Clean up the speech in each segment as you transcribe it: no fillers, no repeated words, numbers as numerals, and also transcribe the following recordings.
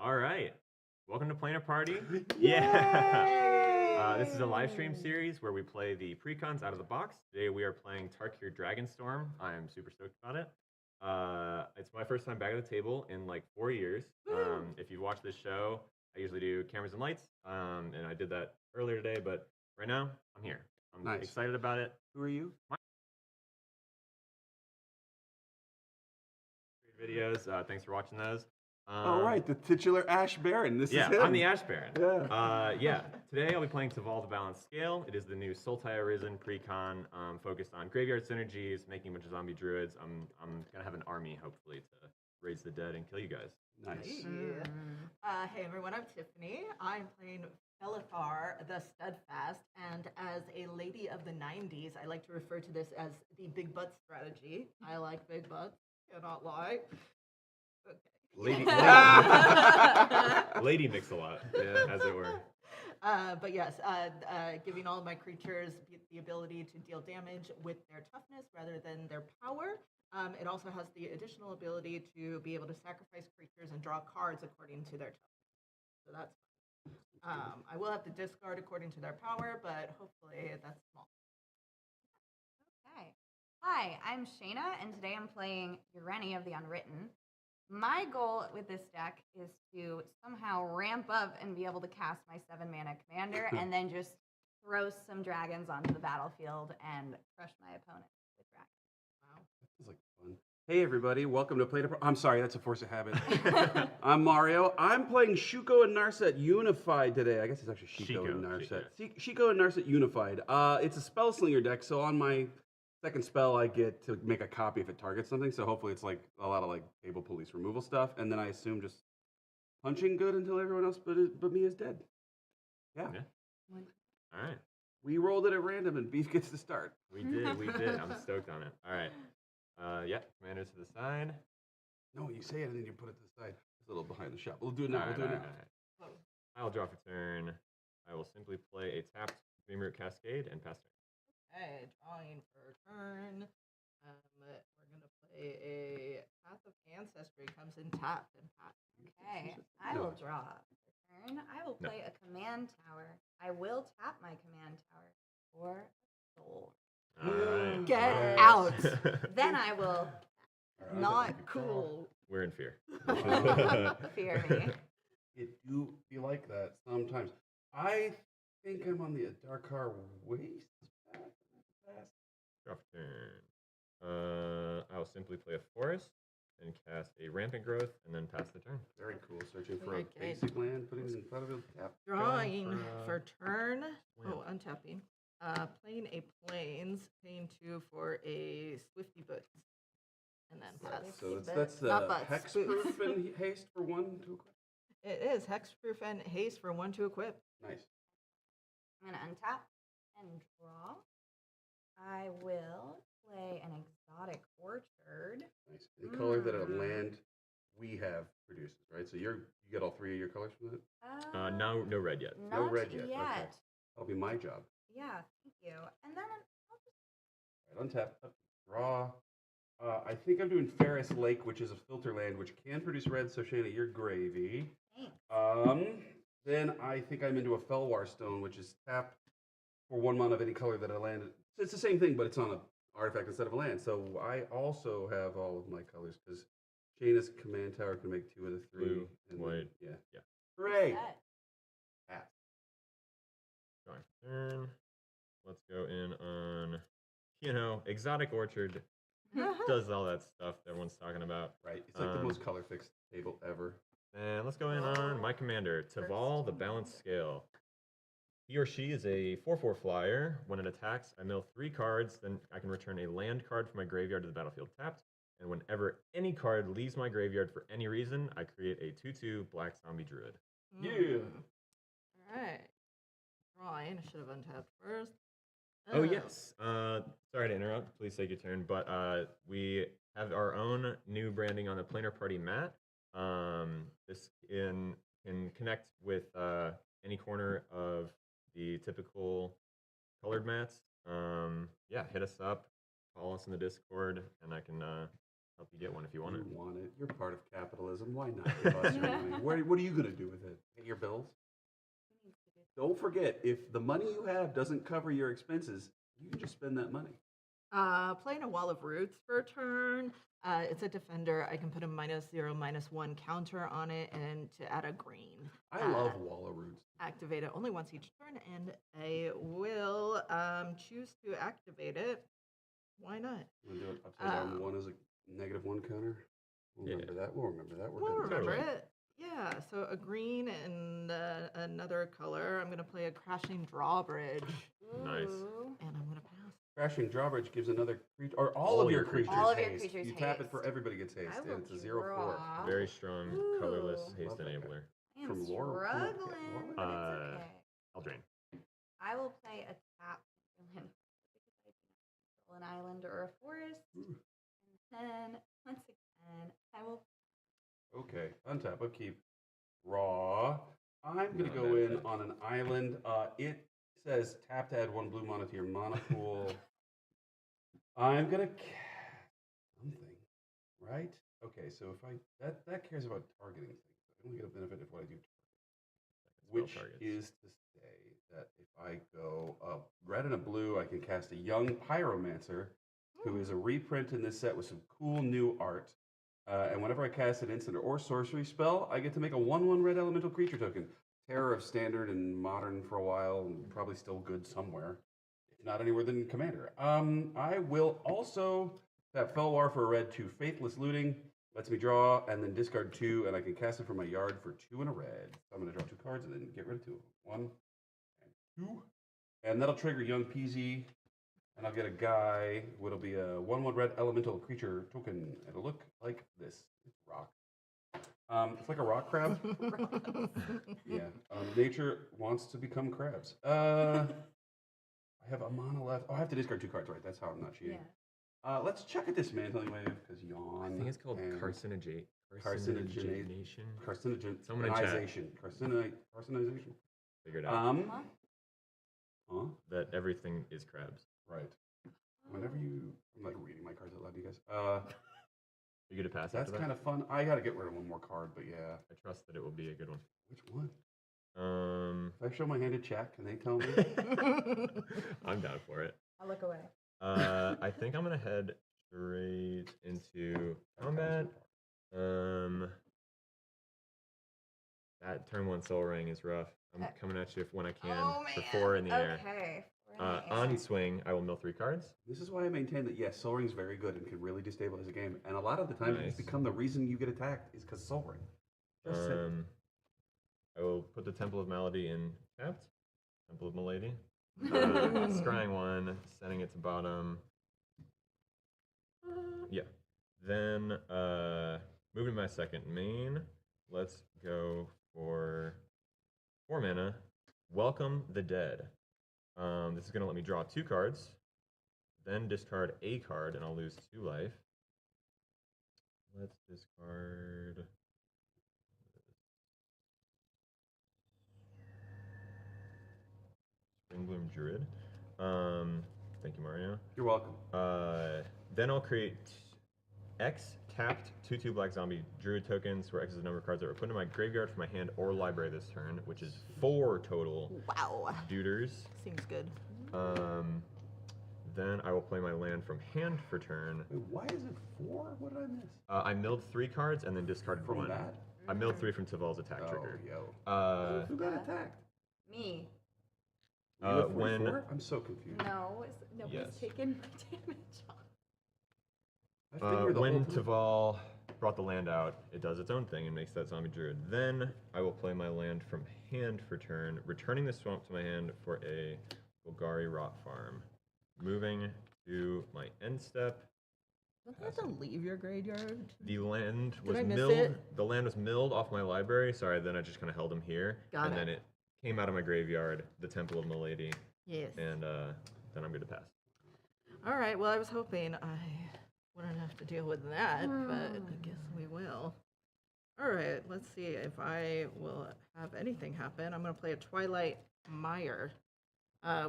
All right. Welcome to Planar Party. Yeah. This is a live stream series where we play the Precons out of the box. Today we are playing Tarkir Dragonstorm. I am super stoked about it. It's my first time back at the table in like 4 years. If you watch this show, I usually do cameras and lights, and I did that earlier today, but right now I'm here. I'm excited about it. Who are you? Videos. Thanks for watching those. All right, the titular Ash Baron. This is him. I'm the Ash Baron. Yeah. Today I'll be playing Taval the Balanced Scale. It is the new Sultai Arisen Precon, focused on graveyard synergies, making a bunch of zombie druids. I'm gonna have an army hopefully to raise the dead and kill you guys. Nice. Hey everyone, I'm Tiffany. I'm playing Felithar the Steadfast, and as a lady of the 90s, I like to refer to this as the big butt strategy. I like big butts, cannot lie. Okay. Lady Mix-a-Lot, as it were. But yes, giving all of my creatures the ability to deal damage with their toughness rather than their power. It also has the additional ability to be able to sacrifice creatures and draw cards according to their toughness. So that's fun. I will have to discard according to their power, but hopefully that's small. Okay. Hi, I'm Shayna, and today I'm playing Ureni of the Unwritten. My goal with this deck is to somehow ramp up and be able to cast my 7-mana commander and then just throw some dragons onto the battlefield and crush my opponent with dragons. Wow. This is like fun. Hey everybody, welcome to Planar Party. I'm sorry, that's a force of habit. I'm Mario. I'm playing Shuko and Narset Unified today. I guess it's actually Shiko and Narset. Shiko and Narset Unified. It's a spell slinger deck, so on my second spell I get to make a copy if it targets something, so hopefully it's like a lot of like table police removal stuff, and then I assume just punching good until everyone else but me is dead. Yeah. All right. We rolled it at random and Beef gets to start. We did. I'm stoked on it. All right. Commander to the side. No, you say it and then you put it to the side. It's a little behind the shot. We'll do it now. We'll do it now. I'll draw for turn. I will simply play a tapped Dreamroot Cascade and pass turn. Okay, drawing for turn. We're gonna play a Path of Ancestry. Comes in tapped and pass. Okay, I will draw for turn. I will play a command tower. I will tap my command tower for a soul. All right. Get out. Then I will Not cool. We're in fear. fear me. It do be like that sometimes. I think I'm on the Darkar Waste path. Draw for turn. I will simply play a forest and cast a rampant growth and then pass the turn. Very cool. Searching for Okay. a basic land, putting it in front of it. Tap. Drawing for turn. swamp. Oh, untapping. Playing a plains, paying 2 for a Swifty Boots. And then pass. So Bit. that's Not butts, hexproof and haste for 1 to equip. It is hexproof and haste for 1 to equip. Nice. I'm going to untap and draw. I will play an exotic orchard. Nice. Any color that a land we have produces, right? So you get all 3 of your colors from that? No red yet. Not No red yet. Okay. yet. That'll be my job. Yeah, thank you. And then I'll just Right, untap, draw. I think I'm doing Ferris Lake, which is a filter land, which can produce red. So Shayna, you're gravy. thanks. Then I think I'm into a Felwar Stone, which is tap for 1 mana of any color that I landed. It's the same thing, but it's on an artifact instead of a land. So I also have all of my colors because Shayna's command tower can make 2 of the 3. Blue, and white. Yeah. Yeah. Hooray! Set. Pass. Drawing for turn. Let's go in on, Exotic Orchard does all that stuff that everyone's talking about. Right. It's like the most color fixed table ever. And let's go in on my commander, Taval the Balanced Scale. He or she is a 4/4 flyer. When it attacks, I mill 3 cards, then I can return a land card from my graveyard to the battlefield tapped. And whenever any card leaves my graveyard for any reason, I create a 2/2 black zombie druid. Yeah. Alright. Drawing. I should have untapped first. Oh, yes. Sorry to interrupt. Please take your turn. But we have our own new branding on the Planar Party mat. This can connect with any corner of the typical colored mats. Hit us up, call us in the Discord, and I can help you get one if you want it. You want it. You're part of capitalism. Why not give us your money? What are you going to do with it? Pay your bills? Don't forget, if the money you have doesn't cover your expenses, you can just spend that money. Playing a Wall of Roots for a turn. It's a defender. I can put a -0/-1 counter on it and to add a green. I love Wall of Roots. Activate it only once each turn, and I will choose to activate it. Why not? We'll do it upside down. One is a -1 counter. We'll remember that. We'll remember that. We're We'll good. remember Totally. it. Yeah, so a green and another color. I'm going to play a Crashing Drawbridge, Nice. Ooh. and I'm going to pass. Crashing Drawbridge gives another creature, or all of your creatures All of your haste. creatures You tap it haste. for everybody gets haste, I and will it's a 0/4. draw. Very strong, colorless Ooh. haste Love that guy. enabler. I am From lore. struggling, but it's okay. I'll drain. I will play a tap because I do not control an island or a forest. Ooh. And then, once again, I will. Okay, untap, upkeep, raw. I'm going to Not go bad in pick. on an island. It says tap to add 1 blue mana to your mana pool. I'm going to cast something, right? Okay, so if that cares about targeting things. I only get a benefit if what I do Spell which targets. is to say that if I go red and a blue, I can cast a young pyromancer, who is a reprint in this set with some cool new art. And whenever I cast an instant or sorcery spell, I get to make a 1/1 red elemental creature token. Terror of standard and modern for a while, and probably still good somewhere. If not anywhere than commander. I will also tap Felwar for a red 2 faithless looting. Lets me draw and then discard 2, and I can cast it from my yard for 2 and a red. So I'm going to draw 2 cards and then get rid of 2 of them. 1 and 2. And that'll trigger Young Peasy. And I'll get a guy, what'll be a 1/1 red elemental creature token. It'll look like this. It's rock. It's like a rock crab. Yeah. Nature wants to become crabs. I have a mana left. Oh, I have to discard 2 cards, right? That's how I'm not cheating. Yeah. Let's check a dismantling wave, because yawn. I think it's called and carcinogenation. Someone carcinization. Figured out Huh? that everything is crabs. Right. Whenever you, I'm like reading my cards out loud, you guys. You get a pass That's after kind that? of fun. I got to get rid of one more card, but yeah. I trust that it will be a good one. Which one? If If I show my hand to check, can they tell me? I'm down for it. I'll look away. I think I'm gonna head straight into combat. That turn 1 Soul Ring is rough. I'm coming at you when I can for 4 in the air. Okay. 4 in the On air. swing, I will mill 3 cards. This is why I maintain that, yes, Soul Ring's very good and can really destabilize a game. And a lot of the time, Nice. it's become the reason you get attacked is because Soul Ring. Just saying. I will put the Temple of Malady in tapped. Temple of Malady. Scrying 1, setting it to bottom. Yeah. Then moving my second main. Let's go for 4 mana. Welcome the Dead. This is gonna let me draw 2 cards, then discard a card, and I'll lose 2 life. Let's discard. Springbloom Druid. Thank you, Mario. You're welcome. Then I'll create X tapped 2/2 black zombie druid tokens, where X is the number of cards that were put in my graveyard from my hand or library this turn, which is 4 total Wow. duders. Seems good. Then I will play my land from hand for turn. Wait, why is it 4? What did I miss? I milled 3 cards and then discarded From 1. that? I milled 3 from Tival's attack Oh, trigger. yo. Who got attacked? Me. You at when- 44? I'm so confused. No, nobody's Yes. taken my damage off. I've been here the When whole time. Tival brought the land out, it does its own thing and makes that zombie druid. Then I will play my land from hand for turn, returning the swamp to my hand for a Golgari Rot Farm. Moving to my end step. Don't you have to leave your graveyard? The land was I miss milled. it? The land was milled off my library. Sorry, then I just kind of held them here, Got and it. then it came out of my graveyard, the Temple of Milady, Yes. and then I'm good to pass. All right. Well, I was hoping I wouldn't have to deal with that, but I guess we will. All right. Let's see if I will have anything happen. I'm going to play a Twilight Mire.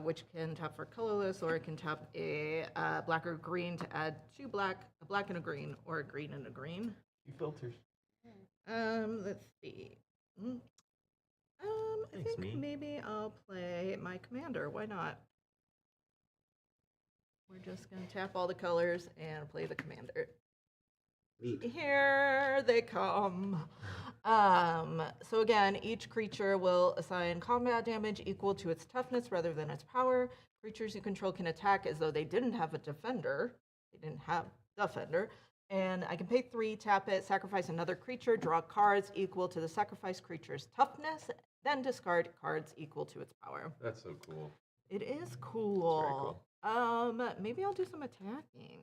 which can tap for colorless, or it can tap a black or green to add 2 black, a black and a green, or a green and a green. Filters. Let's see. I think maybe I'll play my commander. Why not? We're just gonna tap all the colors and play the commander. Neat. Here they come. So again, each creature will assign combat damage equal to its toughness rather than its power. Creatures you control can attack as though they didn't have a defender. They didn't have defender. And I can pay 3, tap it, sacrifice another creature, draw cards equal to the sacrificed creature's toughness, then discard cards equal to its power. That's so cool. It is cool. It's very cool. Maybe I'll do some attacking.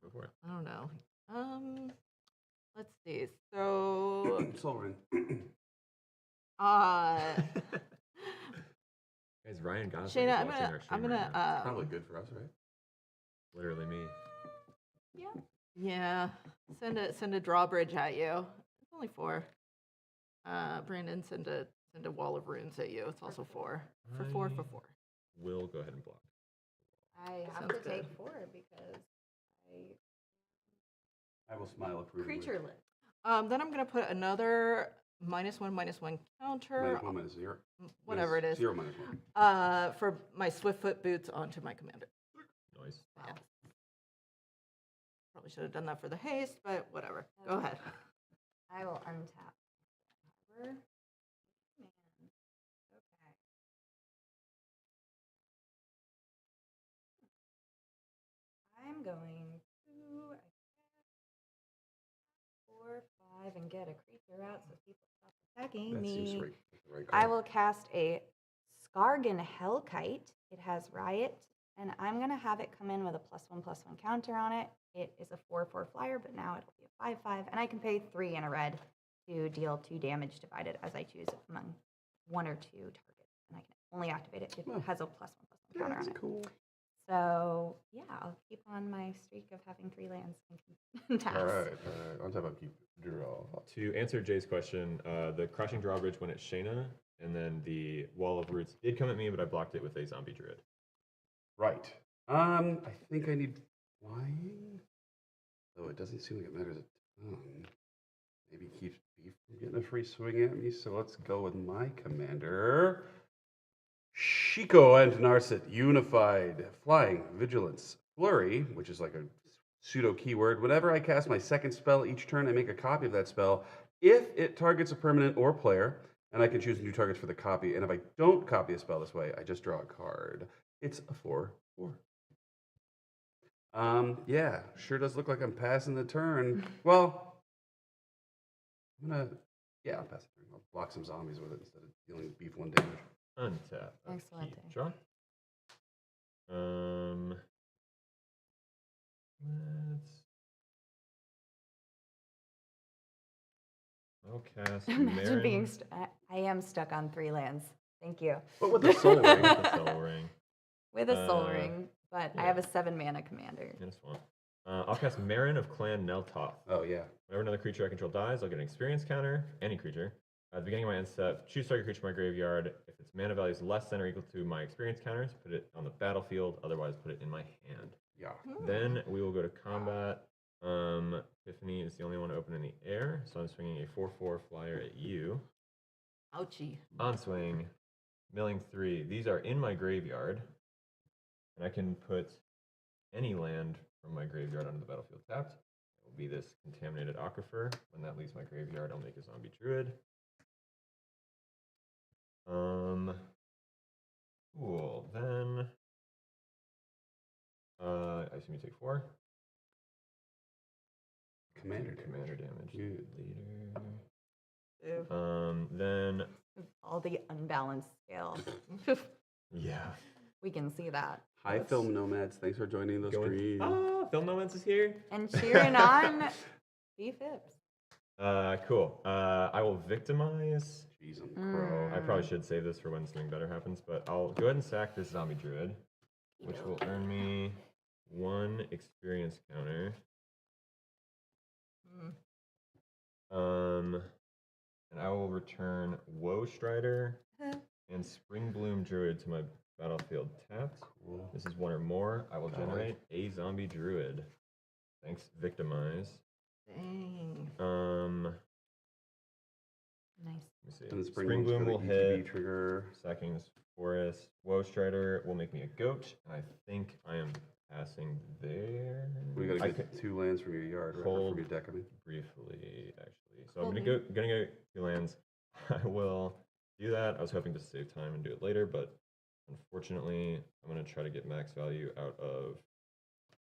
Go for it. I don't know. Let's see. So, Soul Ring. Guys, Ryan got us. Shayna, watching our I'm stream right now. gonna, Probably good for us, right? Literally me. yeah, send a drawbridge at you. It's only 4. Brandon, send a wall of runes at you. It's also 4. For 4. We'll go ahead and block. I have Sounds to take good. 4 because I will smile approvingly. creatureless. Then I'm gonna put another -1/-1 counter, -1/-0. whatever it is, 0 -1. for my Swiftfoot boots onto my commander. Nice. Yeah. Probably should have done that for the haste, but whatever. Go ahead. I will untap. Man. Okay. I'm going to attack 4, 5, and get a creature out so people stop attacking That seems me. right. Right I call. will cast a Skargan Hellkite. It has Riot, and I'm going to have it come in with a +1/+1 counter on it. It is a 4/4 flyer, but now it'll be a 5/5, and I can pay 3 and a red to deal 2 damage divided as I choose among 1 or 2 targets, and I can only activate it if it has a +1/+1 counter on That's it. cool. So yeah, I'll keep on my streak of having 3 lands and taps. All right. On top of keep draw. To answer Jay's question, the Crushing Drawbridge when it's Shayna, and then the Wall of Roots did come at me, but I blocked it with a Zombie Druid. Right. I think I need flying. Though it doesn't seem like it matters a ton. Maybe keeps Beef from getting a free swing at me. So let's go with my commander. Shiko and Narset Unified. Flying, Vigilance, Flurry, which is like a pseudo keyword. Whenever I cast my second spell each turn, I make a copy of that spell if it targets a permanent or player, and I can choose new targets for the copy. And if I don't copy a spell this way, I just draw a card. It's a 4/4. Yeah, sure does look like I'm passing the turn. Well, I'll pass the turn. I'll block some zombies with it instead of dealing Beef 1 damage. Untap. Excellent. Keep. Draw. Let's. I'll cast Imagine Marin. being I am stuck on 3 lands. Thank you. But with the Soul Ring. With the Soul Ring. With a Soul Ring, but I yeah. have a 7-mana commander. And a swamp. I'll cast Marin of Clan Neltoth. Oh, yeah. Whenever another creature I control dies, I'll get an experience counter. Any creature. At the beginning of my end step, choose target creature from my graveyard. If its mana value is less than or equal to my experience counters, put it on the battlefield. Otherwise, put it in my hand. Yeah. Then we will go to combat. Tiffany is the only one open in the air, so I'm swinging a 4/4 flyer at you. Ouchie. On swing, milling 3. These are in my graveyard, and I can put any land from my graveyard onto the battlefield tapped. It will be this Contaminated Aquifer. When that leaves my graveyard, I'll make a Zombie Druid. Cool. Then I assume you take 4. Commander damage. Good. Leader. Ew. Then All the unbalanced scale. yeah. We can see that. Hi, Film Nomads. Thanks for joining the stream. Ah, Film Nomads is here. And cheering on B-Fibs. Cool. I will victimize. Jeez, I'm a crow. I probably should save this for when something better happens, but I'll go ahead and sack this Zombie Druid, which will earn me 1 experience counter. And I will return Woe Strider and Spring Bloom Druid to my Battlefield tapped. Cool. This is one or more. I will Golly. generate a zombie druid. Thanks, victimize. Dang. Nice. Let me see. And the Spring Bloom's Bloom got will an hit. ETB trigger. Sacking this forest. Woe Strider will make me a goat. And I think I am passing there. We gotta I get could 2 lands from your yard, right? Or hold from your deck, I mean. briefly, actually. So I'm gonna go 2 lands. I will do that. I was hoping to save time and do it later, but unfortunately, I'm gonna try to get max value out of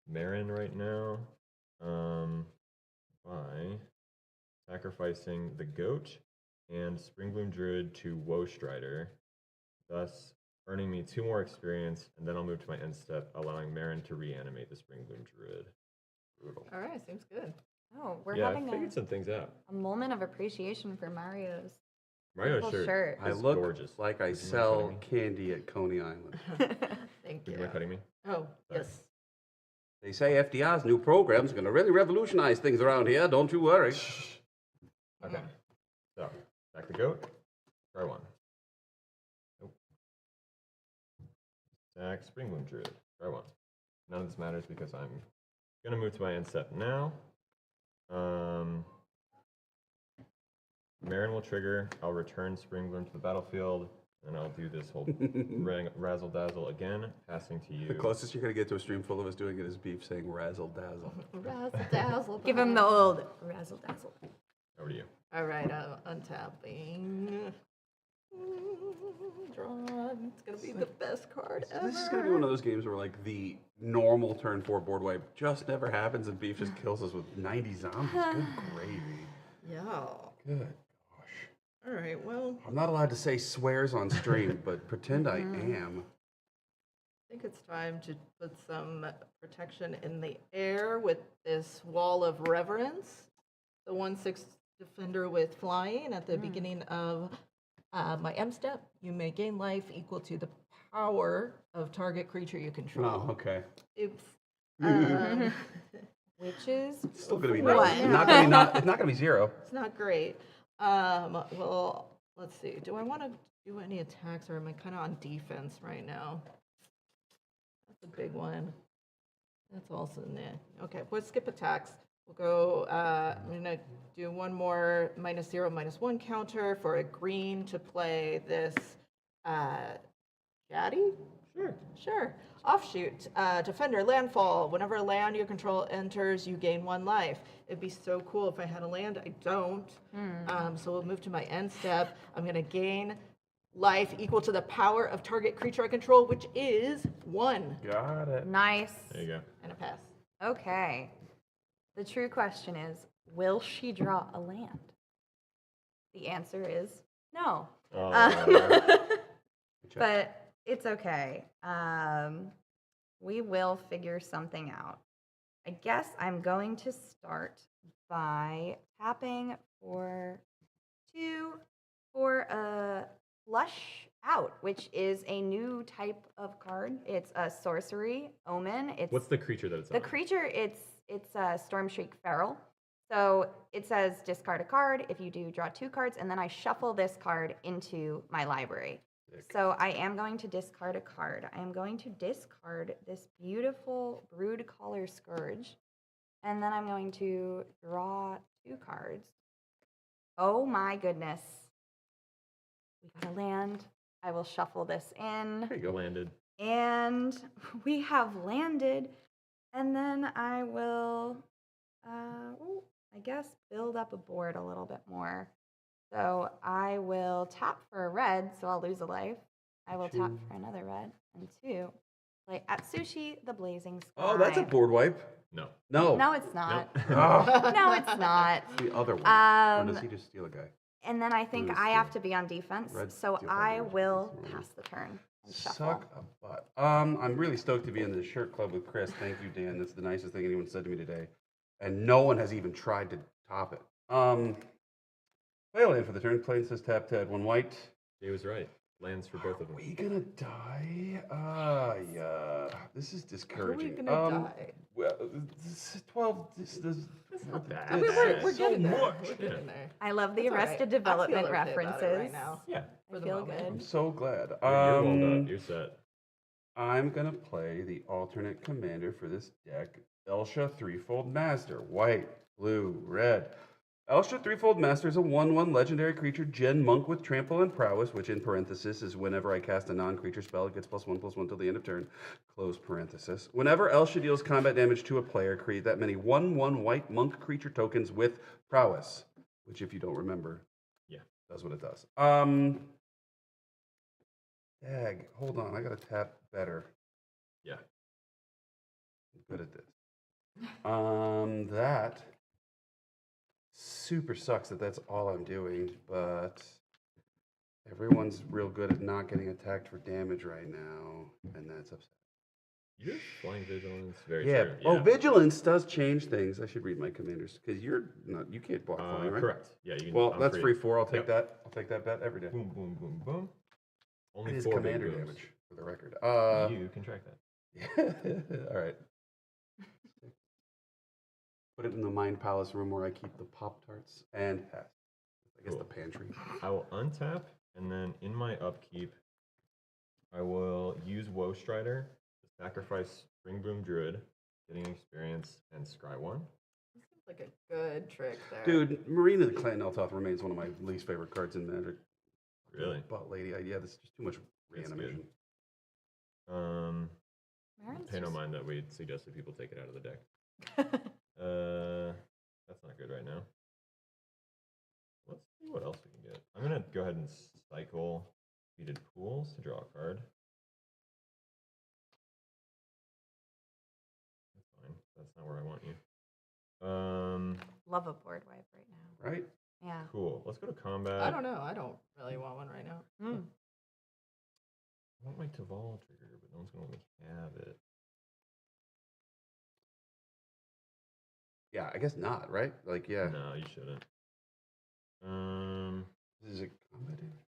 Marin right now by sacrificing the goat and Springbloom Druid to Woe Strider, thus earning me 2 more experience, and then I'll move to my end step, allowing Marin to reanimate the Springbloom Druid. Brutal. All right, seems good. Oh, we're Yeah, I having figured some things out. a moment of appreciation for Mario's Mario's beautiful shirt. I It's look gorgeous. like I Would you mind sell cutting me? candy at Coney Island. Thank Would you. you mind cutting me? Oh, Sorry. yes. They say FDR's new program's going to really revolutionize things around here. Don't you worry. Okay. So, back the goat. Try 1. Nope. Sack Springbloom Druid. Try 1. None of this matters because I'm going to move to my end step now. Marin will trigger. I'll return Springbloom to the battlefield, and I'll do this whole razzle dazzle again, passing to you. The closest you're going to get to a stream full of us doing it is Beef saying razzle dazzle. Razzle dazzle. Give him the old razzle dazzle. Over to you. All right, I'm untapping. Draw. It's gonna be the best card ever. This is going to be one of those games where like the normal turn 4 board wipe just never happens and Beef just kills us with 90 zombies. Good gravy. Yeah. Good. All right. Well, I'm not allowed to say swears on stream, but pretend I am. I think it's time to put some protection in the air with this Wall of Reverence. The 1/6 defender with flying at the beginning of my M step. You may gain life equal to the power of target creature you control. Oh, okay. Oops. Which is It's still going to be What? nice. It's not going to be 0. It's not great. Well, let's see. Do I want to do any attacks, or am I kind of on defense right now? That's a big one. That's also nah. Okay, we'll skip attacks. We'll go. I'm gonna do one more -0, -1 counter for a green to play this. Jaddy? Sure. Offshoot. Defender, landfall. Whenever a land you control enters, you gain 1 life. It'd be so cool if I had a land. I don't. So we'll move to my end step. I'm going to gain life equal to the power of target creature I control, which is 1. Got it. nice. There you go. And a pass. Okay. The true question is, will she draw a land? The answer is no. But it's okay. We will figure something out. I guess I'm going to start by tapping for 2 for a Flush Out, which is a new type of card. It's a sorcery, Omen. It's What's the creature that it's the on? creature. It's a Stormshriek Feral. So it says discard a card. If you do, draw 2 cards, and then I shuffle this card into my library. So I am going to discard a card. I am going to discard this beautiful Brood Collar Scourge, and then I'm going to draw 2 cards. Oh my goodness. We got a land. I will shuffle this in. There you go. Landed. And we have landed. And then I will, I guess, build up a board a little bit more. So I will tap for a red, so I'll lose a life. I will tap for another red. And 2, play Atsushi the Blazing Sky. Oh, that's a board wipe. No. No. No, it's not. Oh. No, it's not. The other one. Or does he just steal a guy? And then I think Blue's I have steal. to be on defense, Red's so steal I coverage. will That's pass the turn and shuffle. Suck a butt. I'm really stoked to be in the shirt club with Chris. Thank you, Dan. That's the nicest thing anyone said to me today. And no one has even tried to top it. Play a land for the turn. Plane says tap to add 1 white. He was right. Lands for both of them. Are we gonna die? Yeah. This is Are we discouraging. gonna die? Well, this is 12. This It's not that I mean, we're bad. getting there. much. We're getting there. I love the That's all right. Arrested I feel Development okay about it references. right now. Yeah. For I the feel moment. I'm good. so glad. You're well done. You're set. I'm going to play the alternate commander for this deck, Elsha Threefold Master. White, blue, red. Elsha Threefold Master is a 1/1 legendary creature, Gen Monk with Trample and Prowess, which in parenthesis is whenever I cast a non-creature spell, it gets +1/+1 till the end of turn. Close parenthesis. Whenever Elsha deals combat damage to a player, create that many 1/1 white monk creature tokens with Prowess, which if you don't remember, does what it does. Dag, hold on, I gotta tap better. Yeah. I'm good at this. That super sucks that that's all I'm doing, but everyone's real good at not getting attacked for damage right now, and that's upsetting. You're flying vigilance. Very Yeah. true. Oh, vigilance does change things. I should read my commanders because you can't block flying, right? Correct. Yeah. You can, Well, I'm that's free. 3/4. I'll take that. I'll take that bet every day. Boom, boom, boom, boom. Only It is 4 big commander booms. damage for the record. You can track that. All right. Put it in the Mind Palace room where I keep the Pop Tarts and pass. I guess Cool. the pantry. I will untap, and then in my upkeep, I will use Woe Strider to sacrifice Spring Boom Druid, getting experience, and Scry 1. This seems like a good trick there. Dude, Marina the Clan Neltoth remains one of my least favorite cards in Magic. Really? Butt lady. Yeah, this is just too much That's reanimation. Marin's Pay no just- mind that we suggested people take it out of the deck. That's not good right now. Let's see what else we can get. I'm gonna go ahead and cycle Defeated Pools to draw a card. That's fine. That's not where I want you. Love a board wipe right now. Right? Yeah. Cool. Let's go to combat. I don't know. I don't really want one right now. I want my Taval trigger, but no one's gonna let me have it. Yeah, I guess not, right? Like, yeah. No, you shouldn't. This is a combat damage?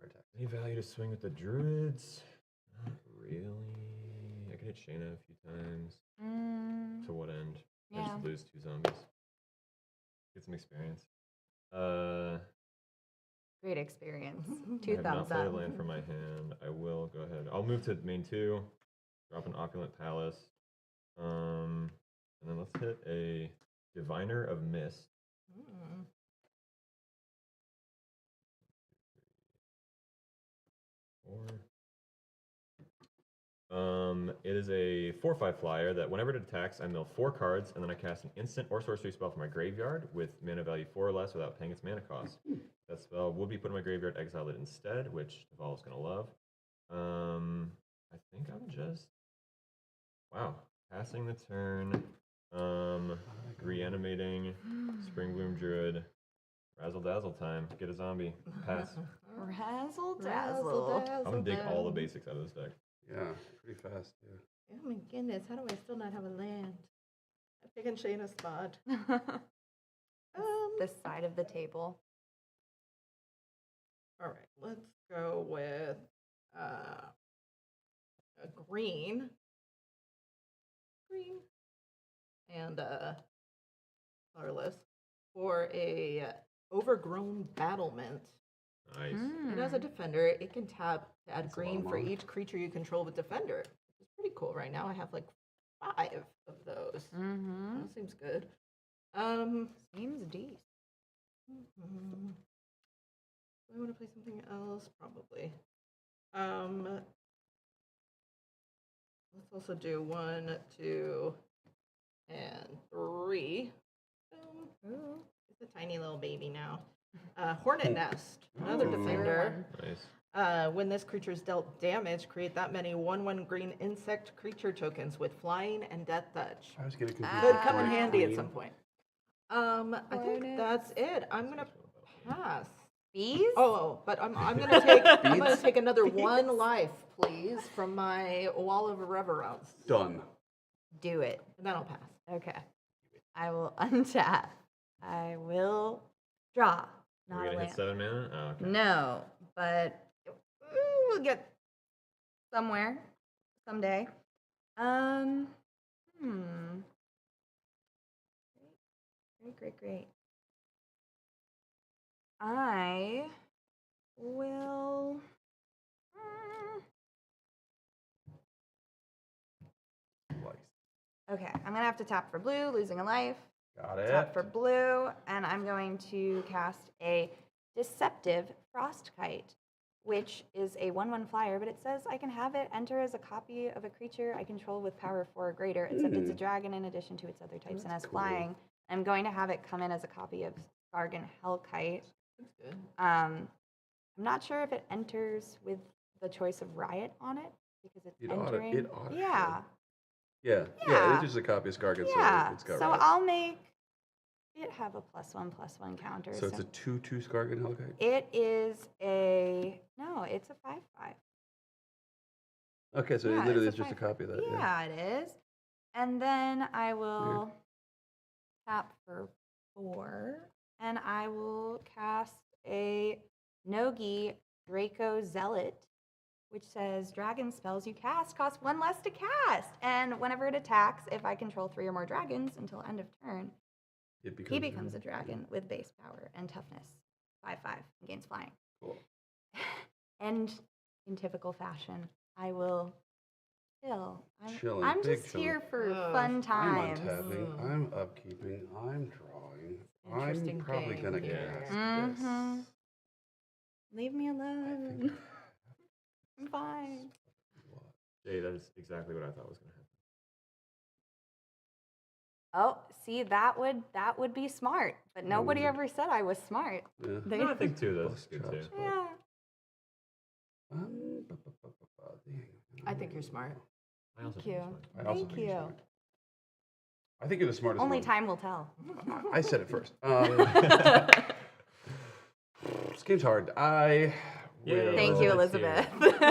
Or attack? Any value to swing with the druids? Not really. I can hit Shayna a few times. To what end? I Yeah. just lose 2 zombies. Get some experience. Great experience. Mhm. 2 I have not thumbs played a up. land from my hand. I will go ahead. I'll move to main 2. Drop an Opulent Palace. And then let's hit a Diviner of Mist. Mm. 4. It is a 4/5 flyer that whenever it attacks, I mill 4 cards, and then I cast an instant or sorcery spell from my graveyard with mana value 4 or less without paying its mana cost. That spell will be put in my graveyard, exile it instead, which Deval is going to love. I think I'm just... Wow. Passing the turn. Reanimating. Spring Bloom Druid. Razzle Dazzle time. Get a zombie. Pass. Razzle dazzle. I'm going to dig all the basics out of this deck. Yeah, pretty fast, yeah. Oh my goodness, how do I still not have a land? I'm picking Shayna's spot. This side of the table. All right, let's go with a green. And colorless for a overgrown battlement. Nice. And as a defender, it can tap to add That's a lot green of for mana. each creature you control with defender. It's pretty cool. Right now, I have like 5 of those. Mm-hmm. That seems good. Seems decent. Do I want to play something else? Probably. Let's also do 1, 2, and 3. Ooh. It's a tiny little baby now. Hornet Nest, another Ooh. defender. Nice. When this creature is dealt damage, create that many 1/1 green insect creature tokens with flying and death touch. I was getting confused. Could with come in Bright handy at Queen. some point. I think Hornets. that's it. I'm gonna pass. Bees? Oh, but I'm gonna take I'm gonna Beads? take another 1 life, please, from my Wall of Reverence, Done. Do it. and then I'll pass. Okay. I will untap. I will draw. We're Not going a to hit land. 7 mana? Oh, okay. No, but we'll get somewhere someday. Great. I will. I'm gonna have to tap for blue, losing a life. Got it. Tap for blue, and I'm going to cast a Deceptive Frostkite, which is a 1/1 flyer, but it says I can have it enter as a copy of a creature I control with power 4 or greater, except it's a dragon in addition to its other types and has flying. I'm going to have it come in as a copy of Gargan Hellkite. That's good. I'm not sure if it enters with the choice of Riot on it because it's entering. It ought to. Yeah. Yeah. Yeah. It's just a copy of Skargan, Yeah. so it's got So right. I'll make it have a +1/+1 counter. So it's a 2/2 Skargan Hellkite? It is it's a 5/5. Okay, so Yeah, it literally it's is just a copy of that. Yeah, it is. And then I will tap for 4, and I will cast a Nogi Draco Zealot, which says dragon spells you cast cost 1 less to cast. And whenever it attacks, if I control 3 or more dragons until end of turn, he becomes a dragon with base power and toughness 5/5 and gains flying. Cool. And in typical fashion, I will chill. Chilling, I'm big just chilling. here for Ugh. fun I'm times. untapping, I'm upkeeping, I'm drawing. Interesting I'm probably game gonna here. cast Mhm. this. Leave me I alone. think I'm fine. Jay, that is exactly what I thought was going to happen. Oh, see, that would be smart, but nobody would. ever said I was smart. Yeah. They- No, I think 2 though. That's Plus good too. chops. Yeah. Dang. I think you're smart. I also Thank think you. it's fine. I also Thank think you're you. smart. I think you're the smartest Only one. time will tell. I said it first. This game's hard. Yeah, Thank you, Elizabeth Elizabeth.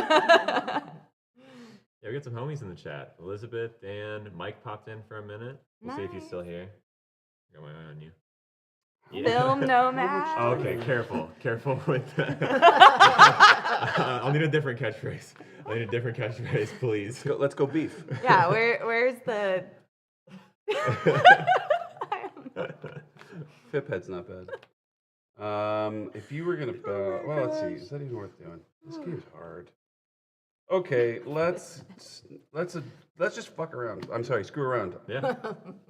Yeah, we got some homies in the chat. Elizabeth, Dan, Mike popped in for a minute. We'll see if he's still here. I got my eye on you. Film nomad. Oh, okay, careful with that. I'll need a different catchphrase. Please. Let's go beef. Yeah, where's the? Fiphead's not bad. If you were gonna, well, let's see. Is that even worth doing? This game's hard. Okay, let's just fuck around. I'm sorry, screw around. Yeah.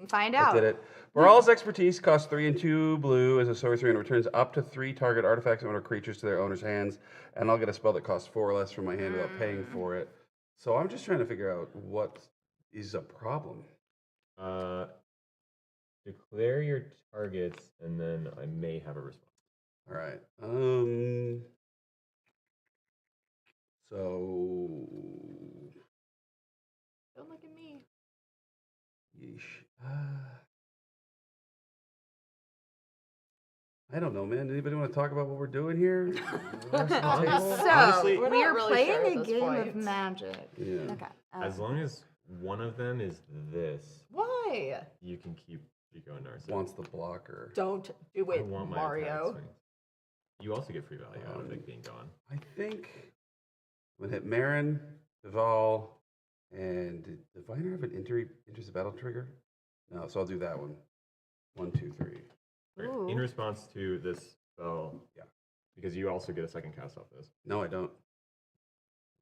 Find I out. did it. Baral's expertise costs 3 and 2 blue as a sorcery and returns up to 3 target artifacts and other creatures to their owner's hands. And I'll get a spell that costs 4 or less from my hand without paying for it. So I'm just trying to figure out what is a problem. Declare your targets, and then I may have a response. All right. So. Don't look at me. Yeesh. I don't know, man. Anybody want to talk about what we're doing here? The rest of the table? So Honestly- We're we not are really playing sure at a this game of point. magic. Yeah. Okay. As long as one of them is this, Why? you can keep Chico and Narcissus. Wants the blocker. Don't do I it, want my attack Mario. swings. You also get free value out of it being gone. I think I'm gonna hit Marin, Deval, and did Diviner have an enters the battle trigger? No, so I'll do that one. 1, 2, 3. Right. Ooh. In response to this spell, Yeah. because you also get a second cast off this. No, I don't.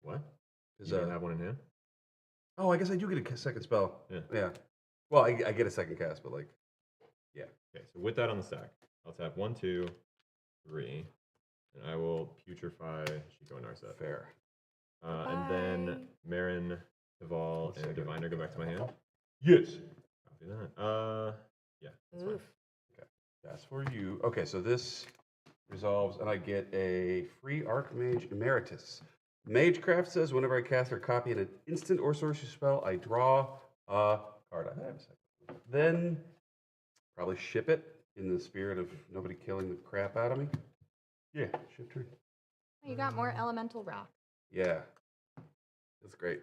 What? 'Cause, You don't have one in hand? oh, I guess I do get a second spell. Yeah. Well, I get a second cast, but like, yeah. Okay, so with that on the stack, I'll tap 1, 2, 3, and I will putrefy Chico and Narset. Fair. And then Marin, Deval, One and second. Diviner go back to my hand. Yes. Copy that. Yeah, that's fine. Oof. That's for you. Okay, so this resolves, and I get a free Archmage Emeritus. Magecraft says whenever I cast or copy an instant or sorcery spell, I draw a card. I have a second. Then probably ship it in the spirit of nobody killing the crap out of me. Yeah, ship turn. You got more elemental rock. Yeah, that's great.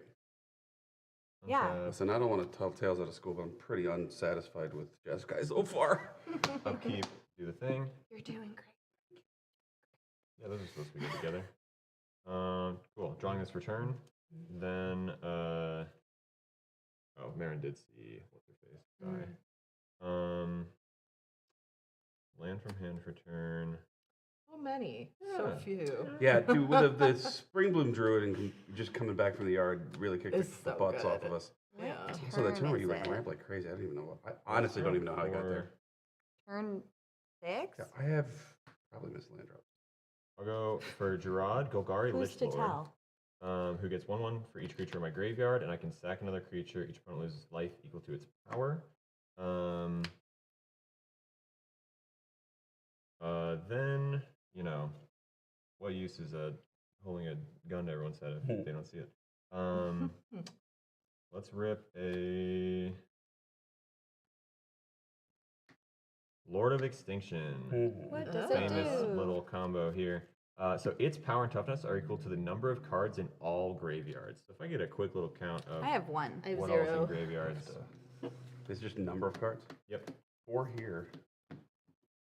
Yeah. Listen, I don't want to tell tales out of school, but I'm pretty unsatisfied with Jeskai so far. Upkeep, do the thing. You're doing great. Yeah, those are supposed to be good together. Cool. Drawing this for turn. Then, oh, Marin did see what's her face die. Land from hand for turn. So many. So Yeah. few. Yeah, dude, with the Spring Bloom Druid and just coming back from the yard really kicked It's the so butts off good. of us. Yeah. So the turn where is you like it? ramp like crazy, I don't even know. I honestly don't even know how I got there. Turn 6? Yeah, I have probably missed land drop. I'll go for Gerard Golgari Who's to Lichlord, tell? who gets 1/1 for each creature in my graveyard, and I can sack another creature. Each opponent loses life equal to its power. Then, you know, what use is holding a gun to everyone's head if they don't see it? Let's rip a Lord of Extinction. What does it Famous do? little combo here. So its power and toughness are equal to the number of cards in all graveyards. So if I get a quick little count of I have 1. I have what all's in 0. graveyards. It's just number of cards. Yep. 4 here.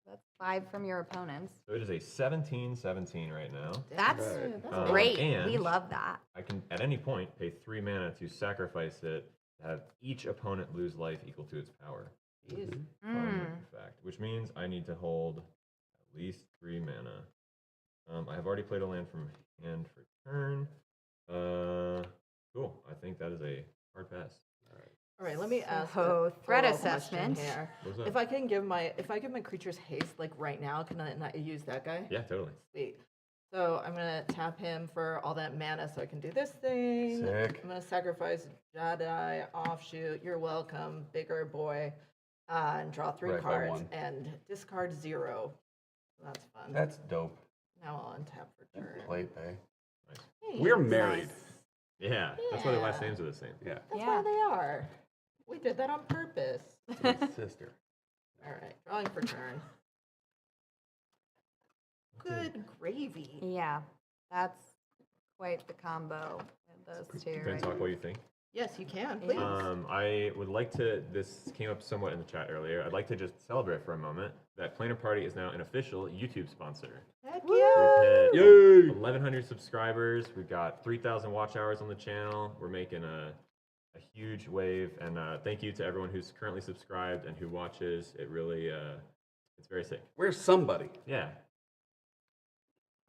That's 5 from your opponents. So it is a 17/17 right now. That's Right. great. We And love that. I can, at any point, pay 3 mana to sacrifice it to have each opponent lose life equal to its power. Jeez. Fun fact. Which means I need to hold at least 3 mana. I have already played a land from hand for turn. Cool. I think that is a hard pass. All right, let me ask So, a threat follow-up question assessment. here. What's that? If I give my creatures haste like right now, can I not use that guy? Yeah, totally. Sweet. So I'm gonna tap him for all that mana, so I can do this thing. Sick. I'm gonna sacrifice Jedi offshoot. You're welcome, bigger boy, and draw 3 Right, by cards 1. and discard 0. That's fun. That's dope. Now I'll untap for turn. Play, pay. Hey, We're married. Yeah, that's why their last Yeah. names are the same. Yeah. That's Yeah. why they are. We did that on purpose. It's my sister. All right, drawing for turn. Good gravy. Yeah, that's quite the combo with those two. Can I Right? talk what you think? Yes, you can, please. I would like to, this came up somewhat in the chat earlier, I'd like to just celebrate for a moment that Planar Party is now an official YouTube sponsor. Heck We've yeah. hit Yay! 1,100 subscribers. We've got 3,000 watch hours on the channel. We're making a huge wave, and thank you to everyone who's currently subscribed and who watches. It really, it's very sick. We're somebody. Yeah.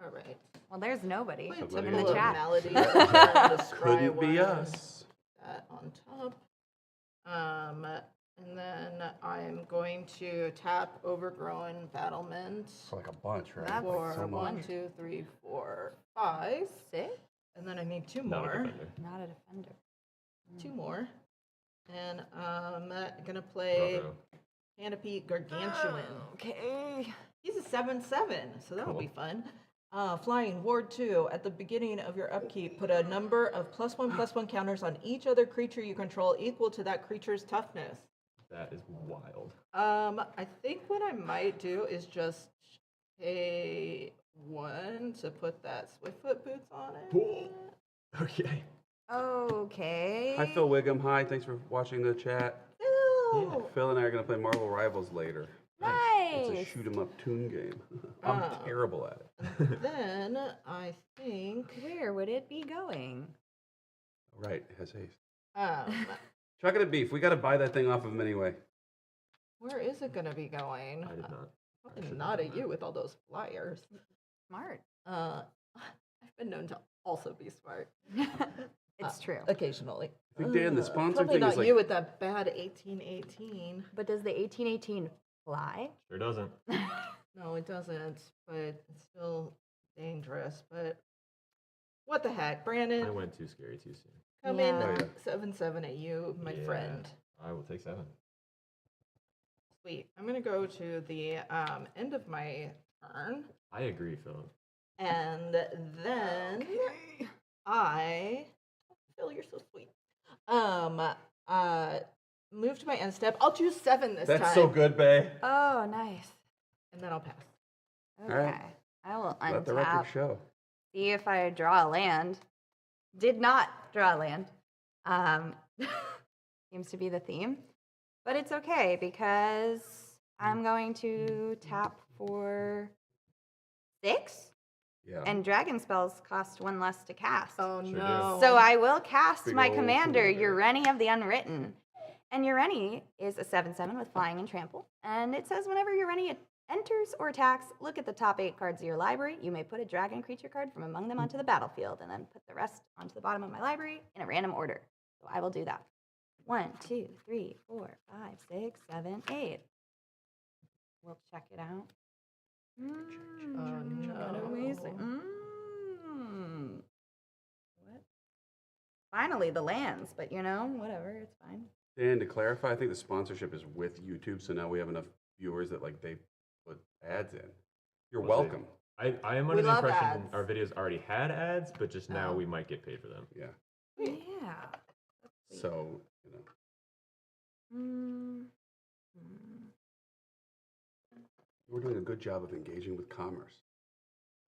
All right. Well, there's nobody Wait, in Somebody the will. chat. Melody, the scry Couldn't be one, us. That on top. And then I'm going to tap Overgrown Battlement For like a bunch, right? That's for so much. 1, 2, 3, 4, 5. 6? And then I need 2 Not a more. defender. Not a defender. 2 more. And I'm going to play Bravo. Canopy Gargantuan. Okay. He's a 7/7, so that'll Cool. be fun. Flying Ward 2. At the beginning of your upkeep, put a number of +1/+1 counters on each other creature you control equal to that creature's toughness. That is wild. I think what I might do is just pay 1 to put that Swiftfoot boots on it. Cool. Okay. Okay. Hi, Phil Wiggum. Hi, thanks for watching the chat. Ew. Phil and I are going to play Marvel Rivals later. It's a Nice. shoot 'em up toon game. I'm Oh. terrible at it. Then I think Where would it be going? Right, it has haste. um, Chuck it at beef. We got to buy that thing off of him anyway. where is it gonna be going? I did not. Probably should've not done at that. you with all those flyers. Smart. I've been known to also be smart It's true. occasionally. I think, Dan, the sponsor Probably thing not is like... you with that bad 1818. But does the 1818 fly? Sure doesn't. No, it doesn't, but it's still dangerous. But what the heck, I Brandon? went too scary too soon. Come Yeah. in Oh, yeah. 7/7 at you, my Yeah. friend. I will take 7. Sweet. I'm gonna go to the end of my turn, I agree, Philip. and then Phil, you're so sweet. Move to my end step. I'll choose 7 this time. That's so good, Bay. Oh, nice. And then I'll pass. Okay. right. I will Let the record untap. show. See if I draw a land. Did not draw a land. Seems to be the theme. But it's okay because I'm going to tap for 6. Yeah. And dragon spells cost 1 less to cast. Oh Sure do. no. So I will cast Big my ol' commander, commander. Ureni of the Unwritten. And Ureni is a 7/7 with flying and trample. And it says whenever Ureni enters or attacks, look at the top 8 cards of your library. You may put a dragon creature card from among them onto the battlefield and then put the rest onto the bottom of my library in a random order. So I will do that. 1, 2, 3, 4, 5, 6, 7, 8. We'll check it out. What amazing. What? Finally, the lands, but you know, whatever, it's fine. And to clarify, I think the sponsorship is with YouTube, so now we have enough viewers that like they put ads in. You're welcome. I am We under the love impression ads. our videos already had ads, but just now Oh. we might get paid for them. Yeah. Yeah. So, you know. We're doing a good job of engaging with commerce.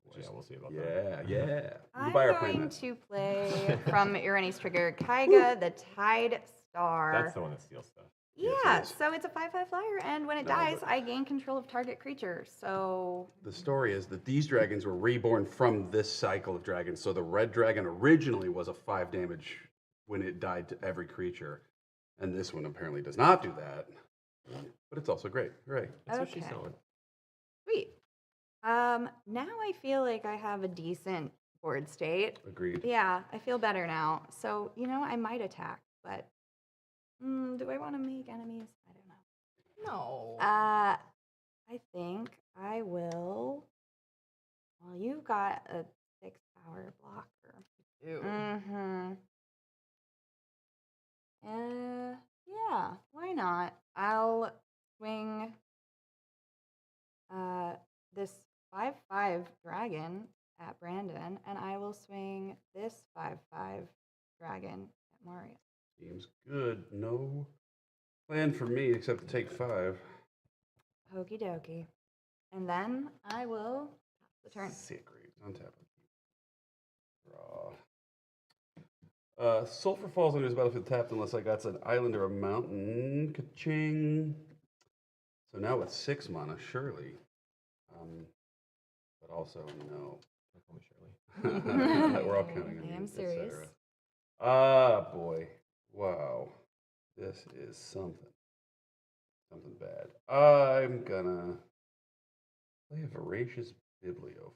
Well, yeah, we'll see about that. Yeah, yeah. You I'm buy our going plan. to play from Irani's Trigger, Kaiga, the Tide Star. That's the one that steals stuff. Yes, Yeah, it is. so it's a 5/5 flyer, and when it No, dies, but- I gain control of target creature. So The story is that these dragons were reborn from this cycle of dragons. So the red dragon originally was a 5 damage when it died to every creature. And this one apparently does not do that. But it's also great. Hooray. That's what she's Okay. selling. sweet. Now I feel like I have a decent board state. Agreed. Yeah, I feel better now. So you know, I might attack, but do I want to make enemies? I don't know. No. I think I will. Well, you've got a 6-power blocker. Ew. Mm-hmm. Yeah, why not? I'll swing this 5/5 dragon at Brandon, and I will swing this 5/5 dragon at Mario. Seems good. No plan for me except to take 5. Okie dokie. And then I will pass the turn. Sacred. Untap. Draw. Sulfur falls under his battlefield tapped unless I got an island or a mountain. Ka-ching. So now with 6 mana, surely. But also no. Don't call me Shirley. We're all counting on I you, am et cetera. serious. Ah, boy. Wow. This is something. Something bad. I'm gonna play a voracious biblio.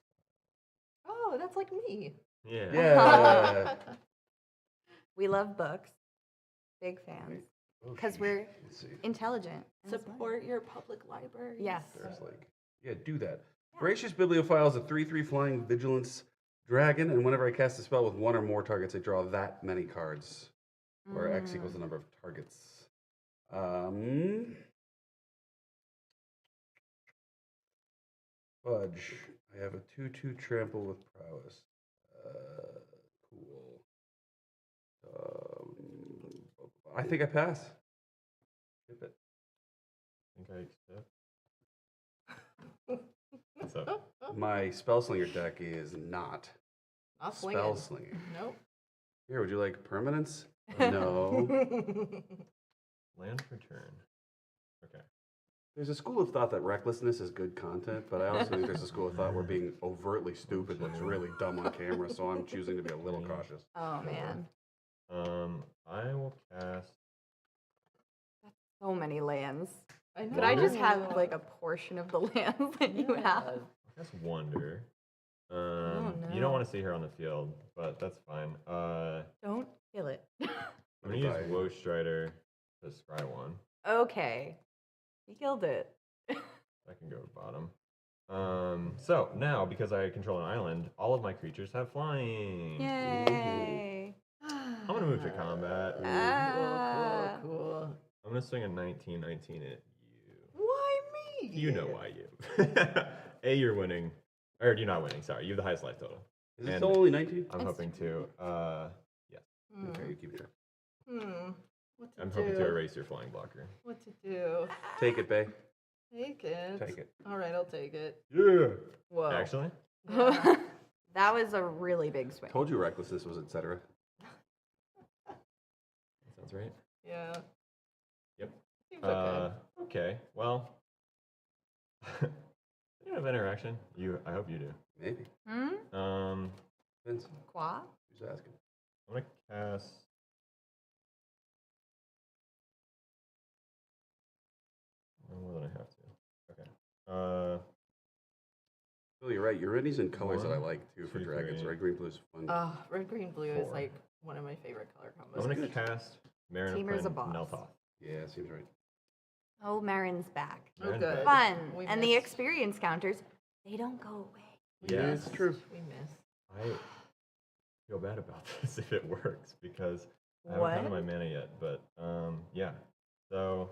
Oh, that's like me. Yeah. Yeah. We love books. Big fans. Oh, 'Cause sheesh. we're Let's see. Intelligent. and smart. Support your public library. Yes. There's like, yeah, do that. Voracious Bibliophile is a 3/3 flying vigilance dragon, and whenever I cast a spell with 1 or more targets, I draw that many cards, where X equals the number of targets. Fudge. I have a 2/2 trample with prowess. Cool. I think I pass. Ship it. I think I accept. What's up? My Spellslinger deck is not Not swinging. Spellslinging. Nope. Here, would you like permanence? No. Land for turn. Okay. There's a school of thought that recklessness is good content, but I also think there's a school of thought where being overtly stupid looks really dumb on camera, so I'm choosing to be a little cautious. Oh man, I will cast. so many lands. I know. Could I just have like a portion of the lands that you have? I'll cast Wonder. You no. don't want to see her on the field, but that's fine. Don't kill it. I'm gonna use Woe Strider to scry 1. Okay, you killed it. That can go to bottom. So now, because I control an island, all of my creatures have flying. Yay! I'm gonna move to combat. Ah. Cool. I'm gonna swing a 19/19 at you. Why me? You know why you. A, you're winning. Or you're not winning, sorry. You have the highest life total. Is it And still only 19? I'm hoping to, yes. Okay, you keep track. What to I'm do? hoping to erase your flying blocker. What to do? Take it, Bay. Take it. Take it. All right, I'll take it. Yeah. Whoa. Actually? Yeah. That was a really big swing. Told you recklessness was etc. That sounds right. Yeah. Yep. Seems okay. Okay, well. You have interaction. I hope you do. Maybe. Vince, Qua? who's asking? I'm gonna cast. No more than I have to. Okay. Phil, you're right. Eurydice in colors that I 1, like too for 2, dragons. 3. Red, green, blue is fun. Red, green, blue is 4. like one of my favorite color I'm combos. gonna cast Marin Teamer's a of boss. Neltoth. Yeah, seems right. Oh, Marin's back. Oh, Marin's good. back. Fun. We And the missed. experience counters, they don't go away. Yeah, it's true. We miss. I feel bad about this if it works because I haven't counted my mana yet. But yeah. So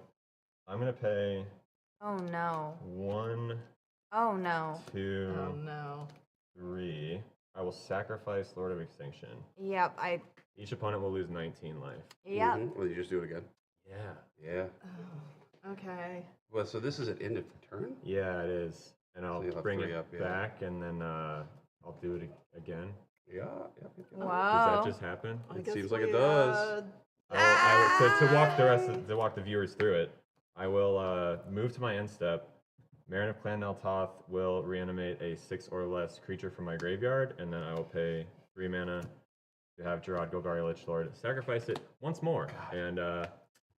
I'm gonna pay Oh no. 1, Oh no. 2, Oh no. 3. I will sacrifice Lord of Extinction. Yep, Each opponent will lose 19 life. yep. Well, you just do it again. Yeah. Yeah. Oh, okay. Well, so this is at end of turn? Yeah, it is. And I'll you'll have bring 3 it up, yeah. back, and then I'll do it again. Yeah. Wow. Does that just happen? I It guess seems like it we, does. To walk to walk the viewers through it, I will move to my end step. Marin of Clan Neltoth will reanimate a 6 or less creature from my graveyard, and then I will pay 3 mana to have Gerard Golgari Lich Lord sacrifice it once more. And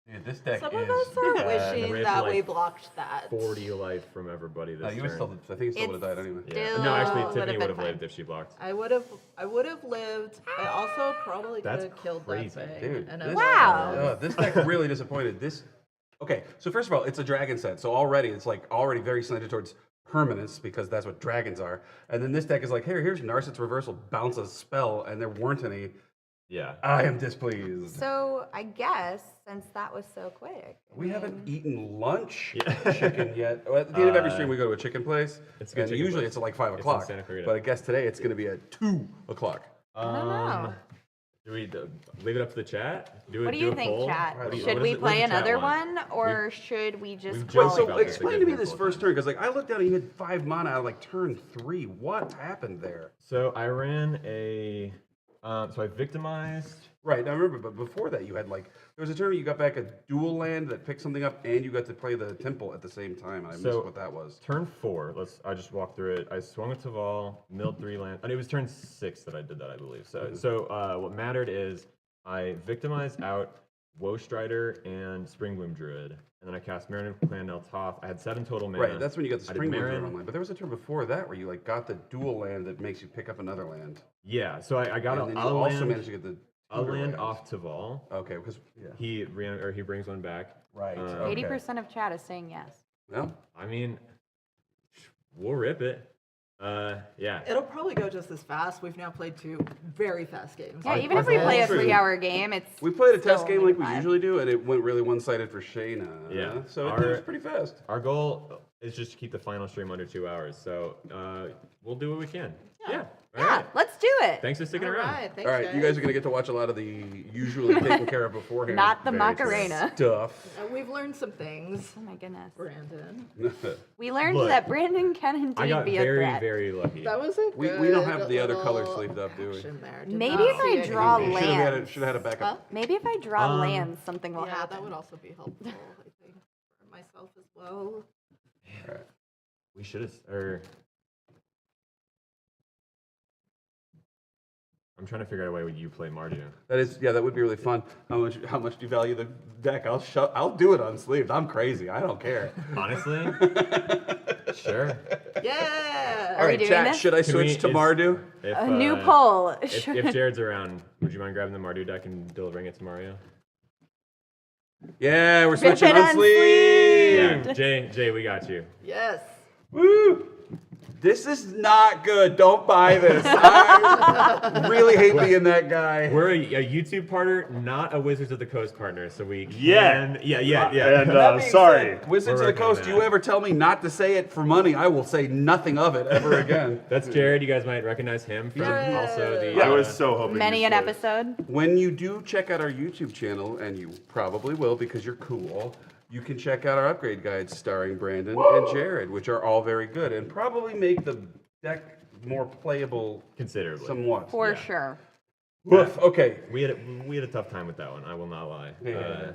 Dude, this deck Some is of us are bad. wishing we have that like we blocked that. 40 life from everybody this You turn. would still, I think it still would have died anyway. Yeah. No, actually, Still Tiffany would've would have been lived if she blocked. I would have lived. I also probably could That's have killed crazy. that thing. Dude, And this, Wow. This deck really disappointed. Okay, so first of all, it's a dragon set, so already it's like already very slanted towards permanence because that's what dragons are. And then this deck is like, here's Narset's Reversal, bounce a spell, and there weren't any. Yeah. I am displeased. So I guess since that was so quick. We haven't eaten lunch Yeah. chicken yet. Well, at the end of every stream, we go to a chicken place. It's a good and chicken usually place. it's at like 5 It's in o'clock. Santa Clarita. But I guess today it's going to be at 2 o'clock. I don't know. Do we leave it up to the chat? What do you a think, poll? chat? What do you- Should what we is it- what does play the chat another want? one, or should we just we've call joked So about it? this. explain They to did me this full first time. turn, because like I looked down and you had 5 mana out of like turn 3. What happened there? So I ran a. So I victimized. Right, now remember, but before that you had like, there was a turn where you got back a dual land that picked something up and you got to play the temple at the same time, and I missed So- what that was. Turn 4. I just walk through it. I swung a Taval, milled 3 land. And it was turn 6 that I did that, I believe. So what mattered is I victimized out Woe Strider and Springboom Druid, and then I cast Marin of Clan Neltoth. I had 7 total mana. Right, that's when you got the I did Springboard Marin. online. But there was a turn before that where you like got the dual land that makes you pick up another land. Yeah, so I got And then you a also land, managed to get the a tutor land land. off Taval. Okay, because He brings one back. Right. Eighty percent of chat is saying yes. Well, I mean, we'll rip it. Yeah. It'll probably go just as fast. We've now played 2 very fast games. Yeah, even if we play a true. 3-hour game, it's we played a still test game only like we 5. usually do, and it went really one-sided for Shayna. Yeah. So it Our- was pretty fast. Our goal is just to keep the final stream under 2 hours. So we'll do what we can. Yeah. All Yeah, right. let's do it. Thanks for sticking All around. right, thanks, All right, you guys are going to get to watch a lot of the usually taken care of beforehand Not the Very true. Macarena. stuff. We've learned some things, Oh my goodness. Brandon. We learned Look, that Brandon can indeed I got be a very, threat. very lucky. That was a We good don't have the other color little sleeved up, do we? action there. Did Maybe not if I see any draw movement. land. Should have had a backup. Maybe if I draw Um, lands, something will Yeah, happen. that would also be helpful, I think, for myself as well. We should have. I'm trying to figure out a way where you play Mardu. That would be really fun. How much do you value the deck? I'll do it unsleeved. I'm crazy. I don't care. Honestly, sure. Yeah. All we right, doing chat. this? Should I Can switch we- to is- Mardu? If, A new poll. If Jared's around, would you mind grabbing the Mardu deck and delivering it to Mario? Yeah, we're Rip switching it unsleeved. Yeah, Jay, we got you. Yes. Woo! This is not good. Don't buy this. I really hate being that guy. We're a YouTube partner, not a Wizards of the Coast partner, so we can. Yeah. Yeah. And That makes sorry. sense. Wizards of We're the Coast, working you on ever tell me not to say it for money, I will say nothing of it ever again. That's Jared. You guys might recognize him from Yeah. also the. I was so hoping. Many you an would. episode. When you do check out our YouTube channel, and you probably will because you're cool, you can check out our upgrade guides starring Brandon and Jared, which are all very good and probably make the deck more playable considerably. somewhat. For Yeah. sure. Woof. Okay. We had a tough time with that one. I will not lie. Yeah.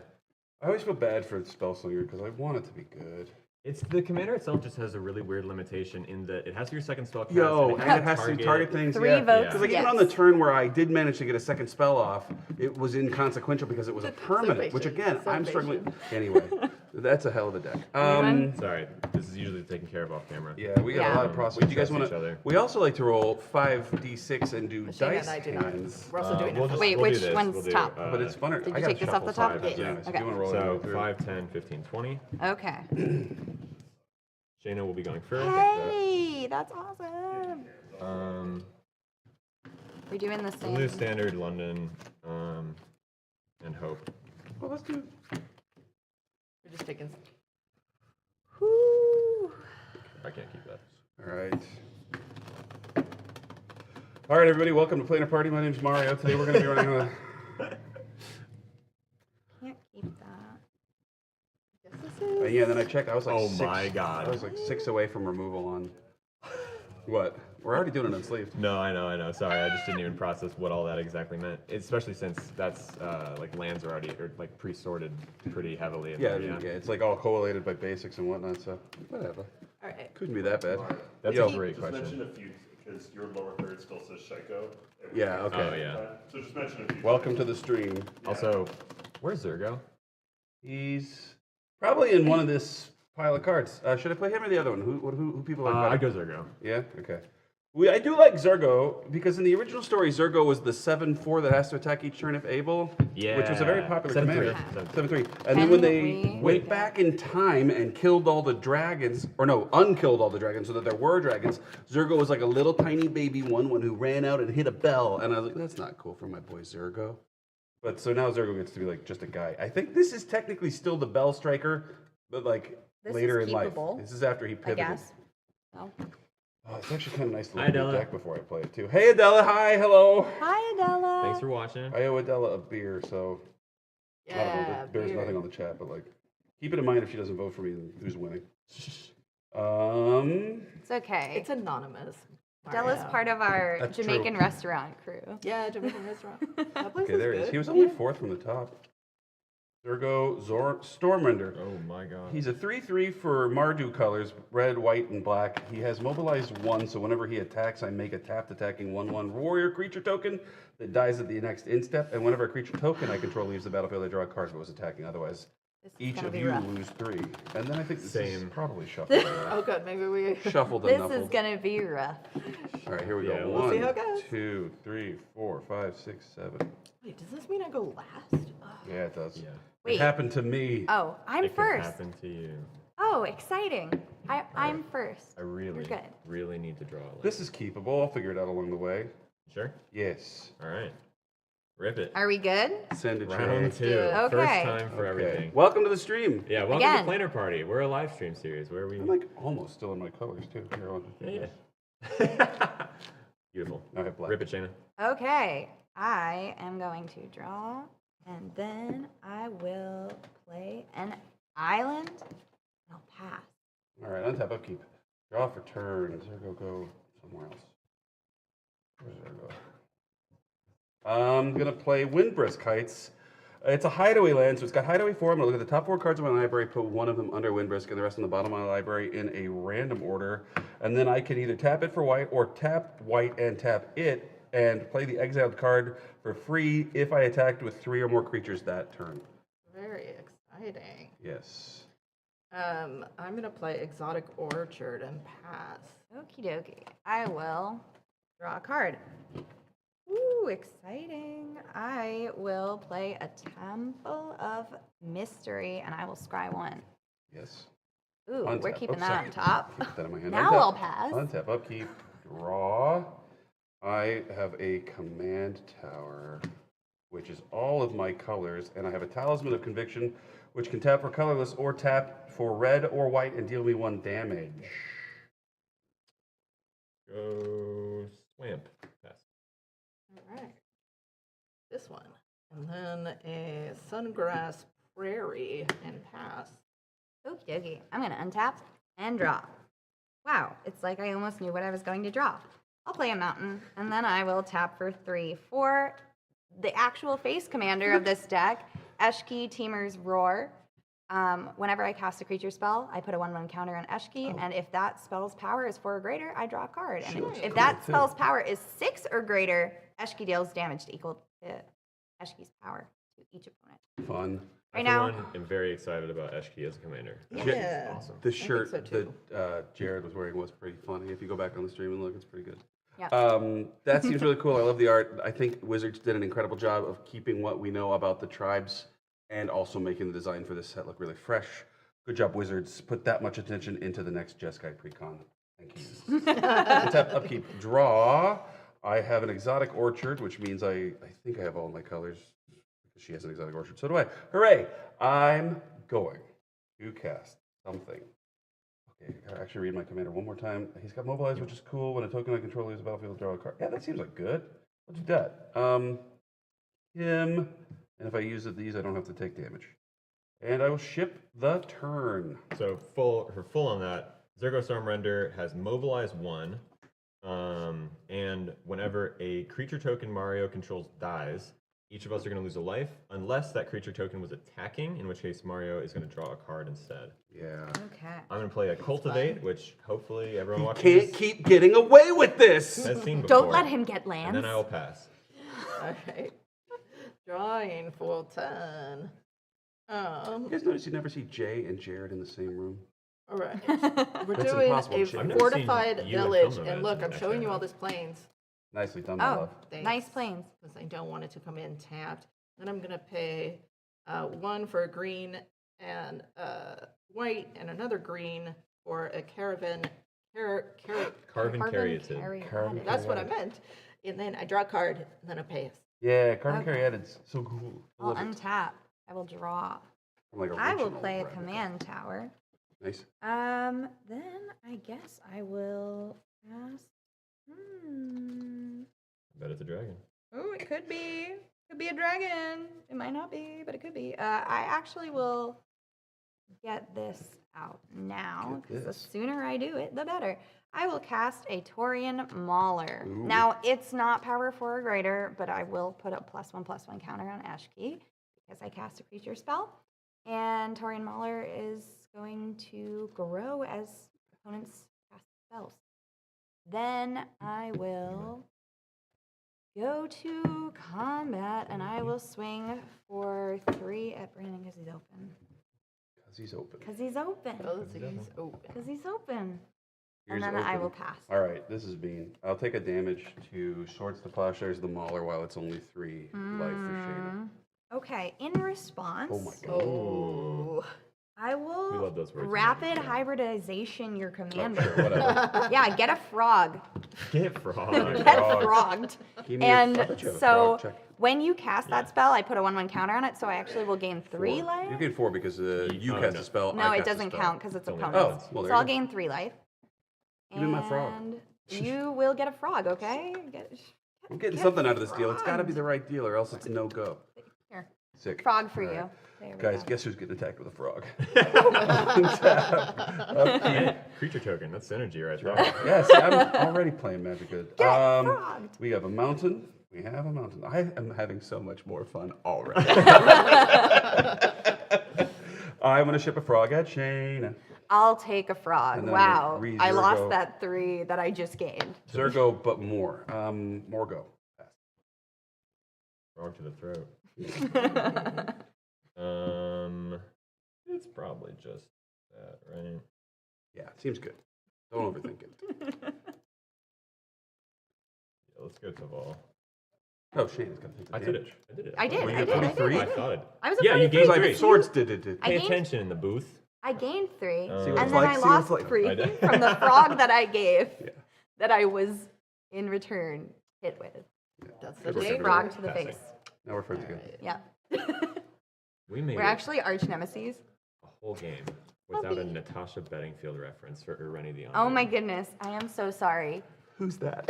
I always feel bad for Spellslinger because I want it to be good. It's the commander itself just has a really weird limitation in that it has to be your second spell cast. Yo, and it has to target things. 3 yeah. votes. Because like yes. even on the turn where I did manage to get a second spell off, it was inconsequential because it was a permanent. Which patient, again, so I'm struggling. patient. Anyway, That's a hell of a deck. Sorry, this is usually taken care of off camera. Yeah, we got a lot of process. Do you guys trust want each other. We also like to roll 5d6 and do Shayna dice and I do not. hands. We're also doing We'll it. just- Wait, we'll do which this. one's We'll do, top? But it's funner. Did you I gotta take this off the top? shuffle five. Yeah. If Okay. you want to roll So it through. 5, 10, 15, 20. Okay. Shayna will be going first. Hey, that's awesome. We're doing the We'll do same. standard London and hope. Well, let's do. We're just taking. Woo. I can't keep that. All right. All right, everybody. Welcome to Planar Party. My name's Mario. Today we're going to be running a. Can't keep that. Yes, this is. Yeah, then I checked. I was like Oh 6. my God. I was like 6 away from removal on. What? We're already doing it unsleeved. No, I know. Sorry, I just didn't even process what all that exactly meant. Especially since that's like lands are already like pre-sorted pretty heavily. In Yeah, there, yeah, it's like all correlated by basics and whatnot. So whatever. All right. Couldn't be that bad. That's Yo. a great Just mention question. a few, because your lower third still says Shaiko. Yeah. Okay. Oh yeah. So just mention a few. Welcome to the stream. Also, where's Zergo? He's probably in one of this pile of cards. Should I play him or the other one? Who people like? I better? go Zergo. Yeah. Okay. I do like Zergo because in the original story, Zergo was the 7/4 that has to attack each turn if able. Which was a very Yeah. popular 7/3. commander. 7/3. And then when they went back in time and killed all the dragons, or no, unkilled all the dragons so that there were dragons, Zergo was like a little tiny baby one who ran out and hit a bell. And I was like, that's not cool for my boy Zergo. But so now Zergo gets to be like just a guy. I think this is technically still the Bell Striker, but like This later is in life. keepable, This is after he I pivoted. guess. No. Oh, it's actually kind of nice to Hi, look at the Adela. deck before I play it too. Hey Adela, hi, hello. Hi, Adela. Thanks for watching. I owe Adela a beer, so I don't know, Yeah. there's beer. nothing on the chat, but like, keep it in mind if she doesn't vote for me, then who's winning? It's okay. It's anonymous. Adela's Mario. part of our That's true. Jamaican restaurant crew. Yeah, Jamaican restaurant. That place Okay, is there he good. is. He was only 4th from the top. Zergo Stormrender. Oh my God. He's a 3/3 for Mardu colors, red, white, and black. He has mobilized 1, so whenever he attacks, I make a tapped attacking 1/1 warrior creature token that dies at the next instep. And whenever a creature token I control leaves the battlefield, I draw a card if it was attacking. Otherwise, This is each gonna of be you rough. lose 3. And then I think this is Same. probably shuffled. Oh, good. Maybe we. Shuffled and This is nuffled. gonna be rough. All right, here we Yeah, go. we'll see how 1, it goes. 2, 3, 4, 5, 6, 7. Wait, does this mean I go last? Ugh. Yeah, it does. Yeah. Wait. It happened to me. Oh, I'm It could first. happen to you. Oh, exciting. I'm first. I really, good. really need to draw a line. This is keepable. I'll figure it out along the way. Sure. Yes. All right. Rip it. Are we good? Send it. Round 2. do it. First Okay. time for everything. Welcome to the stream. Yeah. Welcome Again. to Planar Party. We're a live stream series where we. I'm like almost still in my colors too. Here, I'll just do Yeah. this. Yeah. Beautiful. I have black. Rip it, Shayna. Okay. I am going to draw, and then I will play an island. I'll pass. All right, untap, upkeep. Draw for turn. Zergo, go somewhere else. Where's Zergo? I'm gonna play Windbrisk Heights. It's a hideaway land, so it's got hideaway 4. I'm gonna look at the top 4 cards of my library, put one of them under Windbrisk, and the rest on the bottom of my library in a random order. And then I can either tap it for white or tap white and tap it and play the exiled card for free if I attacked with 3 or more creatures that turn. Very exciting. Yes. I'm gonna play Exotic Orchard and pass. Okie dokie. I will draw a card. Ooh, exciting. I will play a Temple of Mystery, and I will scry 1. Yes. Ooh, Untap. we're keeping Oh, that sorry. on top. Keep that in my hand. Now Untap. I'll pass. Untap, upkeep, draw. I have a command tower, which is all of my colors, and I have a Talisman of Conviction, which can tap for colorless or tap for red or white and deal me 1 damage. Go Swamp. Pass. All right. This one. And then a Sungrass Prairie and pass. Okie dokie. I'm going to untap and draw. Wow, it's like I almost knew what I was going to draw. I'll play a mountain, and then I will tap for 3 for the actual face commander of this deck, Eshki Teemer's Roar. Whenever I cast a creature spell, I put a 1/1 counter on Eshki, and if that spell's power is 4 or greater, I draw a card. And Sure. if that Cool, too. spell's power is 6 or greater, Eshki deals damage to equal to Eshki's power to each opponent. Fun. Right now, I'm very excited about Eshki as a commander. Yeah. Awesome. The shirt so, too. that Jared was wearing was pretty funny. If you go back on the stream and look, it's pretty good. yeah. That seems really cool. I love the art. I think Wizards did an incredible job of keeping what we know about the tribes and also making the design for this set look really fresh. Good job, Wizards. Put that much attention into the next Jeskai Precon. Thank you. Tap, upkeep, draw. I have an exotic orchard, which means I think I have all my colors. She has an exotic orchard. So do I. Hooray! I'm going to cast something. Okay, I gotta actually read my commander one more time. He's got mobilize, which is cool. When a token I control leaves the battlefield, draw a card. Yeah, that seems like good. Let's do that. Him. And if I use these, I don't have to take damage. And I will ship the turn. So full on that, Dragonstorm Render has mobilize 1, and whenever a creature token Mario controls dies, each of us are going to lose a life, unless that creature token was attacking, in which case Mario is going to draw a card instead. Yeah. Okay. I'm going to play a Cultivate, which hopefully everyone watching Can't this keep getting away with this. has seen before. Don't let him get lands. And then I will pass. All right. Drawing full turn. You guys notice you never see Jay and Jared in the same room? All right. We're That's doing impossible, a Jake. I've never fortified seen you at village, film and look, events, I'm showing actually. you all these planes. Nicely done, my Oh, love. nice planes. Because I don't want it to come in tapped. Then I'm going to pay 1 for a green and white and another green for a caravan. Carve and carry it to. Carve and That's what I meant. And then I draw a card, and then I pay us. Yeah, Carmen Okay. Carey Edit's so cool. I I'll love it. untap. I will draw. I'm like I will original play a Ravnica. command tower. Nice. Then I guess I will cast. I bet it's a dragon. Oh, it could be. Could be a dragon. It might not be, but it could be. I actually will get this out now, Get because the this. sooner I do it, the better. I will cast a Taurian Mauler. Ooh. Now, it's not power 4 or greater, but I will put a +1/+1 counter on Ashkey because I cast a creature spell. And Taurian Mauler is going to grow as opponents cast spells. Then I will go to combat, and I will swing for 3 at Brandon because he's open. Because he's open. Because he's open. Oh, he's open. Because he's open. Here's And then I open. will pass. All right, this is mean. I'll take a damage to Swords to Plowshares the Mauler while it's only 3 life for Shayna. Okay, in response, Oh my god. Oh. I We will love those words. rapid hybridization your Oh, commander. sure, whatever. Yeah, get a frog. Get frog. Get Frog. frogged. Give me a- I bet you have a So frog. Check. when you cast that spell, I put a 1/1 counter on it, so I actually will gain 3 4. life. You get 4 because you Oh, cast no. a spell. No, I it cast a doesn't spell. count because it's It's only opponents. Oh, well, there so you I'll go. gain 3 life. Give me my frog. And you will get a frog, okay? I'm getting Get something out of this deal. It's got to be frogged. the right deal, or else it's no go. Here, Sick. frog for All right. you. There we Guys, go. guess who's getting attacked with a frog? And creature token. That's synergy right there. Yeah, see, I'm already playing Magic Good. Get frogged. We have a mountain. We have a mountain. I am having so much more fun already. I'm going to ship a frog at Shane. I'll take a frog. And then Wow. I Zergo. lost that 3 that I just gained. Zergo, but more. More go. Frog to the throat. It's probably just that, right? Yeah, seems good. Don't overthink it. Yeah, let's go to Vol. Oh, Shane is going to take the I did damage. it. I did it. I did, Were you I at did, I 23? I thought it. I was a Yeah, you 23. gained Like 3. swords did. I Pay gained- attention in the booth. I gained 3, See what and it's then like, I see what it's lost like. 3 I did. from the frog that I gave, Yeah. that I was in return hit with. That's the Good work, danger. everybody. Frog to the Passing. face. Now we're friends again. Yeah. We made We're actually arch nemesis. a whole game without a Natasha Bedingfield reference for Irene the Oh my Undead. goodness, I am so sorry. Who's that?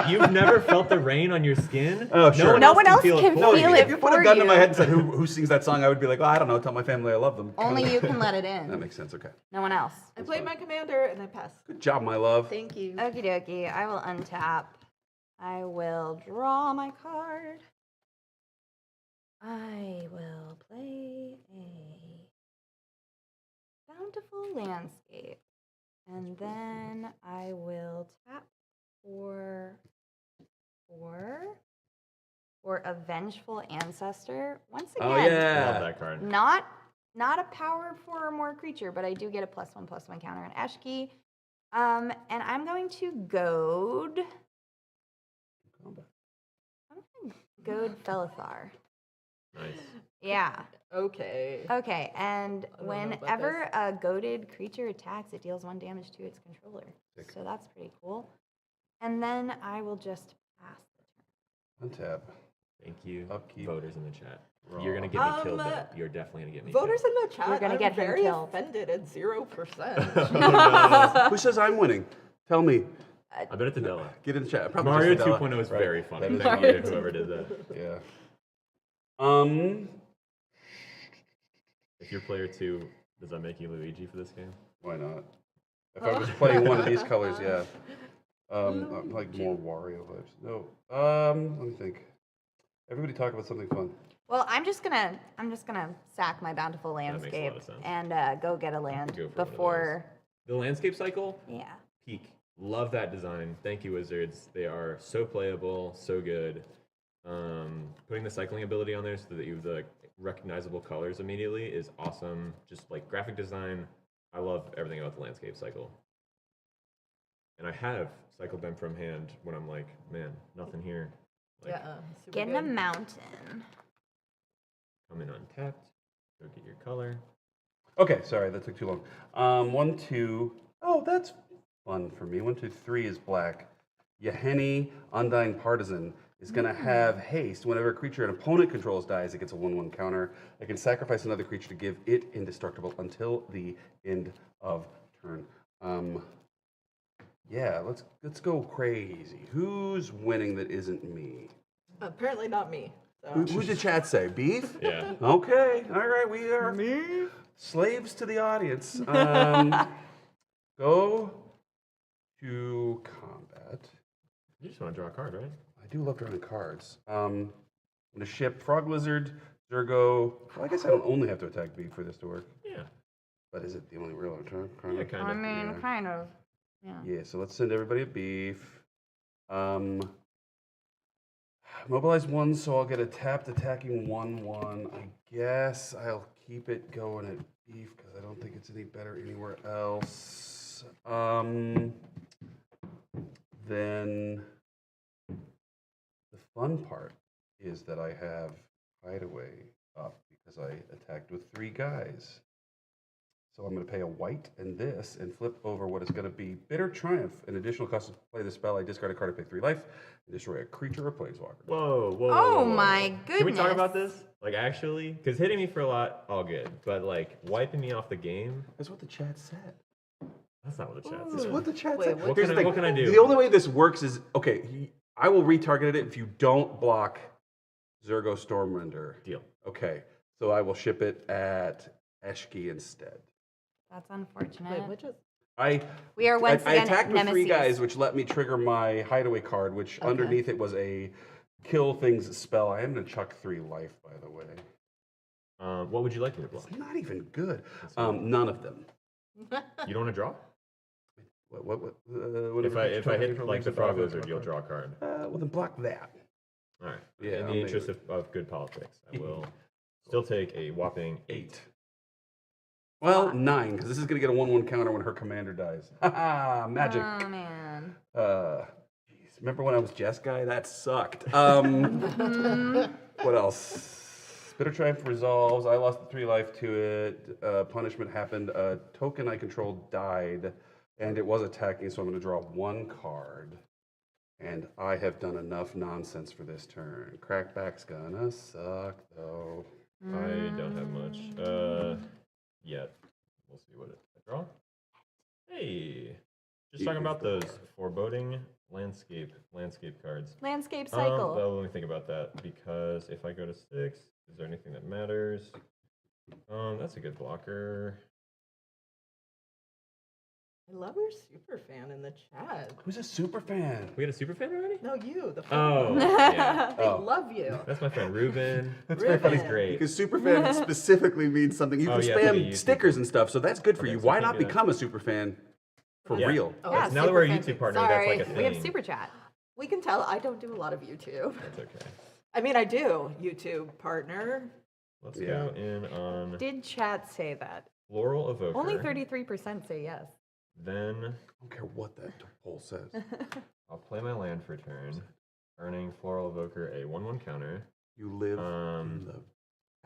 You've never felt the rain on your skin? Oh, sure. No one else can for feel you. it. If you put a for gun to my you. head and said, who sings that song, I would be like, oh, I don't know. Tell my family I love them. Only you can let it That in. makes sense. Okay. No one else. I played my commander, and I passed. Good job, my love. Thank you. Okie dokie, I will untap. I will draw my card. I will play a bountiful landscape. And then I will tap for for a Vengeful Ancestor. Once again, Oh yeah. Love that card. not a power 4 or more creature, but I do get a +1/+1 counter on Eshki. And I'm going to goad. I'm going to goad Felithar. Nice. Yeah. Okay. Okay, and I don't know about whenever a goaded creature attacks, it deals 1 damage to its controller. So that's pretty cool. And then I will just pass the turn. Untap. Thank you, Upkeep. voters in the chat. You're gonna get me killed though. You're definitely gonna get me Voters killed. in the chat You're gonna are get him very killed. offended at 0%. Who says I'm winning? Tell me. I bet it's Adela. Get in the chat. Probably Mario just Adela. 2.0 is Right. very funny. That is Thank funny. you, whoever did that. Yeah. If you're player 2, does that make you Luigi for this game? Why not? If I was playing one of these colors, yeah. I'm like more Wario vibes. No. Let me think. Everybody talk about something fun. Well, I'm just gonna sack my bountiful makes a lot landscape of sense. and go get a land Go for one of before. The landscape cycle, Yeah. peak. Love that design. Thank you, Wizards. They are so playable, so good. Putting the cycling ability on there so that you have the recognizable colors immediately is awesome. Just like graphic design, I love everything about the landscape cycle. And I have cycled them from hand when I'm like, man, nothing here. Like, Yeah. Super Get in a good. mountain. come in untapped, go get your color. Okay, sorry, that took too long. 1, 2. Oh, that's fun for me. 1, 2, 3 is black. Yaheni, Undying Partisan, is going to have haste. Whenever a creature an opponent controls dies, it gets a 1/1 counter. I can sacrifice another creature to give it indestructible until the end of turn. Yeah, let's go crazy. Who's winning that isn't me? Apparently not me. So. Who's the chat say? Beef? Yeah. Okay, all right, we are slaves to the audience. Go to combat. You just want to draw a card, right? I do love drawing cards. I'm going to ship Frog Lizard, Zergo. Well, I guess I don't only have to attack Beef for this to work. Yeah. But is it the only real attack? Yeah, kind I of. mean, yeah. kind of. Yeah. Yeah, so let's send everybody a Beef. Mobilize 1, so I'll get a tapped attacking 1/1. I guess I'll keep it going at Beef because I don't think it's any better anywhere else. Then the fun part is that I have Hideaway up because I attacked with 3 guys. So I'm going to pay a white and this and flip over what is going to be Bitter Triumph. An additional cost to play the spell, I discard a card to pay 3 life and destroy a creature or planeswalker. Whoa, whoa. Oh whoa, whoa. my Can we talk goodness. about this? Like, actually? Because hitting me for a lot, all good. But, like, wiping me off the game, That's what the chat said. that's not what the chat That's said. what the chat Wait, said. what Here's the thing. what can I do? The only way this works is, okay, I will retarget it if you don't block Zergo Stormrender. Deal. Okay, so I will ship it at Eshki instead. That's unfortunate. Wait, which is? We are once I again attacked with 3 nemesis. guys, which let me trigger my Hideaway card, which underneath it was a kill things spell. I am going to chuck 3 life, by the way. What would you like me to block? It's not even good. None of them. You don't want to draw? What, If I hit, like, the Frog Lizard, you'll draw a card. Well, then block that. All right. Yeah, In I'll the make interest it. of good politics, I will still take a whopping 8. Well, 9, because this is going to get a 1/1 counter when her commander dies. Haha, magic. Oh man. Jeez. Remember when I was Jess guy? That sucked. What else? Bitter Triumph resolves. I lost 3 life to it. Punishment happened. A token I controlled died, and it was attacking, so I'm going to draw 1 card. And I have done enough nonsense for this turn. Crackback's gonna suck, though. I don't have much yet. We'll see what I draw. Hey, just talking about those foreboding landscape cards. Landscape cycle. Well, let me think about that because if I go to 6, is there anything that matters? That's a good blocker. I love your super fan in the chat. Who's a super fan? We got a super fan already? No, you, the Oh, fan. yeah. They love you. That's my friend Ruben. That's very funny. He's great. Because superfan specifically means something. You Oh, can yeah, so spam you- stickers and stuff, so that's good for Okay, you. so Why you can't not do that. become a superfan for Yeah. real? Oh, Yeah, Now that we're a super YouTube fan. partner, Sorry. that's like a thing. We have super chat. We can tell I don't do a lot of YouTube. That's okay. I mean, I do. YouTube partner. Let's go in on Did chat say that? Floral Evoker. Only 33% say yes. Then I don't care what that poll says. I'll play my land for turn, earning Floral Evoker a 1/1 counter. You live in the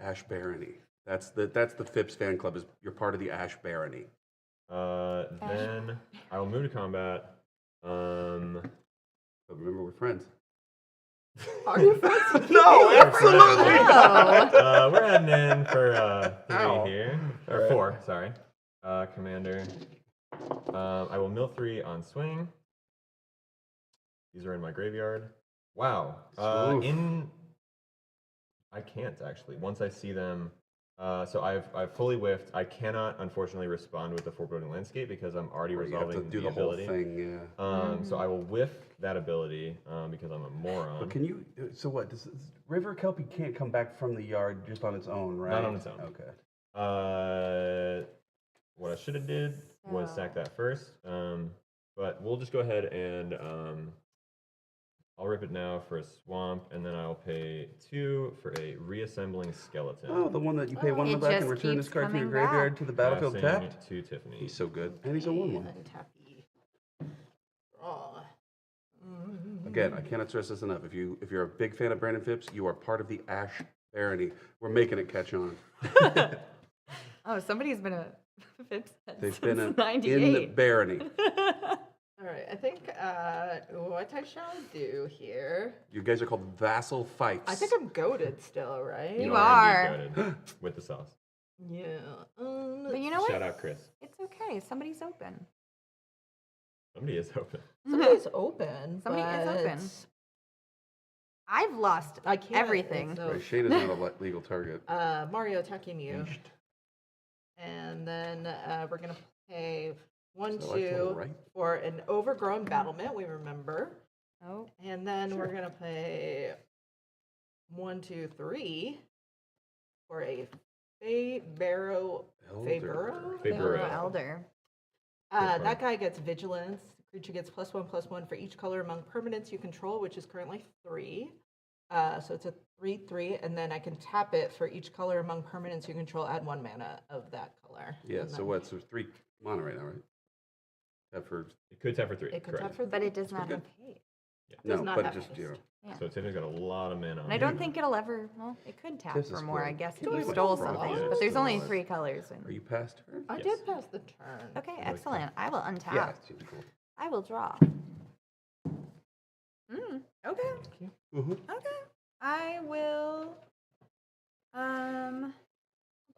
Ash Barony. That's the Phipps fan club. Is you're part of the Ash Barony. Then I will move to combat. But remember, we're friends. Are you friends? No, absolutely. Oh. We're heading in for 3 Ow. here. Or Alright. 4, sorry. Commander. I will mill 3 on swing. These are in my graveyard. Wow. Oof. I can't actually. Once I see them, so I've fully whiffed. I cannot unfortunately respond with the Foreboding Landscape because I'm already You have resolving to do the the whole ability. thing, yeah. So I will whiff that ability because I'm a moron. But can you? So what? River Kelpie can't come back from the yard just on its own, right? Not on its own. Okay. What I should have did was sack that first. But we'll just go ahead and I'll rip it now for a swamp, and then I'll pay 2 for a reassembling skeleton. Oh, the one that you pay one It back and just return this keeps card from your coming back. graveyard to the battlefield Passing tapped. to Tiffany. He's so good, and he's a 1/1. Tappy. Draw. Again, I cannot stress this enough. If you're a big fan of Brandon Phipps, you are part of the Ash Barony. We're making it catch on. Oh, somebody's been a Phipps head They've since been in the 98. Barony. All right, I think what I shall do here. You guys are called vassal fights. I think I'm goaded still, right? You are are. indeed goated with the sauce. Yeah. But you know what? Shout out Chris. It's okay. Somebody's open. Somebody is open. Somebody's open. Somebody is but open. I've lost I can't. everything. So, Right, Shane is not a legal target. Mario attacking you, Yeesh. and then we're gonna pay 1, So I 2 total, right? for an overgrown battlement. We remember, Oh, and then we're gonna pay 1, 2, 3 for a Barrow. Elder. Fayborough. Elder. That guy gets vigilance. Creature gets +1/+1 for each color among permanents you control, which is currently 3. So it's a 3/3, and then I can tap it for each color among permanents you control. Add 1 mana of that color. Yeah, And so then what? So 3 mana right now, right? Except for It could tap for 3. It could correct. tap for But three. it does not good. have haste. Does no, not but have just haste. you know. Yeah. So Tiffany's got a lot of mana on And I it. don't think it'll ever, well, it could tap This for is more, I good. guess, if Don't you even stole know something. why. But there's only Still 3 colors. Are you past her? I Yes. did pass the turn. Okay, excellent. I will untap. Yeah, it seems cool. I will draw. Okay. Okay. I will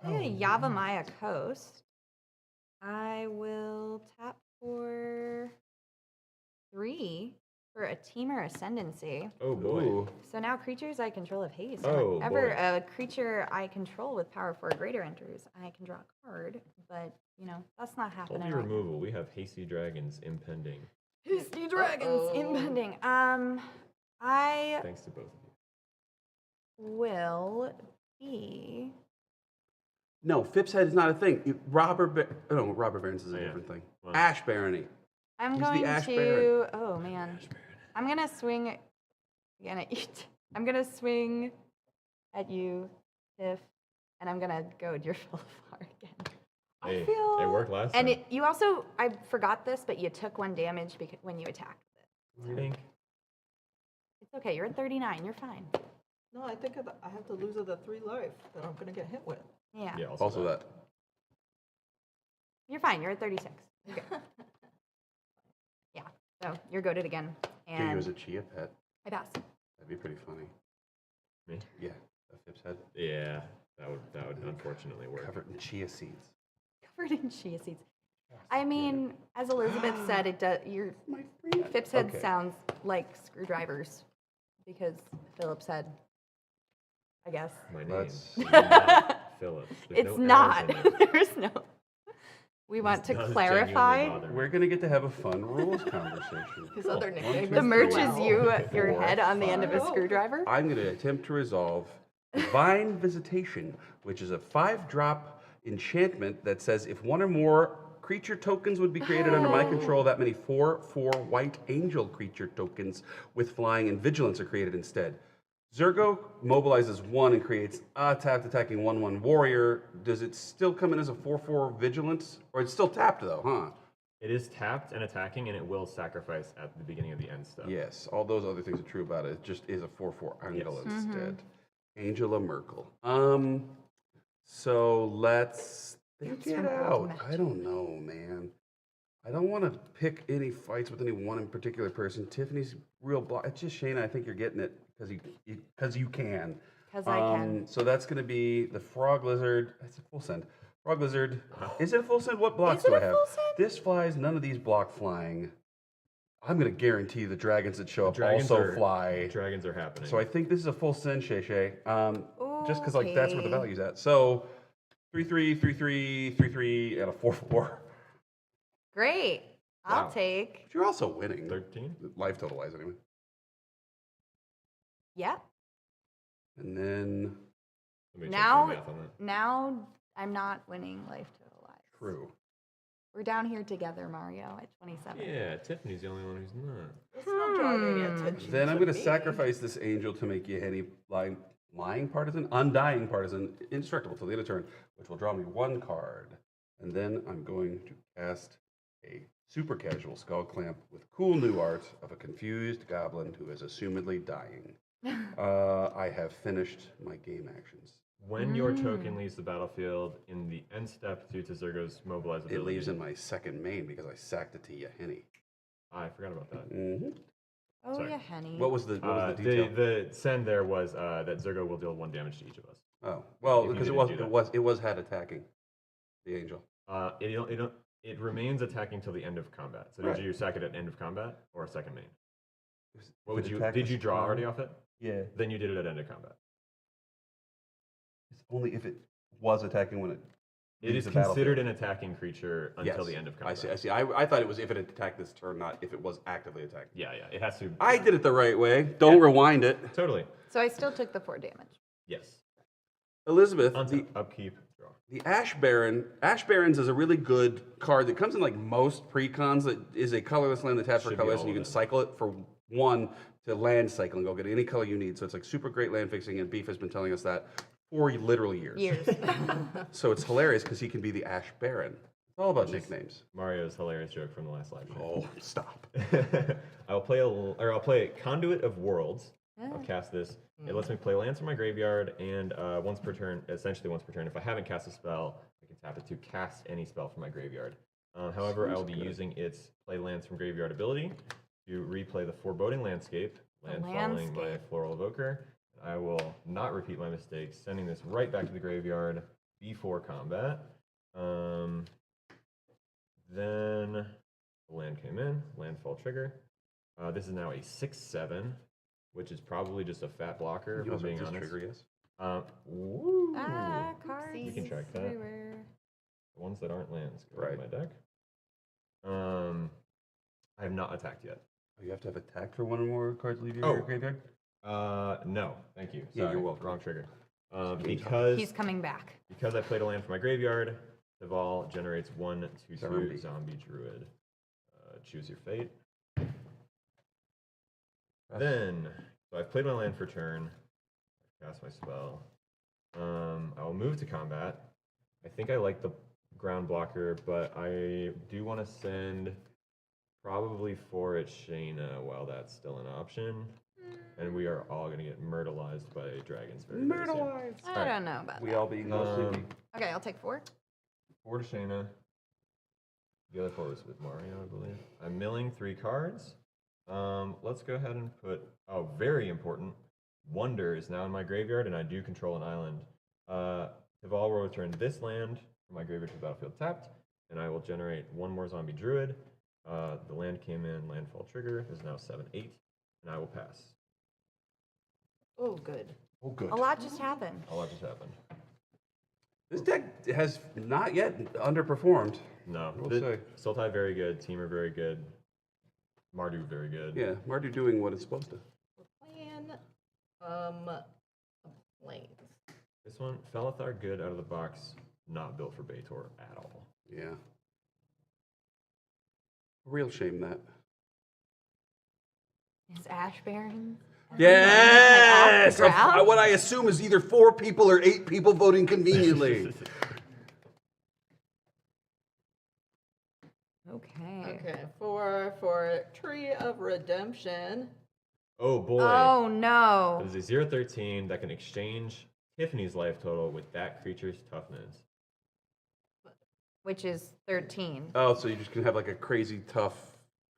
play a Yavimaya Coast. I will tap for 3 for a Teamer Ascendancy. Oh boy. Ooh. So now creatures I control have haste. Oh, Whenever boy. a creature I control with power 4 or greater enters, I can draw a card. But, you know, that's not happening Holy right now. removal. We have hasty dragons impending. Hasty dragons Uh-oh. impending. I Thanks to both of you. will be. No, Phipps head is not a thing. Robber Barons is a Oh, yeah. different thing. Well. Ash Barony. I'm He's the going Ash to. Baron. Oh man, I'm gonna swing again at you. I'm gonna swing at you, Tiff, and I'm gonna go your Philifar again. Hey, I feel. it worked last And time. you also, I forgot this, but you took 1 damage when you attacked with it. Pink. It's okay. You're at 39. You're fine. No, I think I have to lose the 3 life that I'm gonna get hit with. Yeah. Yeah, Also that. You're fine. You're at 36. You're good. Yeah. So you're goaded again, Give you as and a Chia pet. I pass. That'd be pretty funny. Me? Yeah, a Phipps head Yeah, that would unfortunately work. covered in chia seeds. Covered in chia seeds. I mean, as Elizabeth said, it does. Your My friend. Phipps head Okay. sounds like screwdrivers because Phillips head. I guess. My Let's- name is not Phillips. There's It's no not. L's in it. There's no. We want to This does clarify. genuinely bother me. We're gonna get to have a fun rules conversation. His other One, nickname two, The merch three, is Wow. you, your four, head on the end of a five. screwdriver. I'm going to attempt to resolve Divine Visitation, which is a 5-drop enchantment that says if 1 or more creature tokens would be created under my control, that many 4/4 white angel creature tokens with flying and vigilance are created instead. Zergo mobilizes 1 and creates a tapped attacking 1/1 warrior. Does it still come in as a 4/4 vigilance? Or it's still tapped though, huh? It is tapped and attacking, and it will sacrifice at the beginning of the end step. Yes, all those other things are true about it. It just is a 4/4 angle Yes. instead. Angela Merkel. So let's think it out. I don't know, man. I don't want to pick any fights with any one in particular person. Tiffany's real block. It's just Shayna. I think you're getting it because you can. Because I can. So that's going to be the Frog Lizard. That's a full send. Frog Lizard. Is it a full send? What blocks do I have? This flies. None of these block flying. I'm going to guarantee the dragons that show up also fly. Dragons are happening. So I think this is a full send, Shay Shay. Just because like that's where the value's at. So 3/3, 3/3, 3/3, and a 4/4. Great. I'll Wow. take. But you're also winning. 13. Life total wise, anyway. Yep. And then Let me check Now, the math on that. now I'm not winning life total wise. true. We're down here together, Mario, at 27. Yeah, Tiffany's the only one who's not. It's not drawing any attention. Then I'm to going to me. sacrifice this angel to make Yahenni lying partisan, undying partisan, indestructible till the end of turn, which will draw me 1 card. And then I'm going to cast a super casual skull clamp with cool new art of a confused goblin who is assumedly dying. I have finished my game actions. When your token leaves the battlefield in the end step due to Zergo's mobilizability. It leaves in my second main because I sacked it to Yahenni. I forgot about that. Mm-hmm. Oh, Sorry. yeah, Henny. What was the detail? The send there was that Zergo will deal 1 damage to each of us. Oh, well, If you because didn't do it was had attacking the angel. It remains attacking till the end of combat. So Right. did you sack it at end of combat or second main? What If would it you attacked did us you draw from- already off it? Yeah. Then you did it at end of combat. It's only if it was attacking when it. It leaves is the considered battlefield. an attacking creature until Yes. the end of I combat. see. I see. I thought it was if it had attacked this turn, not if it was actively attacked. Yeah, it has to. I did it the right way. Don't rewind it. Totally. So I still took the 4 damage. Yes. Elizabeth, Upkeep, draw. the Ash Baron. Ash Barons is a really good card that comes in like most precons. That is a colorless land that taps for Should be colorless, all and you of can it. cycle it for 1 to land cycle and go get any color you need. So it's like super great land fixing, and Beef has been telling us that for literal years. So it's hilarious because he can be the Ash Baron. It's all about nicknames. Mario's hilarious joke from the last live stream. Oh, stop. I'll play Conduit of Worlds. I'll cast this. It lets me play lands from my graveyard, and once per turn, if I haven't cast a spell, I can tap it to cast any spell from my graveyard. However, I will be using its play lands from graveyard ability to replay the Foreboding Landscape, land following my Floral Evoker. I will not repeat my mistakes, sending this right back to the graveyard before combat. Then the land came in, landfall trigger. This is now a 6/7, which is probably just a fat blocker, if You I'm also being have this honest. trigger, yes? Woo! Cards. You can track that. everywhere. The ones that aren't lands go Right. in my deck. I have not attacked yet. Oh, you have to have attack for 1 or more cards leave your graveyard? No, thank you. Yeah, Sorry, you're welcome. Wrong trigger. Because He's coming back. I played a land from my graveyard, Deval generates 1/2/2 Zombie. zombie druid. Choose your fate. Then, so I've played my land for turn. Cast my spell. I will move to combat. I think I like the ground blocker, but I do want to send probably 4 at Shayna while that's still an option. And we are all going to get myrtleized by dragons very, very soon. Myrtleized! I don't know about We that. all being mostly. Okay, I'll take 4. 4 to Shayna. The other 4 was with Mario, I believe. I'm milling 3 cards. Let's go ahead and put, very important. Wonder is now in my graveyard, and I do control an island. Deval will return this land from my graveyard to the battlefield tapped, and I will generate 1 more zombie druid. The land came in, landfall trigger is now 7/8, and I will pass. Oh, good. Oh, good. A lot just happened. A lot just happened. This deck has not yet underperformed. No, I will say. Sultai very good, Teamer very good, Mardu very good. Yeah, Mardu doing what it's supposed to. Plan planes. This one, Felithar good out of the box, not built for Baitor at all. Yeah. Real shame that. Is Ash Baron? Yes! Like, off the ground? What I assume is either 4 people or 8 people voting conveniently. Okay. Okay, for Tree of Redemption. Oh boy. Oh no. It is a 0/13 that can exchange Tiffany's life total with that creature's toughness. Which is 13. Oh, so you just can have like a crazy tough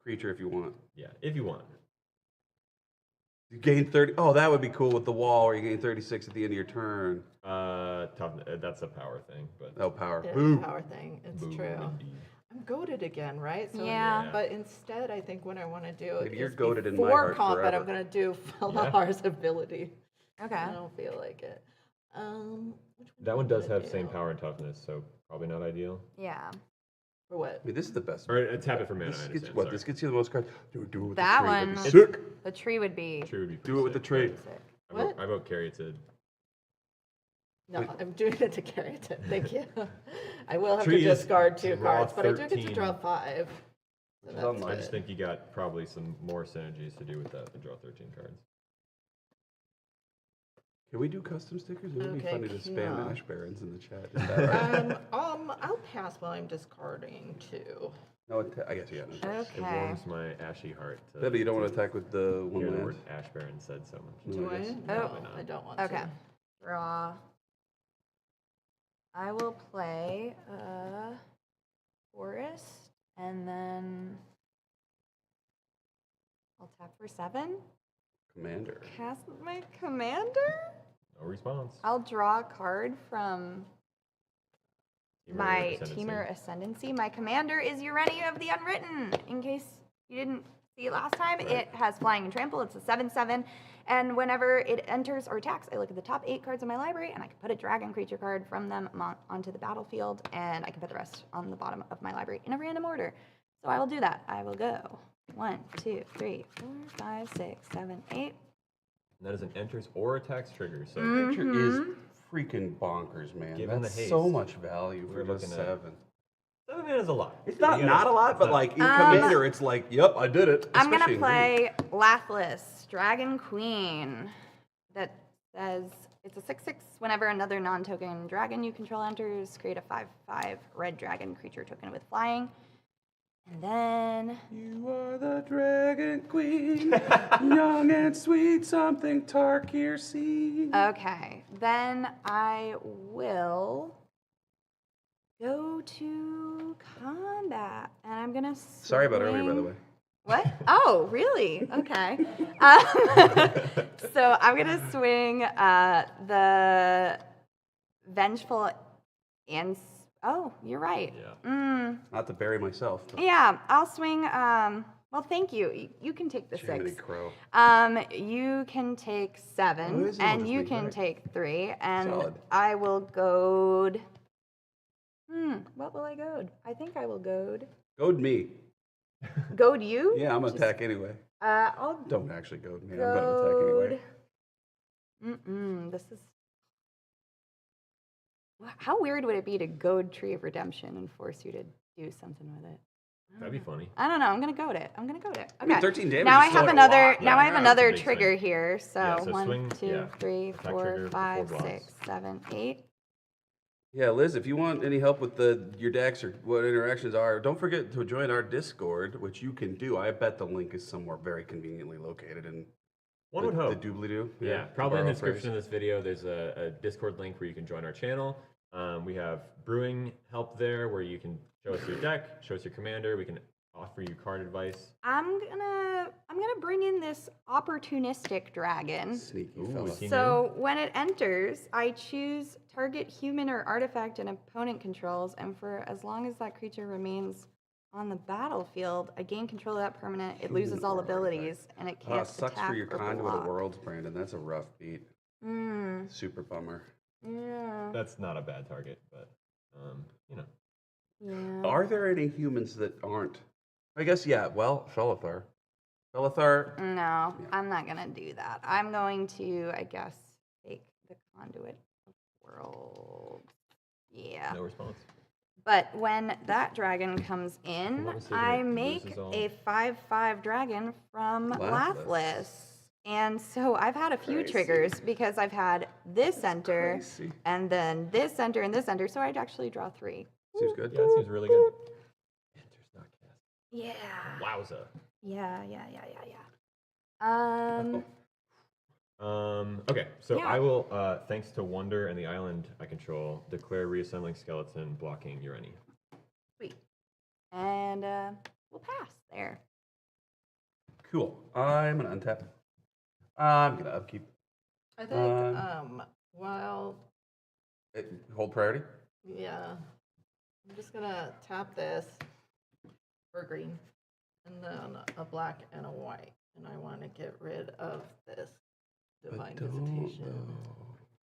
creature if you want. Yeah, if you want. You gain 30. Oh, that would be cool with the wall, where you gain 36 at the end of your turn. That's a power thing, but Oh, power. Yeah, Boo. power thing. It's Boo, true. indeed. I'm goaded again, right? So Yeah. But instead, I think what I want to do Maybe you're is goated in my before heart combat, forever. I'm going to do Felar's ability. Okay. I don't feel like it. Which That one do I does wanna have same do? power and toughness, so probably not ideal. Yeah. For what? I mean, this is the best. Or tap it for mana. This I gets, understand, what? sorry. This gets you the most cards. Do it with That the tree. That'd one- be It's- sick. The tree would be Tree would be Do it with the pretty tree. sick. sick. What? I vote Caryatid. No, Wait. I'm doing it to carry it. Thank you. I will have Tree to is discard 2 draw cards, but I do get to 13. draw 5. So Which is that's unlike- I just good. think you got probably some more synergies to do with that to draw 13 cards. Can we do custom stickers? It would be Okay, funny to spam no. Ash Barons in the chat. Is that right? I'll pass while I'm discarding 2. No, I guess yeah. No. It Okay. warms my ashy heart to Yeah, but you don't want to attack with the one hear the land. word Ash Baron said so much. Do I I? guess. No, Probably not. I don't want Okay. to. Draw. I will play Forest, and then I'll tap for 7. Commander. Cast my commander? No response. I'll draw a card from Teamer my Ascendancy. Teamer Ascendancy. My commander is Urenia of the Unwritten. In case you didn't see it last time, Right. it has flying and trample. It's a 7/7. And whenever it enters or attacks, I look at the top 8 cards in my library, and I can put a dragon creature card from them onto the battlefield, and I can put the rest on the bottom of my library in a random order. So I will do that. I will go 1, 2, 3, 4, 5, 6, 7, 8. And that is an enters or attacks trigger. So Picture is freaking bonkers, man. Given the That's so haste, much value we're for just looking at- 7. 7 mana is a lot. It's You not gotta- not a lot, but no. like in Commander, it's like, yep, I did it. I'm especially gonna in green. play Laughless, Dragon Queen. That says it's a 6/6. Whenever another non-token dragon you control enters, create a 5/5 red dragon creature token with flying. And then You are the Dragon Queen, young and sweet, something Tarkir sees. okay, then I will go to combat, and I'm gonna. Sorry about earlier, by the swing- way. What? Oh, really? Okay. So I'm gonna swing the vengeful and. Oh, you're right. Yeah. Not to bury myself. But Yeah, I'll swing. Well, thank you. You can take the Jiminy 6. Crow. You can take 7, Oh, it is and almost you me, can right. take 3, and Solid. I will goad. What will I goad? I think I will goad. Goad me. Goad you? Yeah, I'm gonna attack anyway. I'll Don't actually goad me. I'm gonna attack anyway. This is. How weird would it be to goad Tree of Redemption and force you to do something with it? That'd be funny. I don't know. I'm gonna goad it. Okay. I mean, 13 damage Now is I still have a another. lot. Now Yeah, I have yeah, another it's a big trigger swing. here. So, Yeah, so 1, swing, 2, yeah. 3, Attack 4, trigger for 5, 4 blocks. 6, 7, 8. Yeah, Liz, if you want any help with your decks or what interactions are, don't forget to join our Discord, which you can do. I bet the link is somewhere very conveniently located in One would hope. the doobly-doo. Yeah, to probably in the borrow a phrase. description of this video, there's a Discord link where you can join our channel. We have brewing help there where you can show us your deck, show us your commander. We can offer you card advice. I'm gonna bring in this opportunistic dragon. Sneaky Ooh, fella. see- So when it enters, I choose target human or artifact an opponent controls, and for as long as that creature remains on the battlefield, I gain control of that permanent. It Human loses all or abilities, and it Oh, can't it sucks attack for your or Conduit of block. Worlds, Brandon. That's a rough beat. Mm, Super bummer. yeah. That's not a bad target, but you know. Yeah. Are there any humans that aren't? I guess, yeah. Well, Felithar. Felithar. No, I'm not gonna do that. I'm going to, I guess, take the Conduit of Worlds. Yeah. No response. But when that dragon comes in, What was it? I It make loses all- a 5/5 dragon from Laughless. Laughless. And so I've had a few Crazy. triggers because I've had this enter, crazy. and then this enter, and this enter, so I'd actually draw 3. Seems good. Yeah, it seems really good. Enter's not cast. Yeah. Wowza. Yeah. Okay, so Yeah. I will, thanks to Wonder and the island I control, declare reassembling skeleton blocking Urani. Sweet. And we'll pass there. Cool. I'm gonna untap. I'm gonna upkeep. I think while Hold priority. yeah, I'm just gonna tap this for green, and then a black and a white, and I want to get rid of this divine visitation.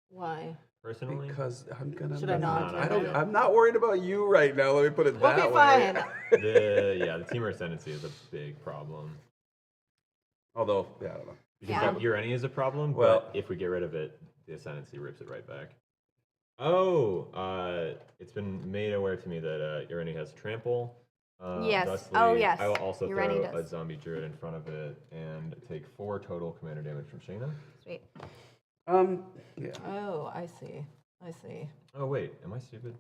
Why? Personally? Because I'm gonna. Should I not? I'm not worried about you right now. Let me put it that Okay, way. fine. The teamer ascendancy is a big problem. Although, yeah, I don't know. Because Yeah. Urani is a problem, Well- but if we get rid of it, the ascendancy rips it right back. Oh, it's been made aware to me that Urani has trample. Yes. Thusly, Oh, yes. I will also Urani throw a does. zombie druid in front of it and take 4 total commander damage from Shayna. Sweet. Yeah. Oh, I see. I see. Oh wait, am I stupid?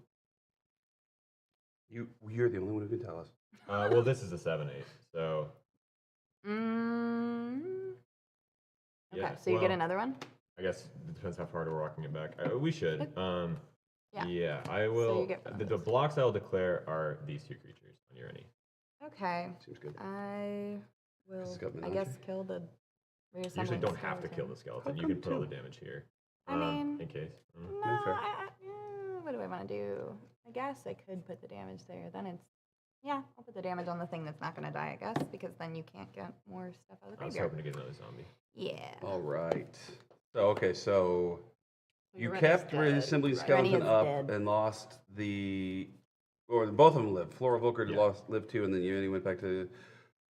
You're the only one who can tell us. Well, this is a 7/8, so Okay, yeah, so you get well, another one? I guess it depends how far we're walking it back. We should. Yeah. Yeah, I will. you get one of the those. blocks I will declare are these 2 creatures on Urani. Okay. Seems good. I will, This has got I guess, Menage. kill the You usually reassembling don't have to kill the skeleton. You can put all the damage here. I mean, in case. No, fair. what do I want to do? I guess I could put the damage there. Then it's, yeah, I'll put the damage on the thing that's not going to die, I guess, because then you can't get more stuff out of the I was graveyard. hoping to get another zombie. Yeah. All right. So okay, so you Urani's kept dead, reassembling right? skeleton Urani is up dead. and lost both of them lived. Flora Volker Yeah. lived 2, and then Urani went back to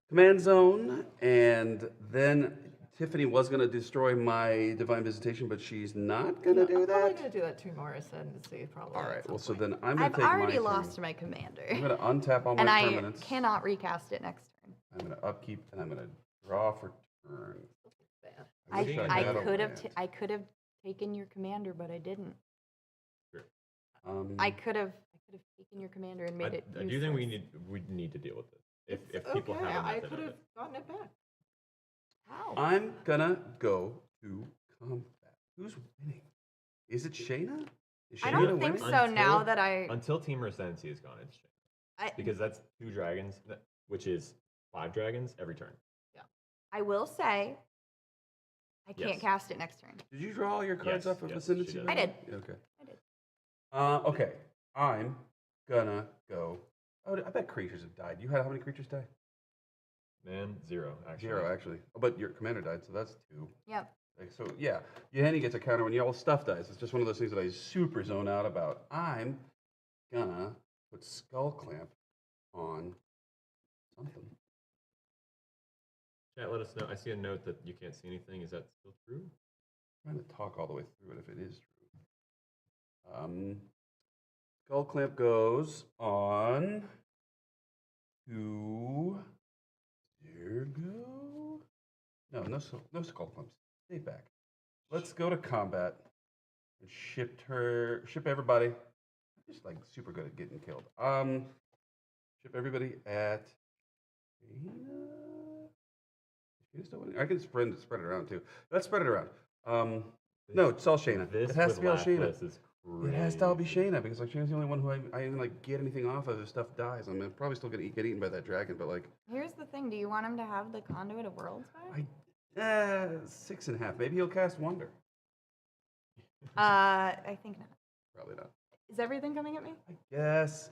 command zone, and then Tiffany was going to destroy my divine visitation, but she's not going to do I'm probably that. gonna do that to Morrison and see probably. All at right. some Well, so point. then I'm going I've to take already my lost turn. my commander. I'm going to untap all my And I permanents. cannot recast it next turn. I'm going to upkeep, and I'm going to draw for turn. Bad. I, wish I had a could have land. I could have taken your commander, but I didn't. Um, I could have taken your commander and made it. I do think useless. we need to deal with this. If It's people okay, have a I method could of have it. gotten it back. How? I'm gonna go to combat. Who's winning? Is it Shayna? Is I Shayna don't think winning? so. Now that I Until teamer ascendancy is gone, it's I- because that's 2 dragons, which is 5 dragons every turn. I will say, I can't Yes. cast it next turn. Did you draw all your cards Yes, off of yes, Ascendancy? she did. I did. Okay. I did. Okay. I'm gonna go. Oh, I bet creatures have died. You had how many creatures die? Man, 0 actually. 0, actually. Oh, but your commander died, so that's 2. Yep. Like, so yeah, Yohani gets a counter when all stuff dies. It's just one of those things that I super zone out about. I'm gonna put Skull Clamp on something. Chat, let us know. I see a note that you can't see anything. Is that still true? I'm trying to talk all the way through it if it is true. Skull Clamp goes on to Virgo. No Skull Clamps. Stay back. Let's go to combat and ship everybody. I'm just like super good at getting killed. Ship everybody at Shayna. Shayna's still winning. I can spread it around too. Let's spread it around. No, it's all Shayna. This It has with to be all Shayna. Lapis is It has to all be crazy. Shayna because like Shayna's the only one who I even like get anything off of if stuff dies. I'm probably still gonna get eaten by that dragon, but like Here's the thing. Do you want him to have the Conduit of Worlds back? 6.5. Maybe he'll cast Wonder. I think not. Probably not. Is everything coming at me? I guess.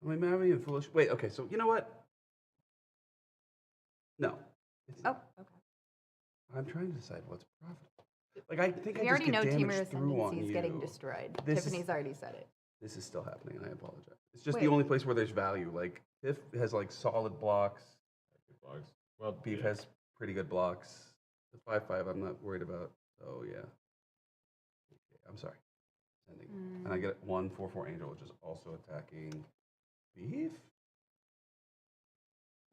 I mean, I'm being foolish. Wait, okay, so you know what? No. It's Oh, okay. I'm trying to decide what's profitable. Like I think I We just already get know damage Teamer through on Ascendancy is you. getting destroyed. This is- Tiffany's already said it. This is still happening, and I apologize. It's just Wait. the only place where there's value. Like Tiff has like solid blocks. Good blogs. Well, Beef yeah. has pretty good blocks. The 5/5 I'm not worried about. So yeah. Okay, I'm sorry. Sending. And I get 1/4/4 Angel, which is also attacking Beef.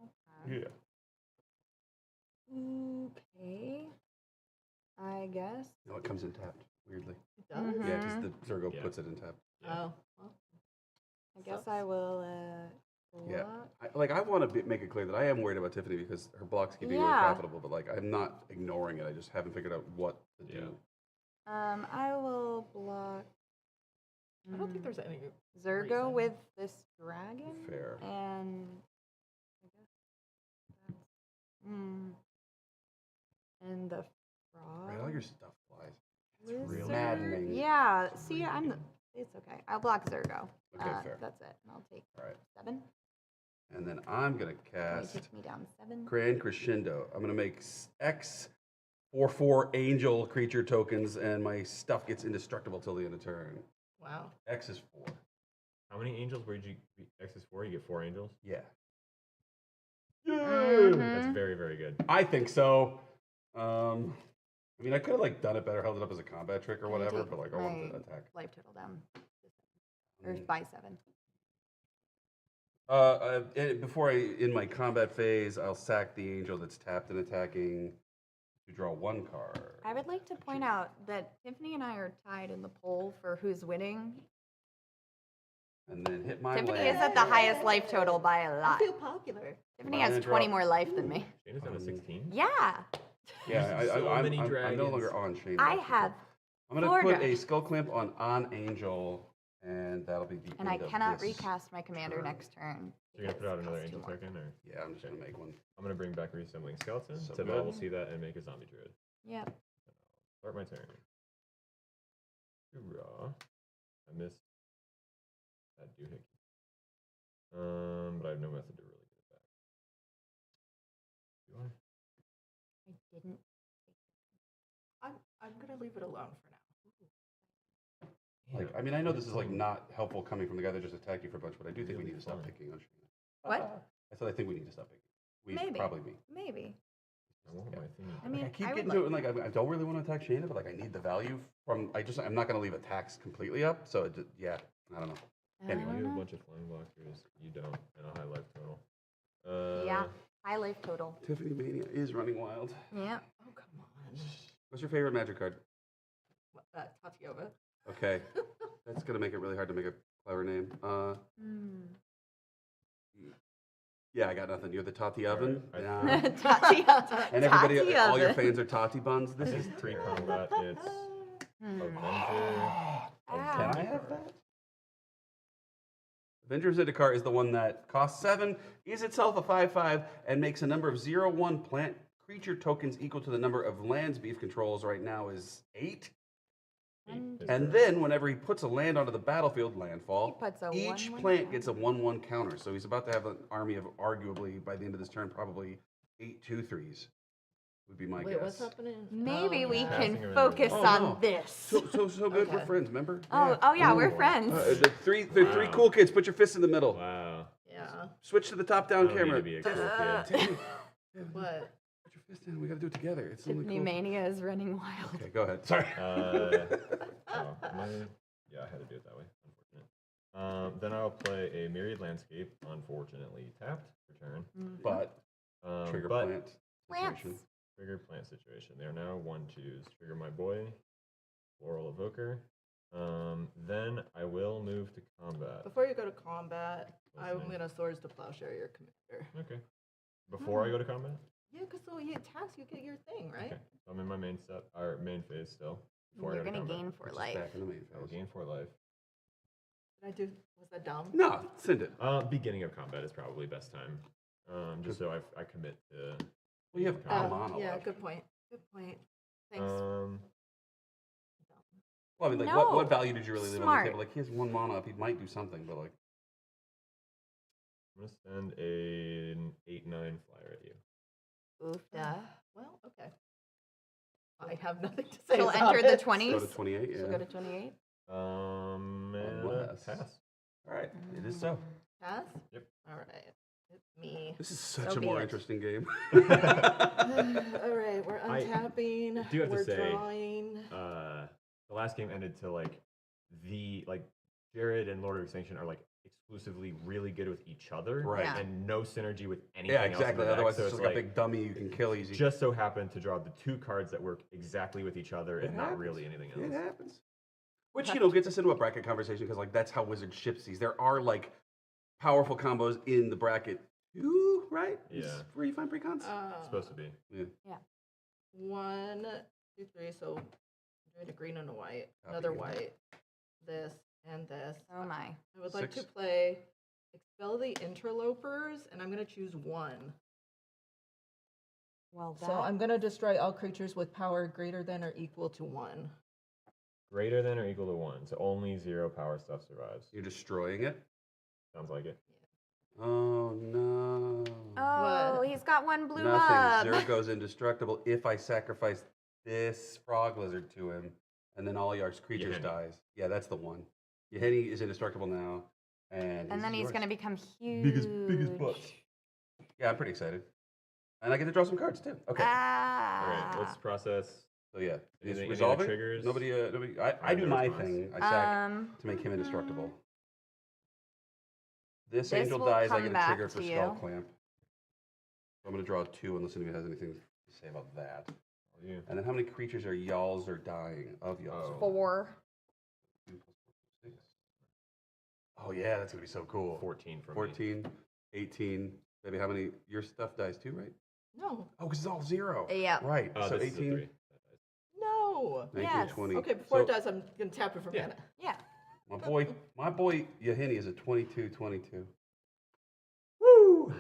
Okay. Yeah. Okay. toughness. No, it comes in tapped, weirdly. It does? Mhm. Yeah, because the Zergo Yeah. puts it in tapped. Oh, well. I guess Sucks. I will. Yeah. Block. I want to make it clear that I am worried about Tiffany because her blocks can be really Yeah. profitable, but like I'm not ignoring it. I just haven't figured out what to do. I will block. I don't think there's any. Zergo reason. with this dragon. Fair. And I guess that's, and the frog. Right, all your stuff flies. Lizard. real maddening. Yeah. See, it's okay. I'll block Zergo. Okay, fair. That's it. And I'll take All right. 7. And then I'm gonna Can you cast take me down 7? Grand Crescendo. I'm gonna make X 4/4 angel creature tokens, and my stuff gets indestructible till the end of turn. Wow. X is 4. How many angels were you? X is 4. You get 4 angels. Yeah. Mhm. That's very, very good. I think so. I mean, I could have like done it better, held it up as a combat trick or I'm gonna whatever, take but like I wanted to my attack. Life total down. Or Mm. by 7. Before in my combat phase, I'll sack the angel that's tapped and attacking to draw 1 card. I would like to point out that Tiffany and I are tied in the poll for who's winning. And then hit my Tiffany land. is at the highest life total by a I lot. feel popular. Tiffany I'm has gonna 20 draw- more life than me. Shayna's got a 16. Yeah, Yeah, So I'm many no dragons. longer on Shane. I have, I'm gonna 4 put a dragons. skull clamp on angel, and that'll be the and I end of cannot this. recast my commander turn. next turn. So you're gonna put out because it another costs 2 angel more. token, or Yeah, I'm just gonna make one. I'm gonna bring back resembling skeleton. So Tabell will good. see that and make a zombie druid. Yep. Start my turn. Hoorah! I missed that doohickey. But I have no method to really get it back. Do I? I didn't. I'm gonna leave it alone for now. Like, I mean, I know this is like not helpful coming from the guy that just attacked you for a bunch, but I do think we need to stop picking on Shane. What? I said I think we need to stop picking. We Maybe. probably me. Maybe. I want my thingy. I mean, I keep I would getting to it, and like I don't really want to attack Shayna, but like I need the value from. I'm not gonna leave attacks completely up. So yeah, I don't know. Anyway. You have a bunch of flying blockers. You don't, and a high life total. Yeah. High life total. Tiffany Mania is running wild. Yeah. Oh, come on. What's your favorite magic card? Tatiova. Okay, that's gonna make it really hard to make a clever name. Yeah, I got nothing. You're the Tati oven. Alright, Nah. Tatiana. And everybody, all your fans are Tati buns. This This is is 3 combat. It's Avenger. Ah. Can I have that? Avenger of Zendikar is the one that costs 7, is itself a 5/5, and makes a number of 0/1 plant creature tokens equal to the number of lands Beef controls right now is 8. And then whenever he puts a land onto the battlefield, landfall, He puts a each 1/1 plant counter. gets a 1/1 counter. So he's about to have an army of arguably, by the end of this turn, probably 8 2/3s. Would be my Wait, guess. what's happening? Maybe we yeah. Passing can around focus the- Oh, on no. this. So good. We're Okay. friends, remember? Oh yeah, we're Ooh. friends. The three Wow. cool kids. Put your fists in the middle. Wow. Yeah. Switch to the top I down don't need camera. to be a cool kid. Tiffany, What? put your fist in. We got to do it together. It's only Tiffany cool. Mania is running wild. Okay, go ahead. Sorry. Yeah, I had to do it that way. Unfortunate. Then I'll play a Myriad Landscape, unfortunately tapped for turn. But trigger but plant Plants. situation. Trigger plant situation. They are now 1/2s. Trigger my boy, Floral Evoker. Then I will move to combat. Before you go to combat, What's I'm the name? gonna Swords to Plowshare your commander. Okay. Before I go to combat? Yeah, because so he attacks, you get your thing, right? Okay. So I'm in my main set, or main phase still. Before You're I go to gonna combat. gain 4 Which is life. back in the main I will phase. gain 4 life. Did I do? Was that dumb? No, send it. Beginning of combat is probably best time. Just so I commit to. Well, you have combat. mana Yeah, left. good point. Good point. Thanks. Um, Well, I mean, like, No. what value did you really leave on Smart. the table? Like, he has 1 mana up. He might do something, but like, I'm gonna send an 8/9 flyer at you. Oofda. Well, okay. I have nothing to say She'll about enter the it. 20s. go to 28. She'll Yeah. go to 28. And Unless- pass. All right, it is so. Pass? Yep. All right. It's me. This is such So a be more it. interesting game. All right, we're I untapping. do have to we're say, drawing. The last game ended to Jared and Lord of Extinction are like exclusively really good with each other, Right. Yeah. and no synergy with anything Yeah, else. in exactly. the deck. Otherwise, So it's just like a big dummy you can kill easy. just so happened to draw the 2 cards that work exactly with each other and not really anything else. It happens. Which, you know, gets us into a bracket conversation because, like, that's how Wizard ships these. There are, like, powerful combos in the bracket too, right? Yeah. Is where you find precons? It's supposed to be. Yeah. 1, 2, 3. So I'm doing a green and a white, Copy another you. white, this, and this. Oh my. I would like to 6. play Expel the Interlopers, and I'm going to choose 1. Well, that. So I'm going to destroy all creatures with power greater than or equal to 1. Greater than or equal to 1. So only 0 power stuff survives. You're destroying it? Sounds like it. Oh, no. Oh, What? he's got one blue Nothing. up. Zergo's indestructible if I sacrifice this frog lizard to him, and then all your creatures Yahenni. dies. Yeah, that's the one. Yahenni is indestructible now, and And then he's yours. going to become huge. Biggest butts. Yeah, I'm pretty excited. And I get to draw some cards too. Okay. All Ah. right, let's process. So yeah, Any is other resolving. triggers? Nobody. I have do no my response. thing. I sack to make him indestructible. This angel will dies. I come get a back trigger for to skull you. clamp. So I'm gonna draw 2 unless anybody has anything to say about that. All you. And then how many creatures are y'alls are dying of y'alls? Oh. 4. 2 plus 4 plus 6. Oh yeah, that's gonna be so cool. 14 from me. 14, 18. Baby, how many? Your stuff dies too, right? No. Oh, because it's all 0. Yeah. Right. Oh, So this is a 18, 3. No. 19, Yes. 20. Okay, before it So- does, I'm going to tap it for Yeah. mana. Yeah. My boy Yahenni is a 22-22. Woo!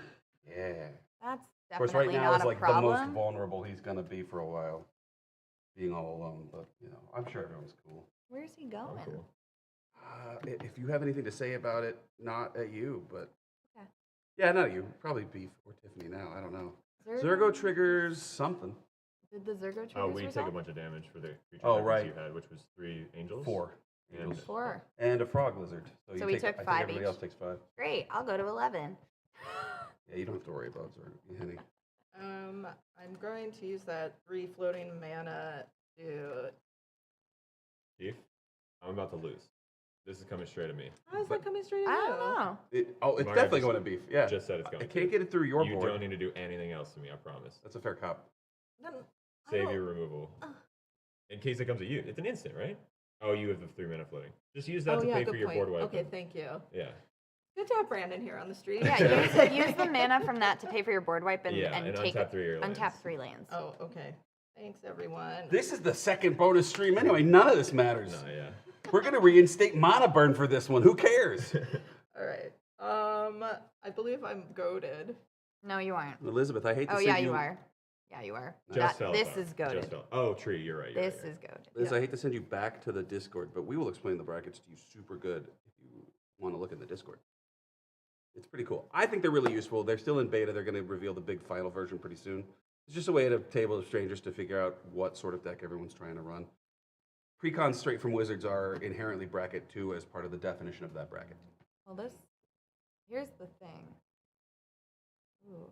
Yeah. That's Of course, right definitely now not is a like the most problem. vulnerable he's gonna be for a while, being all alone. But you know, I'm sure everyone's cool. Where's he Oh, going? cool. If you have anything to say about it, not at you, but Okay. yeah, not at you. Probably Beef or Tiffany now. I don't know. Zergo triggers something. Did the Zergo triggers Oh, we take a resolve? bunch of damage for the creature Oh, tangles right. you had, which was 3 angels. 4 And angels 4. and a frog lizard. So you we take, took I think 5 everybody each. else takes 5. Great. I'll go to 11. Yeah, you don't have to worry about Yahenni. I'm going to use that 3 floating mana to. Chief, I'm about to lose. This is coming straight at me. How is that coming straight at I you? don't know. It's Mario definitely just- going to Beef. Yeah, Just said it's going I to. can't get it through your You board. don't need to do anything else to me, I promise. That's a fair cop. Then I Save don't- your removal. In case it comes at you. It's an instant, right? Oh, you have the 3 mana floating. Just use that Oh, to yeah, pay good for your point. board wipe. Okay, and- thank you. Yeah. Good to have Brandon here on the street. Yeah, use the mana from that to pay for your board wipe and, Yeah, and and take untap 3 of your untap lands. 3 lands. Oh, okay. Thanks, everyone. This is the second bonus stream anyway. None of this matters. No, yeah. We're gonna reinstate mana burn for this one. Who cares? All right. I believe I'm goaded. No, you aren't. Elizabeth, I hate to Oh, say yeah, you are. Yeah, you are. Just fell This apart. is goaded. Just fell. Oh, tree, you're right. This is goaded. Liz, I hate to send you back to the Discord, but we will explain the brackets to you super good if you want to look in the Discord. It's pretty cool. I think they're really useful. They're still in beta. They're going to reveal the big final version pretty soon. It's just a way at a table of strangers to figure out what sort of deck everyone's trying to run. Precons straight from Wizards are inherently bracket 2 as part of the definition of that bracket. Well, here's the thing. Ooh.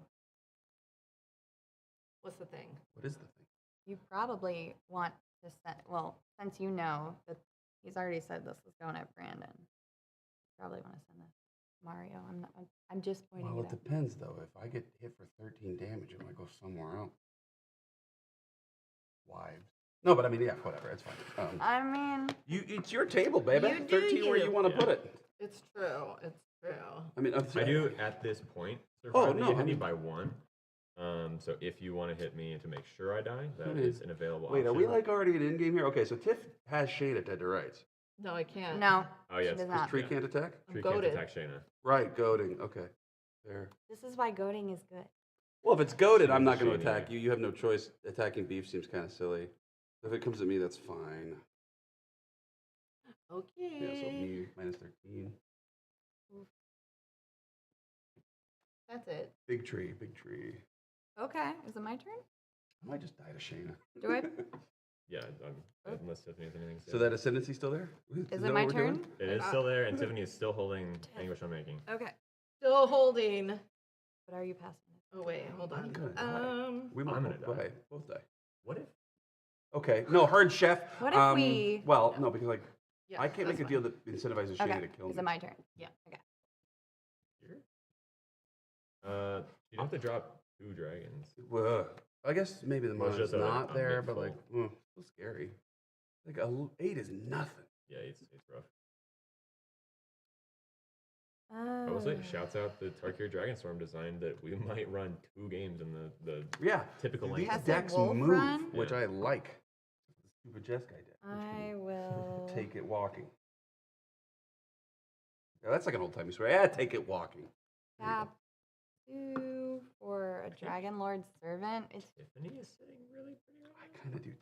What's the thing? What is the thing? You probably want to send, well, since you know that he's already said this was going at Brandon, you probably want to send this to Mario. I'm just pointing Well, it it out. depends, though. If I get hit for 13 damage, it might go somewhere else. Wives. No, but I mean, yeah, whatever. It's fine. I mean, It's your table, baby. You do 13 where you. you want to Yeah. put it. It's true. It's true. I mean, I do at this point. Oh, Survive no, the I Yahenni mean- by 1. So if you want to hit me to make sure I die, that Hmm. is an available Wait, option. are we like already in game here? Okay, so Tiff has Shayna dead to rights. No, I can't. no. Oh, yeah, she does it's not. Tree Yeah. can't attack? Tree I'm can't goated. attack Shayna. Right, goading. Okay. There. This is why goading is good. Well, if it's goaded, I'm not going to Shayna, attack yeah. you. You have no choice. Attacking Beef seems kind of silly. If it comes at me, that's fine. Okay. Yeah, so me minus 13. That's it. Big tree, big tree. Okay, is it my turn? I might just die to Shayna. Do I? Yeah, unless Tiffany has anything to say. So that ascendancy still there? Is that it what my we're doing? turn? It is still there, and Tiffany is still holding Anguish Unmaking. Okay. Still holding. But are you passing it? Oh wait, hold I'm on. gonna die. We might I'm gonna both die. die. Both die. What if? Okay. No, hard chef. What if we- Well, no, because like Yeah, I can't make that's a deal that incentivizes Okay. Shayna to kill Is me. it my turn? Yeah. Okay. You'd have to drop 2 dragons. Well, I guess maybe the Well, it's mona's just not there, but mid-fold. like, so scary. Like 8 is nothing. Yeah, it's rough. I will say, shouts out the Tarkir Dragonstorm design that we might run 2 games in the typical These length. decks Wolf move, run? which Yeah. I like. The stupid Jeskai deck. which I can will Take it walking. Yeah, that's like an old timey swear. Yeah, take it walking. tap 2 for a Dragon Lord's Servant. It's Tiffany is sitting really pretty I right kind of do too.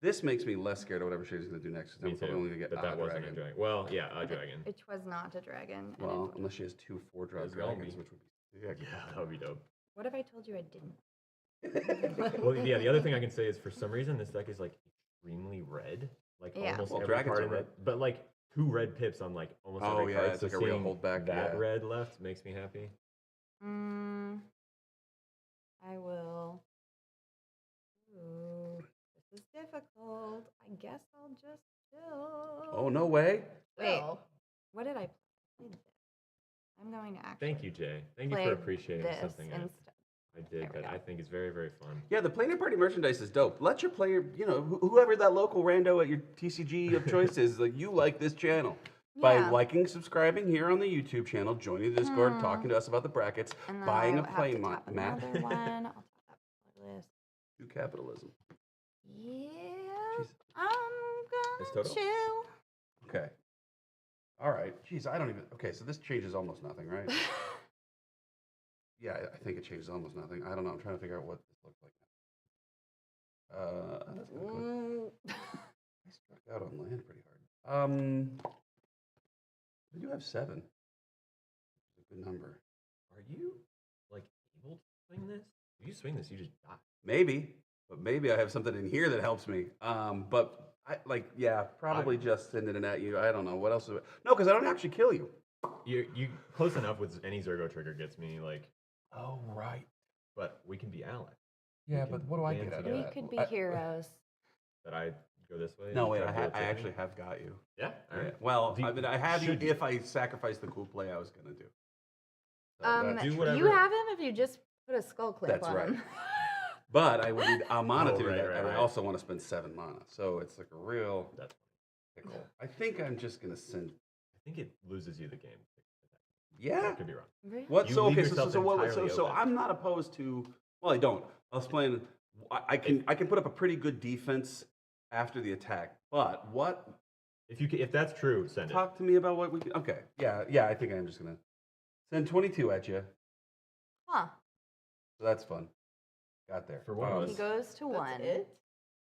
This makes me less scared of whatever Shady's going to do next. now. Me I'm probably only too, going to but get that a wasn't dragon. a dragon. Well, yeah, a dragon. Which was not a dragon. and Well, it- unless she has 2 4-drop It's gonna dragons, be. which would be sick. Yeah, that would be dope. what if I told you I didn't? Well, yeah, the other thing I can say is for some reason this deck is like extremely red. Like Yeah. almost Well, every dragons card are in red. it. But like 2 red pips on like almost Oh, every yeah, card. it's So like a real seeing holdback, that yeah. red left makes me happy. I will. Ooh, this is difficult. I guess I'll just chill. Oh, no way. Wait, Well, what did I play? This. I'm going to actually. Thank you, Jay. Thank you play for appreciating this something instead. I There did we that go. I think is very, very fun. Yeah, the Planar Party merchandise is dope. Let your player, whoever that local rando at your TCG of choice is, like, you like this channel. By Yeah. liking, subscribing here on the YouTube channel, joining the Discord, talking to us about the brackets, And then buying I'll a have play to tap mat. another one. I'll tap that color list. To capitalism. Yeah, Jeez. I'm It's gonna total? chill. Okay. All right. Jeez, I don't even. Okay, so this changes almost nothing, right? Yeah, I think it changes almost nothing. I don't know. I'm trying to figure out what this looks like now. That's kinda cool. I struck out on land pretty hard. We do have 7. It's a good number. Are you like able to swing this? If you swing this, you just die. Maybe, but maybe I have something in here that helps me. But I probably just sending it at you. I don't know what else. No, because I don't actually kill you. You close enough with any Zergo trigger gets me like, Oh right. but we can be allies. Yeah, We but can what do I band get out of together. We that? could be I- heroes. That I go this way. No, and wait. try I, to deal I with Tiffany? actually have got you. Yeah. All right. Well, Do you- I mean, I have you should you? if I sacrifice the cool play I was gonna do. So that's do true. whatever- You have him if you just put a skull clamp That's on right. him. But I would need a mana Oh, to do right, that, right, and I right. also want to spend 7 mana. So it's like a real That's. pickle. I think I'm just gonna send. I think it loses you the game. Yeah. I could be wrong. Really? What? You So leave okay. So yourself so what? entirely So open. I'm not opposed to. Well, I don't. I was playing. I can put up a pretty good defense after the attack. But what? If that's true, send it. Talk to me about what we can. Okay. Yeah. I think I'm just gonna send 22 at you. Huh. So that's fun. Got there. For one of Um, us. He goes to That's 1. it?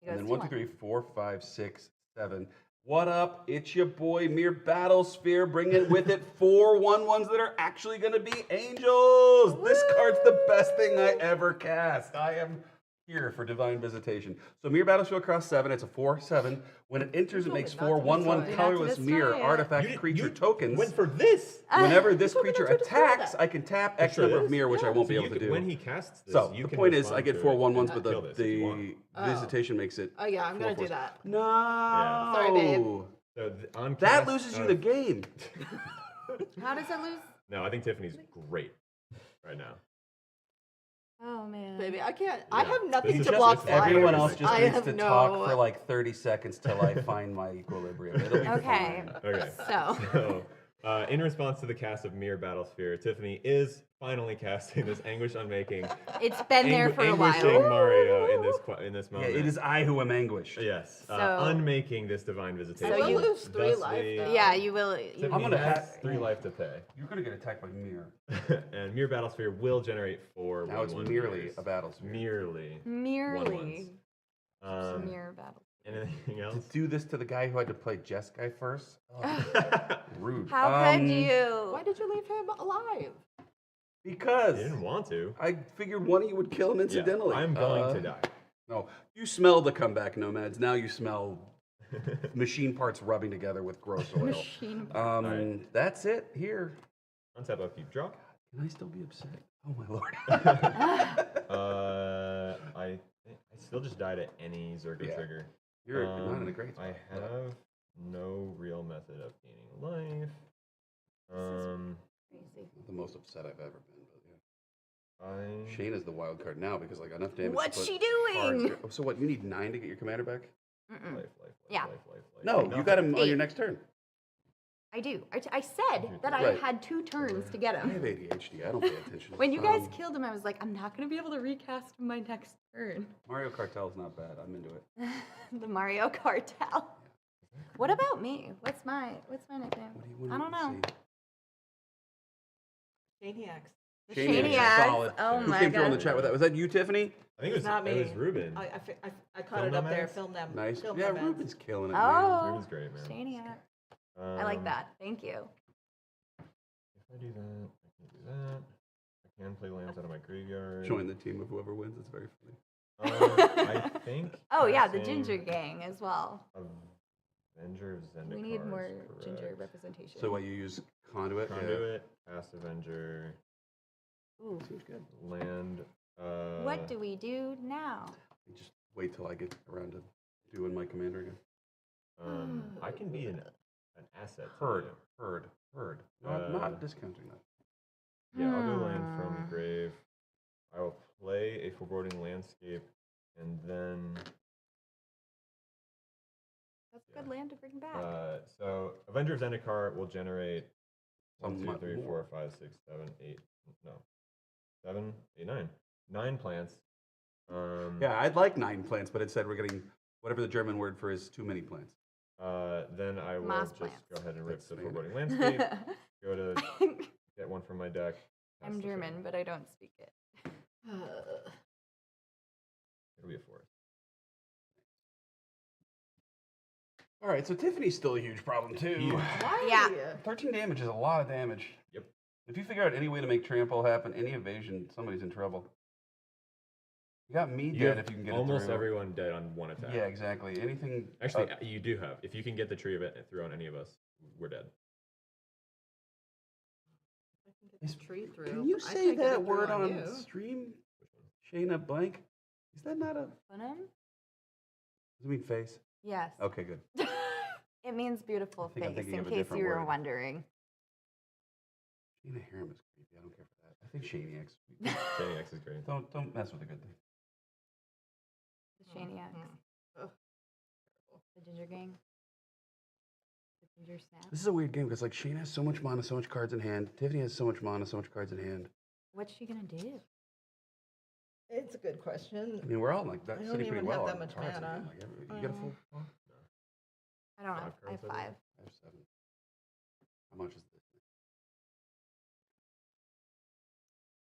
He goes And then to 1, 2, 3, 4, 5, 6, 7. What up? It's your boy Mere Battlesphere, bringing with it 4 1/1s that are actually going to be angels. This card's the best thing I ever cast. I am here for Divine Visitation. So Mere Battlesphere costs 7. It's a 4/7. When it enters, it told me makes not 4 to 1/1 destroy it. colorless Not to mirror destroy it. artifact creature tokens. Went for this. Whenever this told me creature not to destroy attacks, that. I can tap X Sure number is. of mirror, which I Yeah. won't be So able you to can- do. When he casts this, So you the can point is, I respond get to 4 it 1/1s, and but kill this if you the want. visitation makes it. Oh yeah, I'm gonna 4/4. do that. No. Yeah. Sorry, babe. So on That cast loses you of- the game. How does it lose? No, I think Tiffany's great right now. Oh, man. Baby, I can't. I Yeah. have nothing This to is block just flyers. Everyone else just I needs have to no... talk for like 30 seconds till I find my equilibrium. It'll be Okay. fine. Okay. So. So, in response to the cast of Mere Battlesphere, Tiffany is finally casting this Anguish Unmaking. It's been there for a Anguishing while. Mario in this Yeah, moment. it is I who am anguished. Yes. So- unmaking this divine visitation. I will you- lose 3 life, thusly- though. Yeah, you will. Tiffany I'm gonna has have- 3 life to pay. You're gonna get attacked by Mir. And Mere Battlesphere will generate 4 Now it's 1/1 merely mirrors. a battlefield. Merely. Merely. Um, Mere battle. anything To else? do this to the guy who had to play Jeskai first? Oh, rude. How could you? Why did you leave him alive? Because You didn't want to. I figured one of you would kill him incidentally. Yeah, I'm going to die. No, you smell the comeback, nomads. Now you smell machine parts rubbing together with gross oil. Machine. Alright. That's it here. Untap upkeep draw. Can I still be upset? Oh my lord. I still just die to any Zergo Yeah. trigger. You're not in a great spot. I have no real method of gaining life. Crazy. The most upset I've ever been, but yeah. Fine. Shayna's the wild card now because like enough damage. What's to she put cards doing? here. Oh, so what? You need 9 to get your commander back? Life. Yeah. No, you got him on your 8. next turn. I do. I said that I Right. had 2 turns to get I have him. ADHD. I don't pay attention. When you guys killed him, I was like, I'm not going to be able to recast him my next turn. Mario Cartel's not bad. I'm into it. The Mario Cartel. What about me? What's my nickname? What do you want I don't know. Shaniacs. The Shaniacs. Shaniacs. Solid. Oh Who my came through on the god. chat with that? Was that you, Tiffany? I think it was Not me. It was Ruben. I caught it up there. Film them. Nice. Film Yeah, them ads. Ruben's killing it. Man. Oh, Ruben's great, man. Shaniac. I like that. Thank you. If I do that, I can do that. I can play lands out of my graveyard. Join the team of whoever wins. It's very funny. I think. Oh yeah, the passing Ginger Gang as well. Avenger of Zendikar. We need more is ginger correct. representation. So what, you use Conduit? Conduit, Pass Avenger, Ooh. Seems good. land. What do we do now? Just wait till I get around to doing my commander again. I can be an asset. to Herd. you. Not discounting that. Yeah, I'll go land from grave. I will play a foreboding landscape, and then That's a good land to bring back. so Avenger of Zendikar will generate 1, 2, Somewhat 3, more. 4, 5, 6, 7, 8. No, 7, 8, 9. 9 plants. Yeah, I'd like 9 plants, but it said we're getting whatever the German word for is too many plants. Then I will Moss just plants. go ahead and rip That's the Spanish. foreboding landscape. Go to get one from my deck. pass I'm the turn. German, but I don't speak it. It'll be a forest. All right, so Tiffany's still a huge problem too. Huge. Why? Yeah. 13 damage is a lot of damage. Yep. If you figure out any way to make trample happen, any evasion, somebody's in trouble. You got me You dead have if you can get almost it through. everyone dead on one attack. Yeah, exactly. Anything. Actually, you do have. If you can get the tree of it through on any of us, we're dead. I can get the tree through. Can you I say can't get it that through word on you. stream? Shayna blank? Is that not a? Funham? Does it mean face? Yes. Okay, good. It means beautiful I think I'm face, thinking in of a case different you were word. wondering. Shayna Harem is creepy. I don't care for that. I think Shaniacs. Saying X is great. Don't mess with a good thing. The Shaniacs. Ugh. The Ginger Gang. The Ginger Snap. This is a weird game because like Shayna has so much mana, so much cards in hand. Tiffany has so much mana, so much cards in hand. What's she gonna do? It's a good question. I mean, we're all like that I don't sitting pretty even well have that on much cards in mana. hand. Like, you got a full. Oh, I don't know. 5 I have cards, I 5. think. I have 7. How much is this?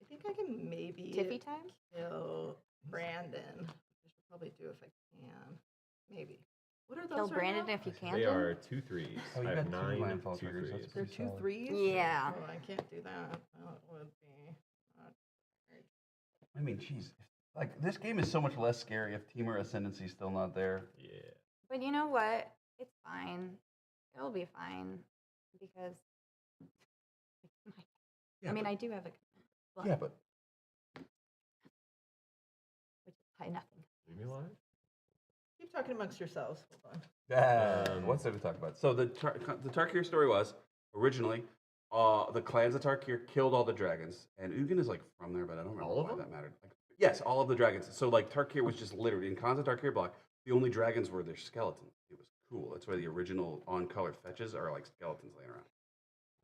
I think I can maybe Tiffy time? kill Brandon. I should probably do if I can. Maybe. What are those? Kill right Brandon now? if you can. They are 2 3s. Oh, you I have got 2 9 landfall 2 triggers, 3s. that's They're pretty 2 solid. 3s. Yeah. Oh, I can't do that. That would be not great. I mean, jeez. Like, this game is so much less scary if Temur Ascendancy's still not there. Yeah. But you know what? It's fine. It'll be fine because I mean I do have a but, Yeah, but which is probably nothing. Leave me alive? Keep talking amongst yourselves. Hold on. what's there to talk about? So the Tarkir story was originally the clans of Tarkir killed all the dragons, and Ugin is like from there, but I don't remember All of why them? that mattered. Like, yes, all of the dragons. So like Tarkir was just literally in Khans of Tarkir block. The only dragons were their skeletons. It was cool. That's why the original on-color fetches are like skeletons laying around.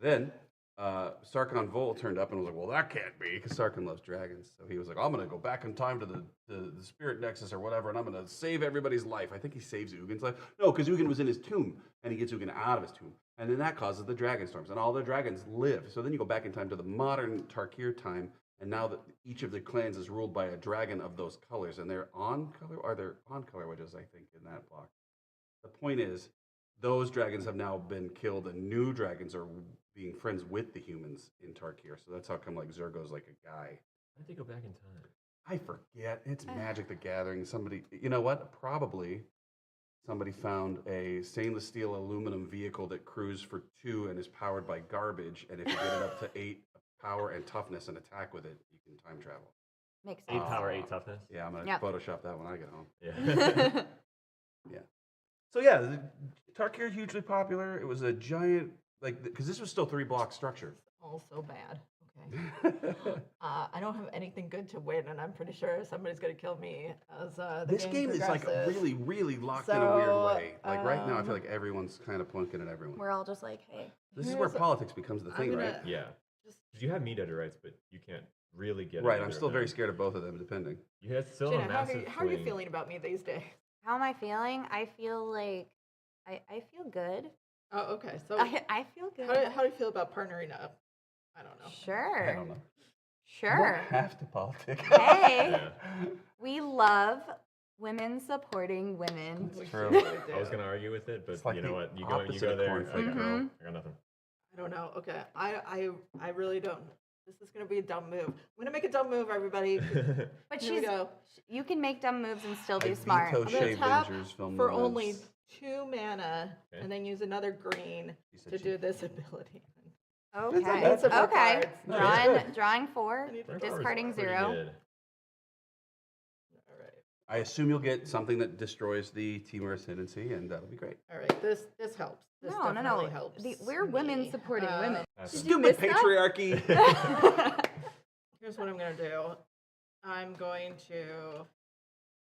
Then Sarkon Vol turned up and was like, well, that can't be, because Sarkon loves dragons. So he was like, I'm going to go back in time to the Spirit Nexus or whatever, and I'm going to save everybody's life. I think he saves Ugin's life. No, because Ugin was in his tomb, and he gets Ugin out of his tomb. And then that causes the Dragonstorms, and all the dragons live. So then you go back in time to the modern Tarkir time, and now that each of the clans is ruled by a dragon of those colors, and they're on color, or they're on color wedges, I think, in that block. The point is, those dragons have now been killed, and new dragons are being friends with the humans in Tarkir. So that's how come like Zergo's like a guy. Why did they go back in time? I forget. It's Magic the Gathering. Somebody, you know what? Probably somebody found a stainless steel aluminum vehicle that cruised for 2 and is powered by garbage. And if you get it up to 8 power and toughness and attack with it, you can time travel. Makes 8 sense. power, 8 toughness. Yeah, I'm gonna Yep. Photoshop that when I get home. Yeah. Yeah. So yeah, the Tarkir hugely popular. It was a giant, like, because this was still 3-block structure. All so bad. Okay. I don't have anything good to win, and I'm pretty sure somebody's going to kill me as the This game is like progresses. really, really locked in a weird So, way. Like right now, I feel like everyone's kind of plunking at everyone. We're all just like, hey. This is where here's- politics becomes the thing, I'm right? gonna- Yeah. Just, 'Cause you have meat editor rights, but you can't really get. Right. either I'm of still very them. scared of both of them, depending. You have still a Jenna, massive how are you swing. feeling about me these days? How am I feeling? I feel like I feel good. Oh, okay. So I feel good. how do you feel about partnering up? I don't know. Sure. I don't know. Sure. You don't have to politic. Hey, Yeah. we love women supporting women. We true. really do. I was gonna argue with it, but It's like you know the what? You go opposite of there. cornflake Like, girl. I got nothing. I don't know. Okay. I really don't. This is going to be a dumb move. I'm going to make a dumb move, everybody. But Here we go. you can make dumb moves and still I be smart. veto I'm going Shea to tap Vengers film for moments. only 2 mana Okay. and then use another green She said to she- do this ability. Okay. That's a four Okay. cards. No, that's good. Drawing 4, I need to- discarding Pretty 0. good. All right. I assume you'll get something that destroys the teamer ascendancy, and that'll be great. All right. This helps. This No. definitely helps. We're women me. supporting Uh, women. Awesome. Did you miss that? patriarchy. Here's what I'm going to do. I'm going to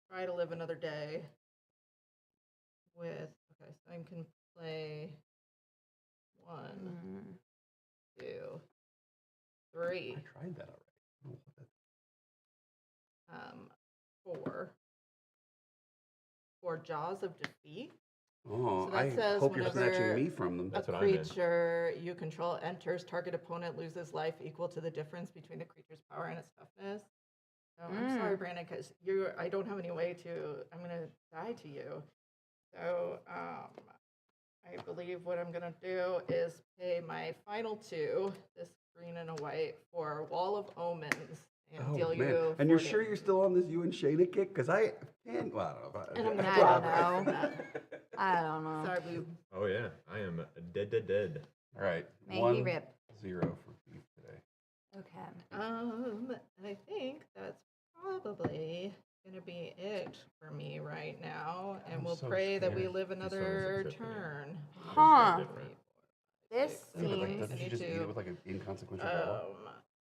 try to live another day with. Okay, so I can play 1, Mm. 2, I 3, tried that already. I don't know what that- 4. For Jaws of Defeat. Oh, So that I says hope you're whenever snatching me from them. That's a what I'm in. creature you control enters, target opponent loses life equal to the difference between the creature's power and its toughness. So I'm sorry, Brandon, because I don't have any way to. I'm gonna die to you. So I believe what I'm gonna do is pay my final 2, this green and a white, for Wall of Omens, and deal you. And you're 40. sure you're still on this you and Shayna kick? Because I can't. Well, I don't know. And I'm gonna I draw don't for know. that. I don't know. Sorry, boo. Oh yeah, I am dead. All right. May he 1-0 rip. for Beef today. Okay. I think that's probably gonna be it for me right now, and I'm we'll so pray that we scared. live These songs another upset me. turn. Huh. Different. This Yeah, but like, seems. doesn't she need just eat to, it with like an inconsequential ball?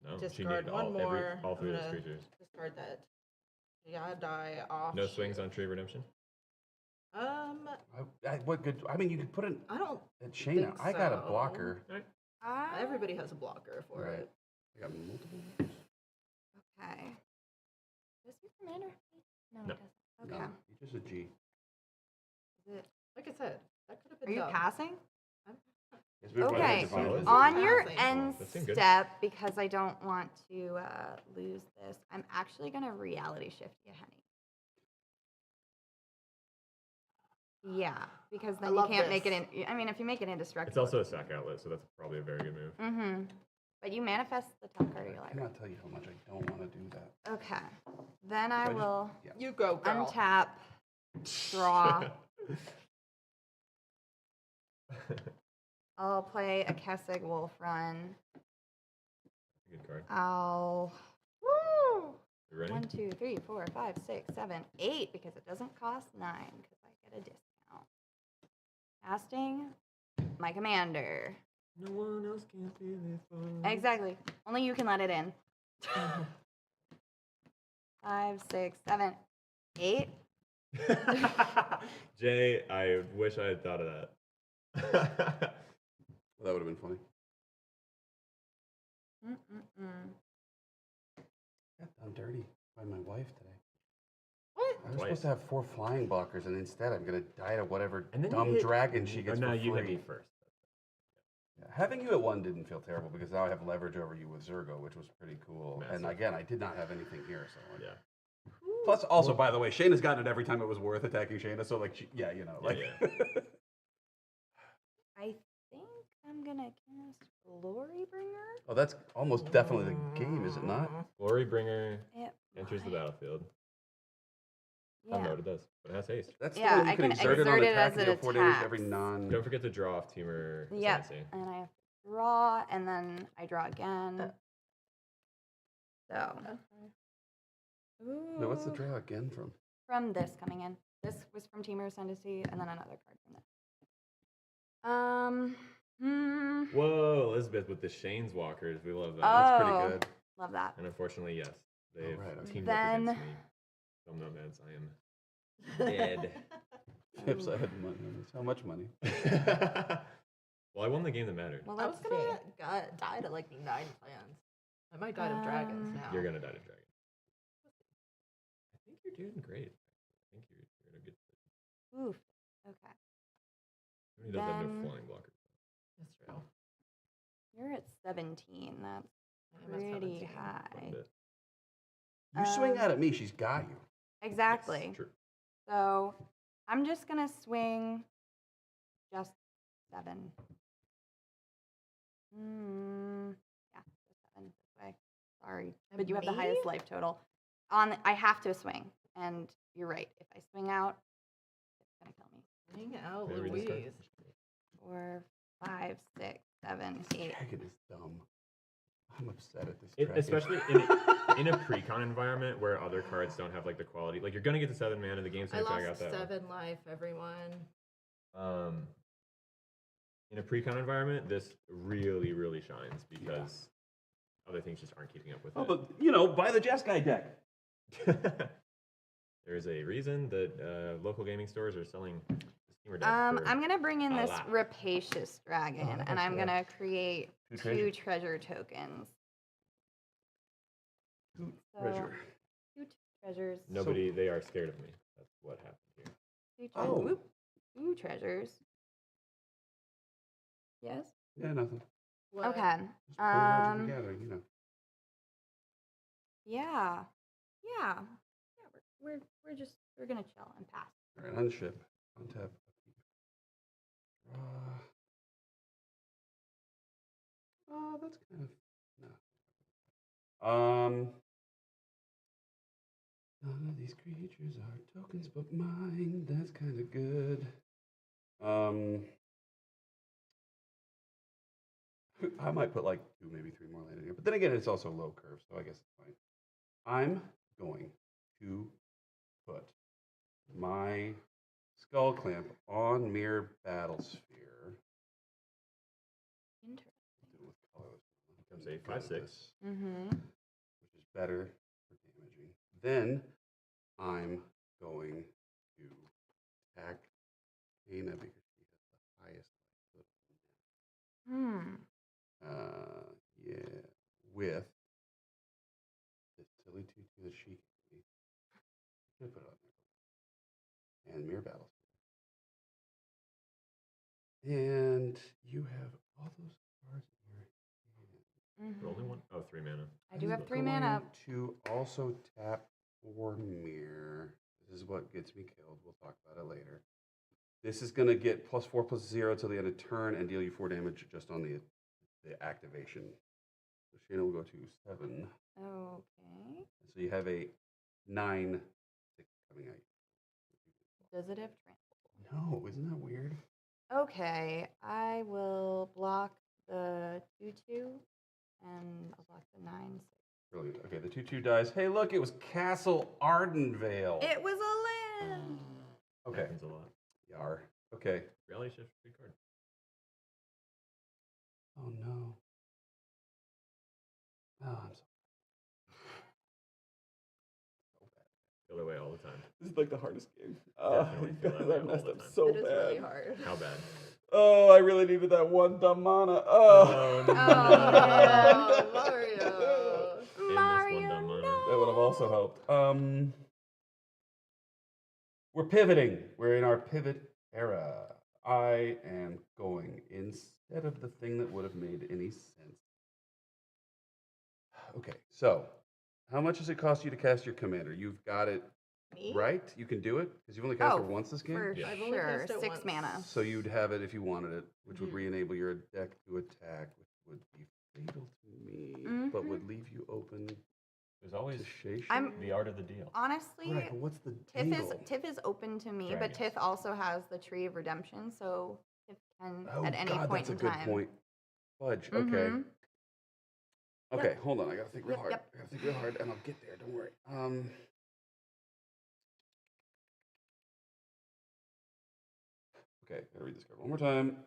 No, she discard needed one all more. all I'm 3 of those gonna creatures. discard that. Yeah, die off. No swings on Tree Redemption. What good? I mean, you could put it I don't. at Shayna. think I got a so. blocker. Everybody has a blocker for Right. it. I got multiple. Okay. Does your commander? No, No. it doesn't. Okay. No, just a G. Is it, Like I said, that could have been are you dumb. passing? Yes, we have one Okay. that's fine. On your Passing. end That seemed good. step, because I don't want to lose this, I'm actually going to reality shift you, honey. Yeah, because then you love can't make it this. in. I mean, if you make it It's indestructible. also a sack outlet, so that's probably a very good move. Mm-hmm. But you manifest the top card of your I library. cannot tell you how much I don't want to do that. Okay. Then I So I just- will Yeah. You go, girl. untap, draw. I'll play a Kessig Wolf Run. Good card. I'll. Woo! You ready? 1, 2, 3, 4, 5, 6, 7, 8 because it doesn't cost 9 because I get a discount. Casting my commander. No one else can feel it for Exactly. Only you can let it in. 5, 6, 7, 8. Jay, I wish I had thought of that. Well, that would have been funny. Got done dirty by my wife today. What? I was supposed to have 4 flying blockers, and instead I'm going to die to whatever And then you dumb hit- dragon she gets no, for you hit free. me first. Yeah, having you at 1 didn't feel terrible because now I have leverage over you with Zergo, which was pretty cool. And Massive. again, I did not have anything here, so Yeah. Plus, also, by the way, Shayna's gotten it every time it was worth attacking Shayna. So, like, yeah, you know, like. Yeah, I think I'm going to cast Glory Bringer. Oh, that's almost definitely the game, is it not? Glory Bringer It enters the might. battlefield. Yeah. Oh no, it does, but it has haste. That's the Yeah, one you I can can exert it on exert it attack as and it deal 4 damage to every attacks. non. Don't forget to draw off Teamer. Yep. Ascendancy. And I have to draw, and then I draw again. So. No, what's the Ooh. draw again from? From this coming in. This was from Teamer Ascendancy, and then another card from this. Whoa, Elizabeth with the Shane's Walkers. We love that. That's Oh, pretty good. love that. And unfortunately, yes, they've Alright, teamed Then- up against me. Some nomads, I am dead. Tips, I had money on this. How much money? Well, I won the game that mattered. Well, I let's was gonna die to like 9 plans. I might die of dragons now. You're gonna die to dragon. I think you're doing great. I think you're in a good position. Oof. Okay. He does have no Then- flying blockers. That's true. You're at 17. That's I am at pretty 17. Quite a high. bit. You swing out at me, she's got you. Exactly. Yes, true. So I'm just gonna swing just 7. Yeah, just 7 this way. Sorry, but you have the highest life total. I have to swing, and you're right. If I swing out, it's gonna kill me. Hang out, May I read this card? Louise. 4, 5, 6, 7, This 8. dragon is dumb. I'm upset at this It, dragon. especially in a Precon environment where other cards don't have like the quality. Like you're gonna get to 7 mana. The game's I gonna drag out lost that 7 life, everyone. one. In a Precon environment, this really, really shines because other things just aren't keeping up with Oh, it. but, buy the Jeskai deck. There's a reason that local gaming stores are selling the Steamer deck. for I'm gonna bring in a this lot. rapacious dragon, Oh, and I'm that's gonna create Two 2 treasure tokens. Two So, treasure. 2 treasures. Nobody, they are scared of me. That's what happened here. 2 Oh. whoop, 2 treasures. Yes. Yeah, nothing. What? Okay. Just play Magic the Gathering, Yeah. Yeah. Yeah. We're gonna chill and pass. All right, unship. Untap. That's kind of no. None of these creatures are tokens but mine. That's kind of good. I might put like 2, maybe 3 more land in here, but then again, it's also low curve, so I guess it's fine. I'm going to put my skull clamp on Mirror Battlesphere. Interesting. With colorless. Comes a 5/6. Mm-hmm. Which is better for damaging. Then I'm going to attack Dana because she has the highest life total. Yeah, with the silly tutu that she gave me. I'm gonna put it on there. And Mirror Battles. And you have all those cards in your hand. The only one? Oh, 3 mana. I do have 3 I'm mana. going to also tap for Mirror. This is what gets me killed. We'll talk about it later. This is going to get +4/+0 till the end of turn and deal you 4 damage just on the activation. So Shayna will go to 7. Okay. So you have a 9/6 coming at you. Does it have trample? No, isn't that weird? Okay, I will block the 2/2, and I'll block the 9/6. Brilliant. Okay, the 2/2 dies. Hey, look, it was Castle Ardenvale. It was a land. Okay. Happens a lot. Yar. Okay. Reality shift, free card. Oh no. Oh, I'm so Feel that way all the time. This is like the hardest game. Definitely feel that way I all messed the up time. so It is bad. really hard. How bad? Oh, I really needed that one dumb mana. Oh. no. Oh, Mario. And this Mario, one dumb mana. That would have also helped. We're pivoting. We're in our pivot era. I am going instead of the thing that would have made any sense. Okay, so how much does it cost you to cast your commander? You've got it Me? right. You can do it because you've only cast it Oh, once this game. For Yeah. I've only sure, cast it 6 once. mana. So you'd have it if you wanted it, which would Mhm. re-enable your deck to attack, which would be fatal to me, but would leave you open There's always to Shay. I'm- the art of the deal. Honestly, Right, but what's the Tiff is open to me, but Dragons. Tiff also has the Tree of Redemption, so Tiff can Oh at any God, point that's a in good time. point. Fudge. Okay. Mhm. Okay, hold on. I gotta think real Yep, hard. yep. I gotta think real hard, and I'll get there. Don't worry. Okay, gotta read this card one more time.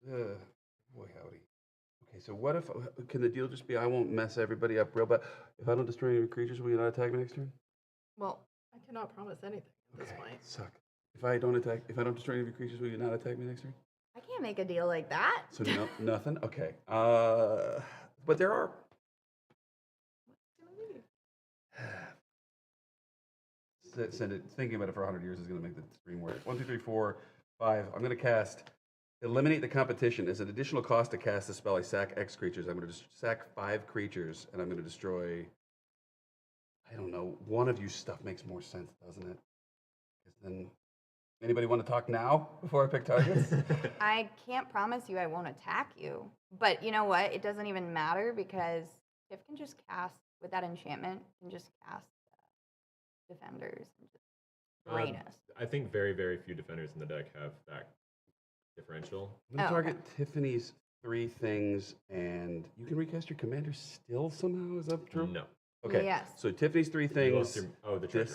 Boy, howdy. Okay, so what if, can the deal just be I won't mess everybody up real bad? If I don't destroy any creatures, will you not attack me next turn? Well, I cannot promise anything at this point. Suck. If I don't destroy any of your creatures, will you not attack me next turn? I can't make a deal like that. So nothing? Okay. But there are. Send it. Thinking about it for 100 years is going to make the stream work. 1, 2, 3, 4, 5. I'm going to cast Eliminate the Competition. As an additional cost to cast the spell, I sack X creatures. I'm going to sack 5 creatures, and I'm going to destroy. I don't know. One of you stuff makes more sense, doesn't it? Because then, anybody want to talk now before I pick targets? I can't promise you I won't attack you. But you know what? It doesn't even matter because Tiff can just cast, with that enchantment, can just cast defenders and just drain us. I think very, very few defenders in the deck have that differential. I'm going to target Tiffany's 3 things, and you can recast your commander still somehow? Is that true? No. Okay. Yes. So Tiffany's 3 things. The treasure.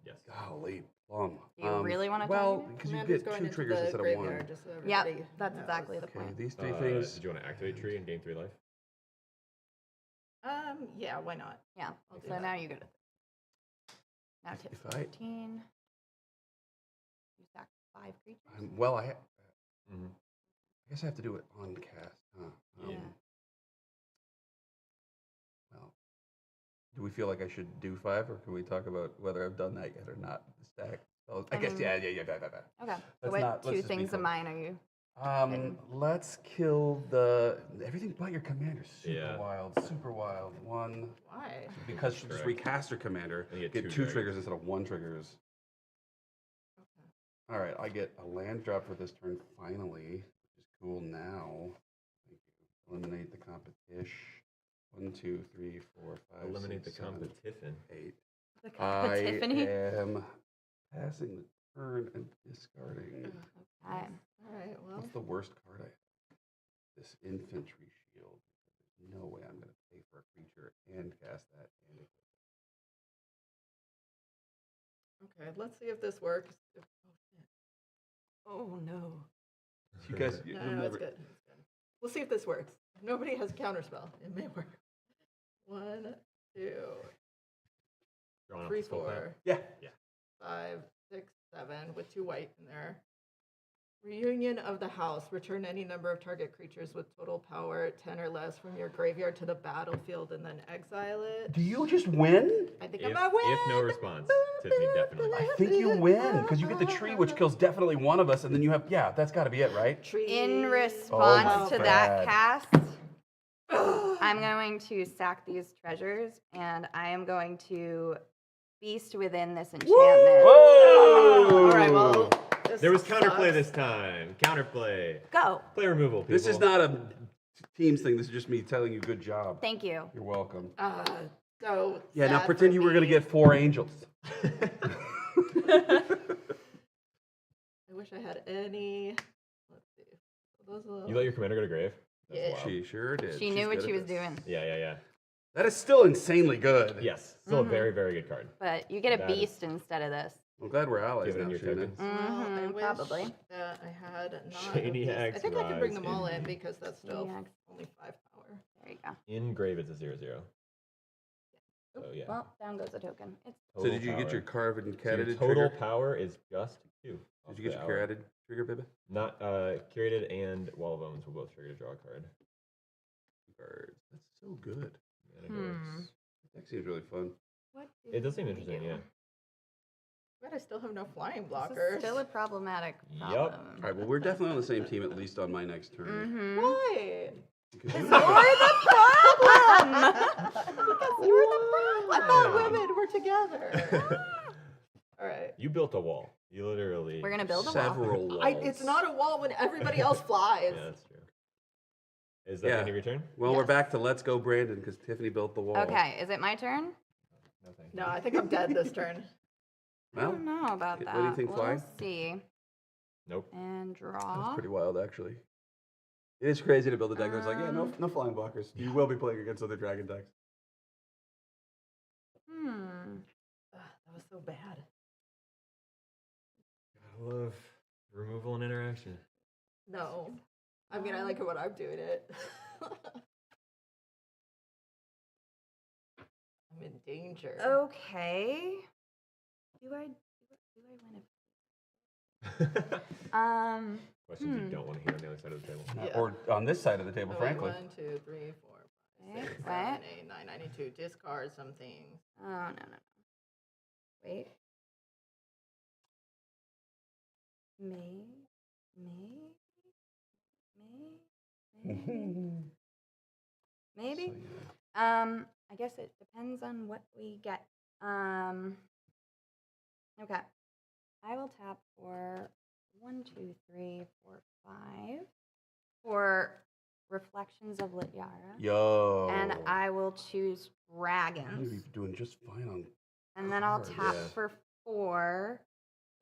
Yes. Golly, plum. Do you really want to Well, target because you Commander's get going 2 into triggers the instead of 1. graveyard, just so Yep, everybody that's knows. exactly the Okay, point. these 3 things. Did you want to activate tree and gain 3 life? Yeah, why not? Yeah. I'll do So that. now you get it. Now Tiff If I- 14. You sack 5 creatures. Well, I Mm-hmm. guess I have to do it on cast. Huh? Yeah. Well, do we feel like I should do 5, or can we talk about whether I've done that yet or not? The stack. So I guess yeah. Okay. Let's So what not- let's 2 just be things of clear. mine are you? Let's kill everything but your commander. Super wild. 1 Why? because she just Correct. recast her commander. And you get Get 2 2 triggers instead of 1 triggers. All right, I get a land drop for this turn finally, which is cool now. Thank you. Eliminate the competition. 1, 2, 3, 4, 5. Eliminate 6, the 7, competition. 8. The I Tiffany. am passing the turn and discarding. Okay. All right, well. What's the worst card I have? This infantry shield. There's no way I'm going to pay for a creature and cast that. And Okay, let's see if this works. Oh no. you guys, No, it's good. It's good. We'll see if this works. If nobody has counterspell, it may work. 1, 2, Drawing up 3, the full 4, pack. Yeah. 5, 6, 7 with 2 white in there. Reunion of the house. Return any number of target creatures with total power 10 or less from your graveyard to the battlefield and then exile it. Do you just win? I think If, I might win. if no response, Tiffany definitely. I think you win because you get the tree, which kills definitely one of us, and then you have that's got to be it, right? Tree. In response Oh, to bad. that cast, I'm going to sack these treasures and I am going to feast within this enchantment. Whoa! All right, well, There was counterplay sucks. this time. Counterplay. Go. Play removal, people. This is not a teams thing. This is just me telling you good job. Thank you. You're welcome. So Yeah, now sad pretend for you were going to me. get 4 angels. I wish I had any. Let's see. Those are You let your commander go to grave? That's Yeah. wild. She sure did. She She's knew what good she at was this. doing. Yeah. That is still insanely good. Yes. Still a very, very good card. But you get a That is- beast instead of this. I'm glad we're allies Give it in now, your Shannon. tokens. Well, I Mhm, wish probably. that I had not. Shady I Axe think I can bring Rise them all in in. because that's still Shady Axe. only 5 power. There you go. In grave, it's a 0/0. So yeah. Well, down goes a token. It's So did you get your carved and So your catted total trigger? power is just 2. Did you get your carried trigger, baby? Not curated and Wall of Bones will both trigger to draw a card. Cards. That's so good. And it goes- That seems really fun. What It does seem we interesting, do? yeah. But I still have no flying this blockers. is still a problematic Yup. problem. All right, well, we're definitely on the same team, at least on my next turn. Mm-hmm. Why? Because You're you- the problem! Because you're the problem. I thought women were together. All right. You built a wall. You literally. We're going to build a wall. several walls. It's not a wall when everybody else flies. Yeah, that's true. Is that Yeah. the end of your turn? Well, we're Yes. back to Let's Go Brandon because Tiffany built the wall. Okay, is it my turn? No, thank No, I think I'm dead this turn. I Well, don't know about what that. do you think, we'll flying? see. Nope. And that's draw. pretty wild, actually. It is crazy to build a deck that's like, yeah, no flying blockers. You will be playing against other dragon decks. That was so bad. Gotta love removal and interaction. No. I mean, I like it when I'm doing it. I'm in danger. Okay. Do I win Questions you don't want to hear on the other side of the table. Yeah. Or on this side of the table, Oh, frankly. 1, 2, 3, 4, 5, 6, What? 7, 8, 9. I need to discard some things. Oh, no. Wait. Maybe. I guess it depends on what we get. Okay. I will tap for 1, 2, 3, 4, 5 for Reflections of Lityara. Yo. And I will choose You're Dragons. doing just fine on. And then I'll cards. tap Yeah. for 4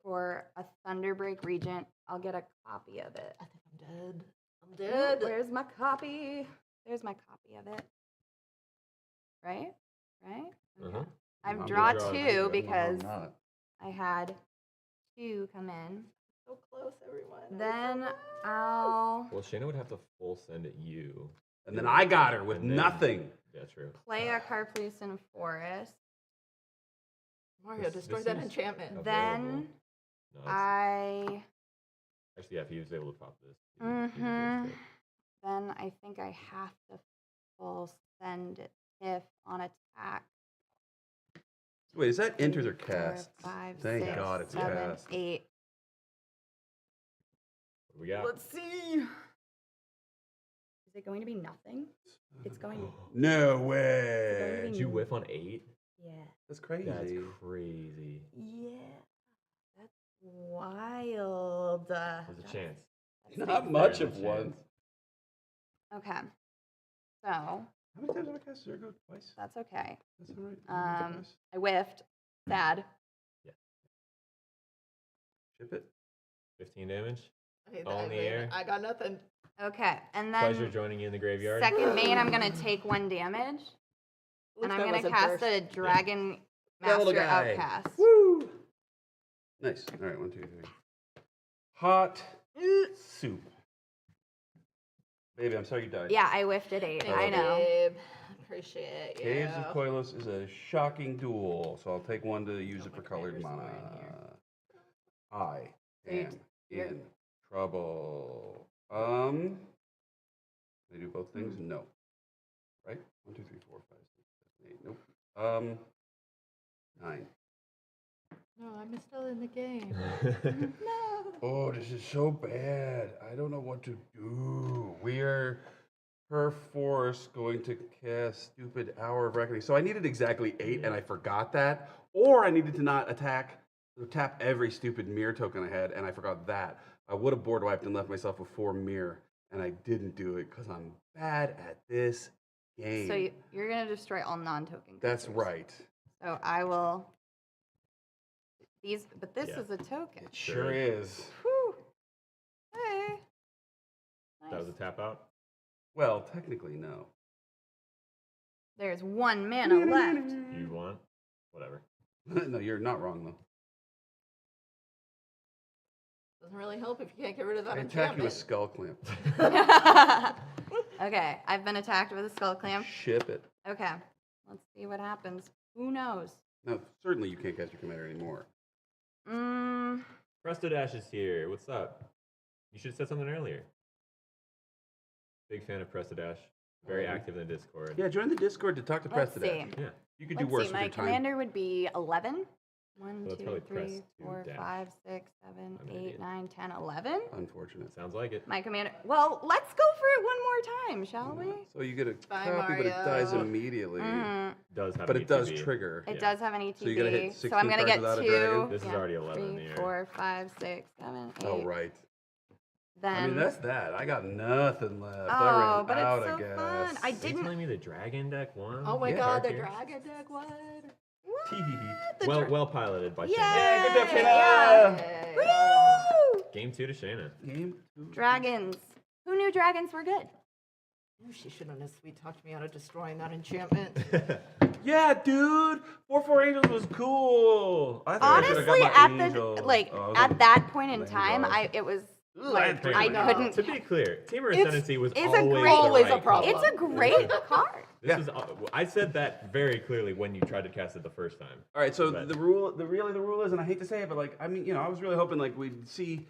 for a Thunderbreak Regent. I'll get a copy of it. I think I'm dead. I'm Ooh, dead. where's my copy? There's my copy of it. Right? Okay. Uh-huh. I've I'm drawn drawing 2 either. because No, I'm not. I had 2 come in. So close, everyone. I'm so Then close. I'll Well, Shayna would have to full send at you. And then I got her with And then- nothing. Yeah, true. play a Carplucin Forest. Mario, This destroy that seems enchantment. available. Then No, I actually, yeah, if he was able to pop this. he Mm-hmm. would get it. then I think I have to full send it if on attack. Wait, is that enters or 3, 4, casts? 5, Thank 6, God it's a 7, cast. 8. What do we got? Let's see. Is it going to be nothing? It's going to No It's way. Did you whiff on 8? yeah. That's crazy. That's crazy. Yeah. That's wild. There's a chance. Not much There's of a one. chance. Okay. So How many times have I cast Zergo? Twice? that's okay. That's all right. Twice. I whiffed. Sad. Ship it. 15 damage. Hey, all in I the mean, air. I got nothing. Okay. And then Pleasure joining you in the graveyard. second main, I'm going to take 1 damage. And I'm going to cast a Dragon That little Master guy. Outcast. Woo! Nice. All right, 1, 2, 3. Hot soup. Baby, I'm sorry you died. Yeah, I whiffed at 8. Thanks, I know. babe. Appreciate you. Caves of Koilos is a shocking duel, so I'll take 1 to use it my for colored fingers mana. going here. I So you- am you're- in trouble. They do both things? No. Right? 1, 2, 3, 4, 5, 6, 7, 8. Nope. 9. No, I'm still in the game. No. Oh, this is so bad. I don't know what to do. We are perforce going to cast Stupid Hour of Reckoning. So I needed exactly 8, and I forgot that. Or I needed to not tap every stupid mirror token I had, and I forgot that. I would have board wiped and left myself with 4 mirror, and I didn't do it because I'm bad at this game. So you're going to destroy all non-token That's creatures. right. So I will. But this Yeah. is a token. It sure is. Whew. Hey. Nice. That was a tap out. Well, technically, no. There's 1 mana left. You want? Whatever. No, you're not wrong, though. Doesn't really help if you can't get rid of that I attack you with enchantment. Skull Clamp. Okay, I've been attacked with a skull clamp. Ship it. Okay, let's see what happens. Who knows? No, certainly you can't cast your commander anymore. Presto Dash is here. What's up? You should have said something earlier. Big fan of Presto Dash. Very active in the Discord. Yeah, join the Discord to talk to Let's Prestidash. see. Yeah. You could do Let's worse see, with my your time. commander would be 11. 1, So that's 2, probably 3, press 4, to dash. 5, 6, 7, I'm an 8, idiot. 9, 10, 11. Unfortunate. Sounds like it. My commander. Well, let's go for it one more time, shall we? So you get a Bye, copy, but it dies Mario. immediately. Mhm. Does have But an it does ETB. trigger. It Yeah. does have an ETB. So you gotta hit So I'm 16 gonna cards get without a 2. dragon? This is already 11 in the 3, air. 4, 5, 6, 7, 8. Oh, right. Then. I mean, that's that. I got nothing left. I Oh, ran but out it's so of gas. fun. I Are you didn't. telling me the dragon deck won? Oh my Yeah, god, the Tarkir? dragon deck, what? The well piloted by Yay! Shayna. good job, Shayna. Yeah. Hey. Woo! Game 2 to Shayna. Game 2. Dragons. Who knew dragons were good? Ooh, she should have sweet talked me out of destroying that enchantment. Yeah, dude. 4/4 Angels was cool. I think I should've got Honestly, my at angel. the like Oh, I was at on that point in the time, angel. it was Like, Fair I enough. couldn't. To be clear, Teamer It's- Ascendancy was it's a great- always a right problem. call. It's a great card. This is. I said that very clearly when you tried to cast it the first time. All right, so But- the rule is, and I hate to say it, but like, I mean, I was really hoping like we'd see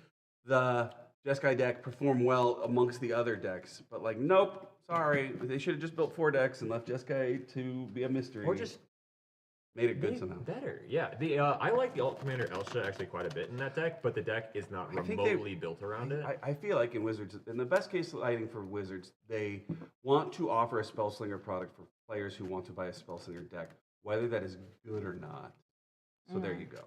the Jeskai deck perform well amongst the other decks, but like, nope, sorry, they should have just built 4 decks and left Jeskai to be a mystery. Or just made it good made somehow. better. Yeah. I like the Alt Commander Elsha actually quite a bit in that deck, but the deck is not I think remotely built around it. I feel like in Wizards, in the best case lighting for Wizards, they want to offer a Spellslinger product for players who want to buy a Spellslinger deck, whether that is good or not. So there you go.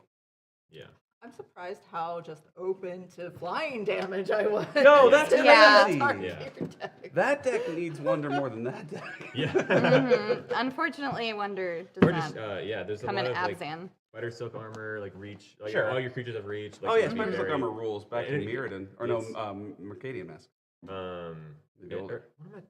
Yeah. I'm surprised how just open to flying damage I was. No, that's Yeah. crazy. Yeah. Deck. That deck needs Wonder more than that deck. Yeah. Unfortunately, Wonder does Or not just there's a come lot in of like Abzan. Spider Silk Armor, like reach, like Sure. all your creatures have reach. Like, Oh yeah, can be Spider Silk very- Armor rules back in and Mirrodin, or no, it's- Mercadian Mask. Yeah, old-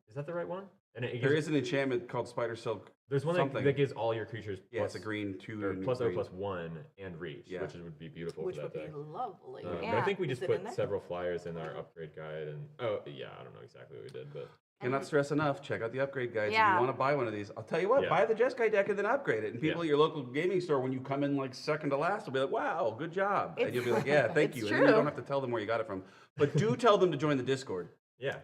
is that the right one? And it There gives- is an enchantment called Spider Silk. there's one something. that gives all your creatures Yeah, it's plus a green 2 or and plus green. 1 and reach, Yeah. which would be beautiful Which for would that be deck. lovely. But I Yeah. think we Is just it put in there? several flyers in our upgrade guide, and I don't know exactly what we did, but Cannot stress enough. Check out the upgrade guides. If Yeah. you want to buy one of these, I'll tell you what. Yeah. Buy the Jeskai deck and then upgrade it. And people Yeah. at your local gaming store, when you come in like second to last, will be like, "Wow, good job," and It's- you'll be like, "Yeah, thank it's you." And then you don't true. have to tell them where you got it from, but do tell them to join the Discord yeah.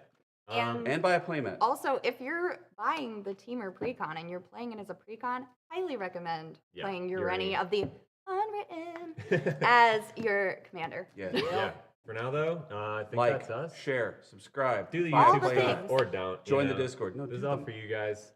and buy a playmat. Also, if you're buying the Teamer Precon and you're playing it as a Precon, highly recommend Yeah, playing Urani. Urani of the Unwritten as your commander. Yeah. yeah. For now, though, I think Like, that's us. share, subscribe, Do the All YouTube the stuff things. or don't. you join the know. Discord. No, This is do all them. for you guys.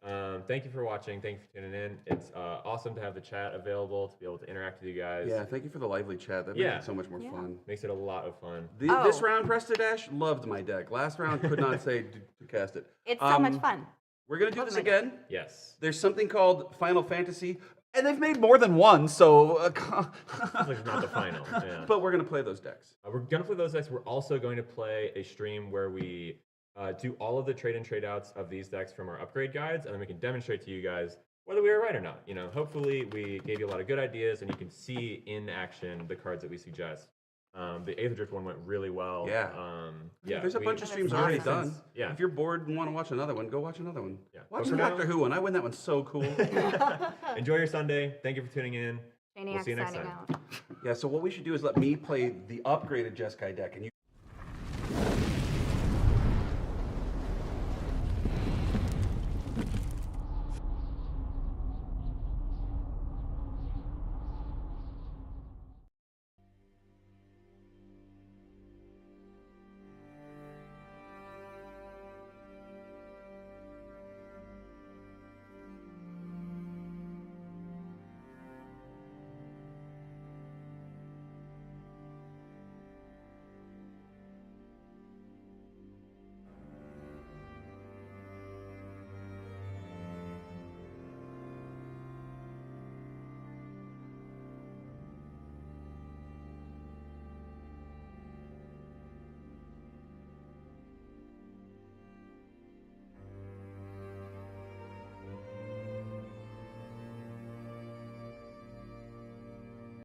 Thank you for watching. Thank you for tuning in. It's awesome to have the chat available to be able to interact with you guys. Yeah, thank you for the lively chat. That Yeah. makes it so much more Yeah. fun. Makes it a lot of fun. This Oh. round, Presto Dash loved my deck. Last round, could not say to cast it. It's so much Um, fun. We're gonna do Love this my deck. again. Yes. There's something called Final Fantasy, and they've made more than one, so. It's like not the final. Yeah. But we're gonna play those decks. We're gonna play those decks. We're also going to play a stream where we do all of the trade and trade outs of these decks from our upgrade guides, and then we can demonstrate to you guys whether we were right or not. You know, hopefully we gave you a lot of good ideas, and you can see in action the cards that we suggest. The Aether Drift one went really well. Yeah. There's a bunch of streams already done. Yeah. If you're bored and want to watch another one, go watch another one. Yeah. Watch But the for now- Doctor Who one. I win that one so cool. Enjoy your Sunday. Thank you for tuning in. Shaniac We'll see you next signing time. out. Yeah, so what we should do is let me play the upgraded Jeskai deck, and you